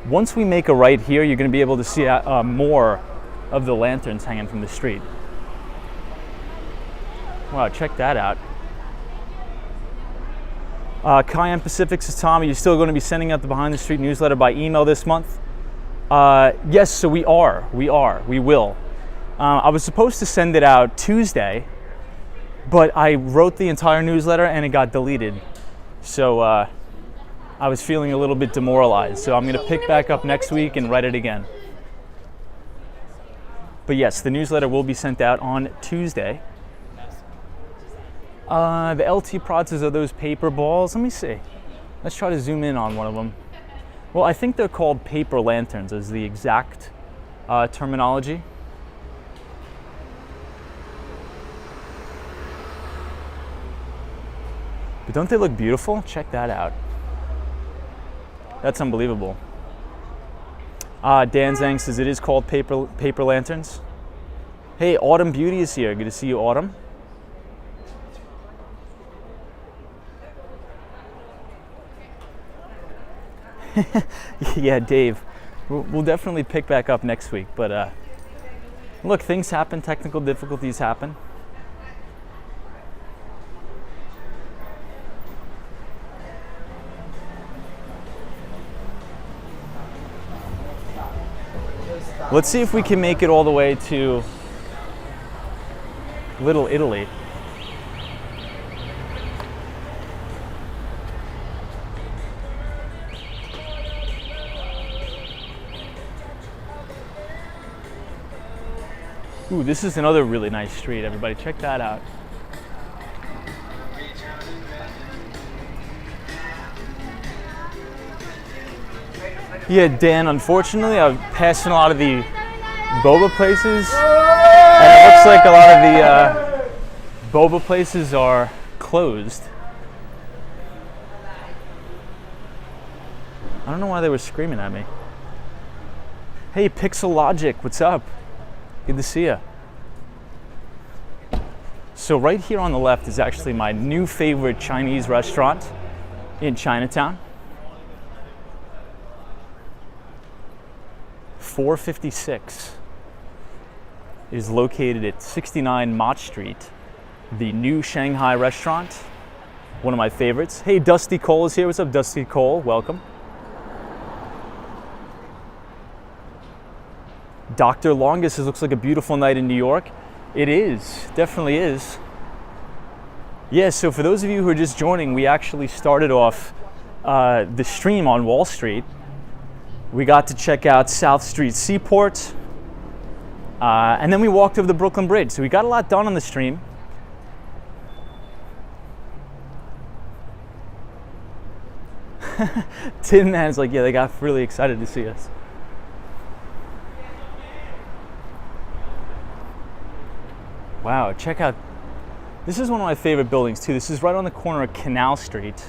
Once we make a right here, you're going to be able to see more of the lanterns hanging from the street. Wow, check that out. Cayenne Pacific says, Tom, are you still going to be sending out the Behind the Street newsletter by email this month? Yes, so we will. I was supposed to send it out Tuesday, but I wrote the entire newsletter and it got deleted. So I was feeling a little bit demoralized. So I'm going to pick back up next week and write it again. But yes, the newsletter will be sent out on Tuesday. The LT prods are those paper balls. Let me see. Let's try to zoom in on one of them. Well, I think they're called paper lanterns is the exact terminology. But don't they look beautiful? Check that out. That's unbelievable. Dan Zhang says it is called paper lanterns. Hey, Autumn Beauty is here. Good to see you, Autumn. Yeah, Dave. We'll definitely pick back up next week. But look, things happen. Technical difficulties happen. Let's see if we can make it all the way to Little Italy. Ooh, this is another really nice street, everybody. Check that out. Yeah, Dan, unfortunately, I've passed in a lot of the boba places, and it looks like a lot of the boba places are closed. I don't know why they were screaming at me. Hey, Pixel Logic, what's up? Good to see you. So right here on the left is actually my new favorite Chinese restaurant in Chinatown. 456 is located at 69 Mott Street, the new Shanghai restaurant, one of my favorites. Hey, Dusty Cole is here. What's up, Dusty Cole? Welcome. Dr. Longus, it looks like a beautiful night in New York. It is, definitely is. Yeah, so for those of you who are just joining, we actually started off the stream on Wall Street. We got to check out South Street Seaport, and then we walked over the Brooklyn Bridge. So we got a lot done on the stream. Tin Man's like, yeah, they got really excited to see us. Wow, check out, this is one of my favorite buildings too. This is right on the corner of Canal Street.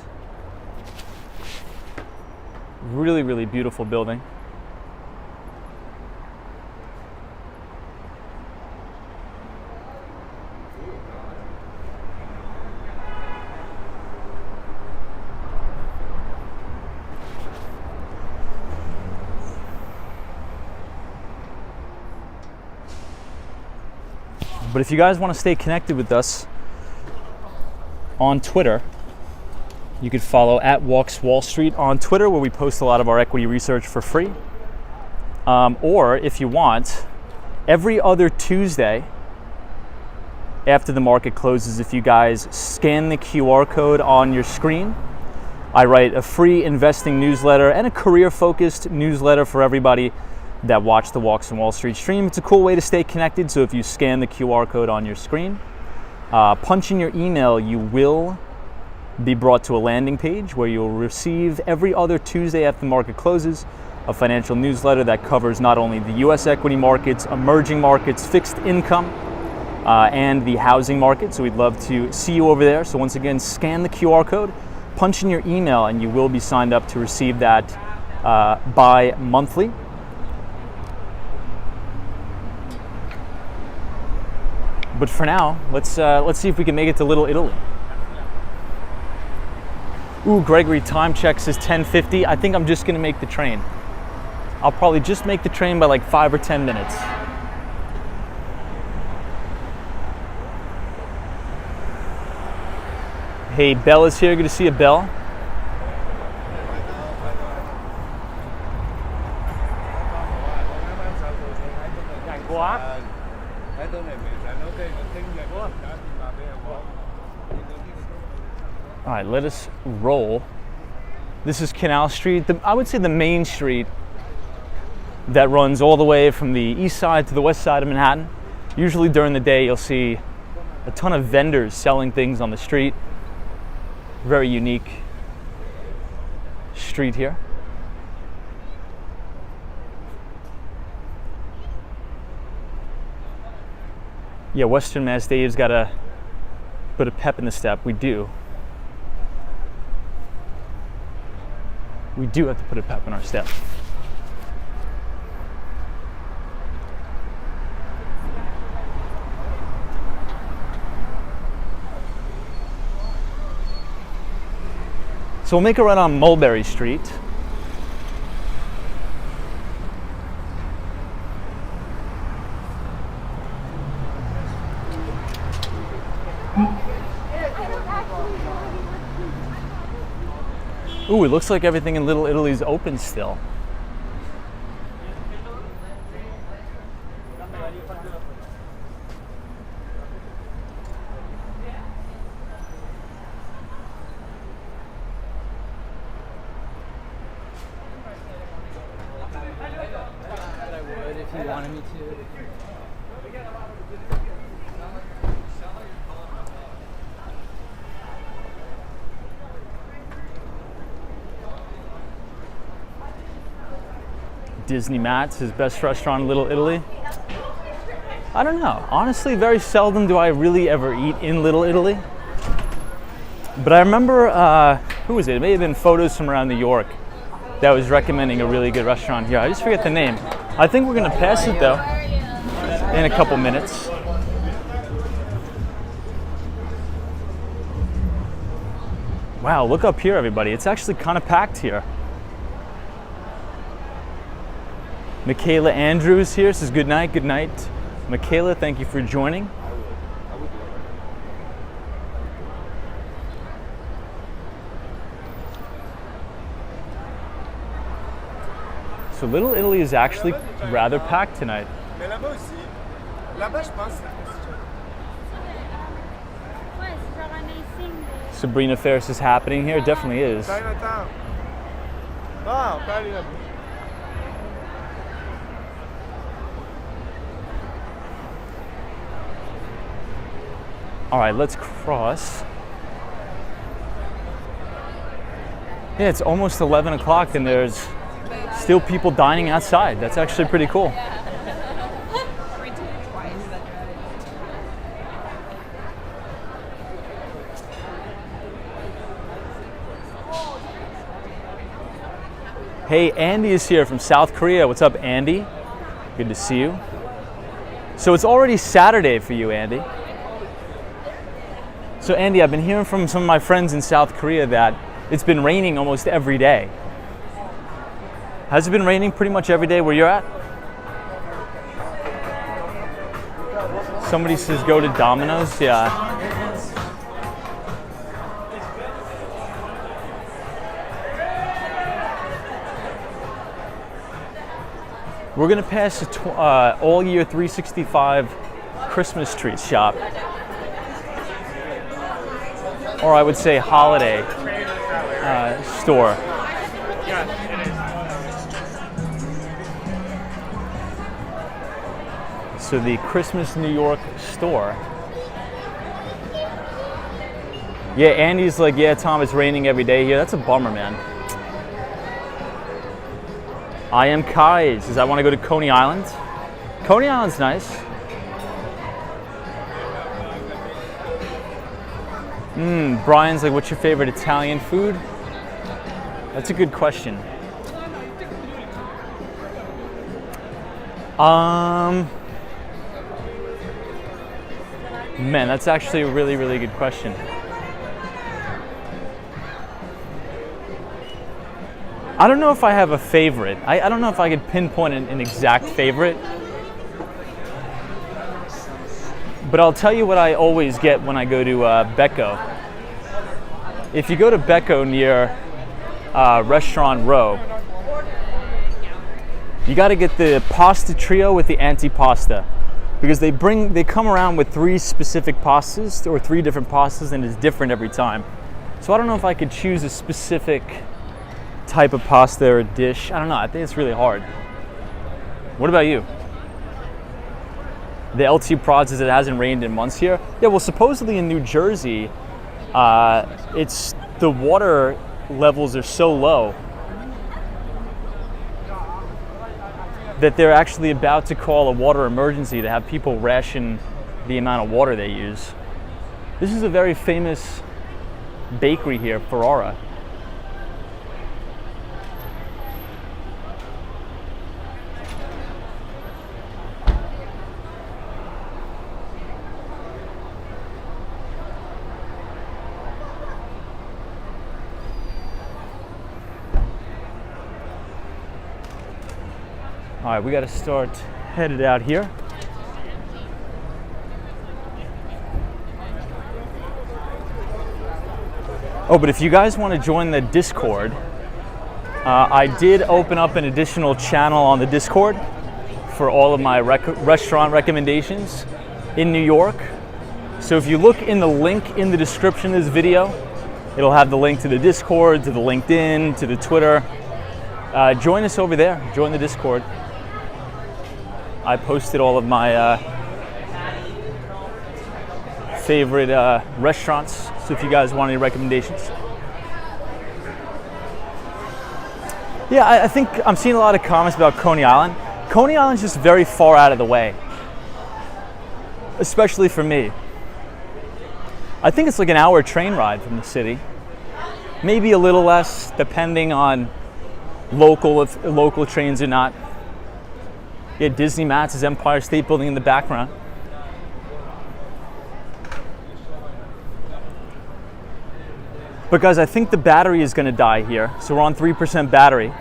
Really, really beautiful building. But if you guys want to stay connected with us on Twitter, you could follow at Walks Wall Street on Twitter, where we post a lot of our equity research for free. Or if you want, every other Tuesday after the market closes, if you guys scan the QR code on your screen, I write a free investing newsletter and a career-focused newsletter for everybody that watch the Walks on Wall Street stream. It's a cool way to stay connected. So if you scan the QR code on your screen, punch in your email, you will be brought to a landing page where you'll receive every other Tuesday after the market closes a financial newsletter that covers not only the US equity markets, emerging markets, fixed income, and the housing market. So we'd love to see you over there. So once again, scan the QR code, punch in your email, and you will be signed up to receive that bi-monthly. But for now, let's see if we can make it to Little Italy. Ooh, Gregory, time check says 10:50. I think I'm just gonna make the train. I'll probably just make the train by like 5 or 10 minutes. Hey, Belle is here. Good to see you, Belle. All right, let us roll. This is Canal Street. I would say the main street that runs all the way from the east side to the west side of Manhattan. Usually during the day, you'll see a ton of vendors selling things on the street. Very unique street here. Yeah, Western Mass Dave's got a bit of pep in the step. We do. we do have to put a pep in our step. So we'll make a run on Mulberry Street. Ooh, it looks like everything in Little Italy's open still. I would if you wanted me to. Disney Matt's, his best restaurant in Little Italy. I don't know. Honestly, very seldom do I really ever eat in Little Italy. But I remember, who was it? It may have been photos from around New York that was recommending a really good restaurant here. I just forget the name. I think we're gonna pass it though in a couple minutes. Wow, look up here, everybody. It's actually kind of packed here. Michaela Andrews here says good night, good night. Michaela, thank you for joining. So Little Italy is actually rather packed tonight. Sabrina Ferris is happening here, definitely is. All right, let's cross. Yeah, it's almost 11 o'clock and there's still people dining outside. That's actually pretty cool. Hey, Andy is here from South Korea. What's up, Andy? Good to see you. So it's already Saturday for you, Andy. So Andy, I've been hearing from some of my friends in South Korea that it's been raining almost every day. Has it been raining pretty much every day where you're at? Somebody says go to Domino's. Yeah. We're gonna pass a all year 365 Christmas tree shop. Or I would say holiday store. So the Christmas New York store. Yeah, Andy's like, yeah, Tom, it's raining every day here. That's a bummer, man. I am Kai says, I want to go to Coney Island. Coney Island's nice. Brian's like, what's your favorite Italian food? That's a good question. Man, that's actually a really, really good question. I don't know if I have a favorite. I don't know if I could pinpoint an exact favorite. But I'll tell you what I always get when I go to Becco. If you go to Becco near Restaurant Row, you got to get the pasta trio with the antipasta, because they come around with 3 specific pastas or 3 different pastas, and it's different every time. So I don't know if I could choose a specific type of pasta or dish. I don't know. I think it's really hard. What about you? The LT Prod says it hasn't rained in months here. Yeah, well, supposedly in New Jersey, it's the water levels are so low that they're actually about to call a water emergency to have people ration the amount of water they use. This is a very famous bakery here, Ferrara. All right, we got to start headed out here. Oh, but if you guys want to join the Discord, I did open up an additional channel on the Discord for all of my restaurant recommendations in New York. So if you look in the link in the description of this video, it'll have the link to the Discord, to the LinkedIn, to the Twitter. Join us over there. Join the Discord. I posted all of my favorite restaurants, so if you guys want any recommendations. Yeah, I think I'm seeing a lot of comments about Coney Island. Coney Island's just very far out of the way, especially for me. I think it's like an hour train ride from the city. Maybe a little less, depending on if local trains or not. Yeah, Disney Matt's Empire State Building in the background. But guys, I think the battery is going to die here. So we're on 3% battery.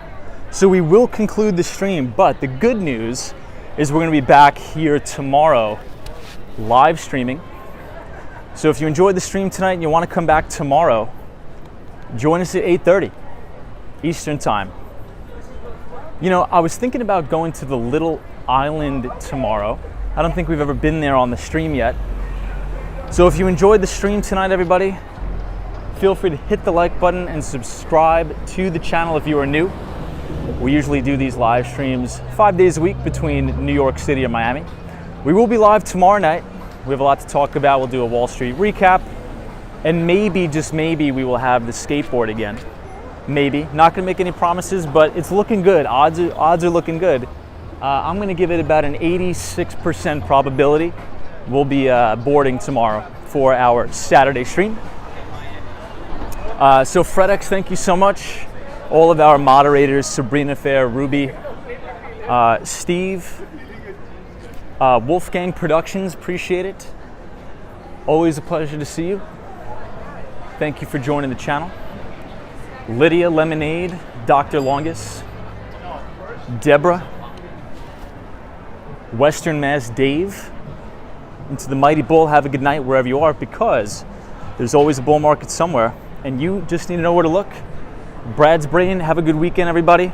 So we will conclude the stream. But the good news is we're going to be back here tomorrow, live streaming. So if you enjoyed the stream tonight and you want to come back tomorrow, join us at 8:30 Eastern Time. You know, I was thinking about going to the Little Island tomorrow. I don't think we've ever been there on the stream yet. So if you enjoyed the stream tonight, everybody, feel free to hit the like button and subscribe to the channel if you are new. We usually do these live streams 5 days a week between New York City and Miami. We will be live tomorrow night. We have a lot to talk about. We'll do a Wall Street recap. And maybe, just maybe, we will have the skateboard again. Maybe. Not going to make any promises, but it's looking good. Odds are looking good. I'm going to give it about an 86% probability we'll be boarding tomorrow for our Saturday stream. So FredX, thank you so much. All of our moderators, Sabrina Fair, Ruby, Steve, Wolfgang Productions, appreciate it. Always a pleasure to see you. Thank you for joining the channel. Lydia Lemonade, Dr. Longus, Deborah, Western Mass Dave, and to the Mighty Bull, have a good night wherever you are, because there's always a bull market somewhere, and you just need to know where to look. Brad's Brain, have a good weekend, everybody.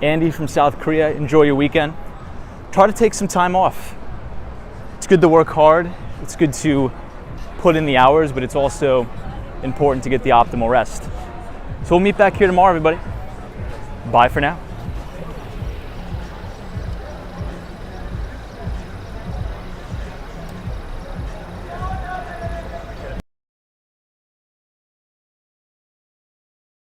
Andy from South Korea, enjoy your weekend. Try to take some time off. It's good to work hard. It's good to put in the hours, but it's also important to get the optimal rest. So we'll meet back here tomorrow, everybody. Bye for now.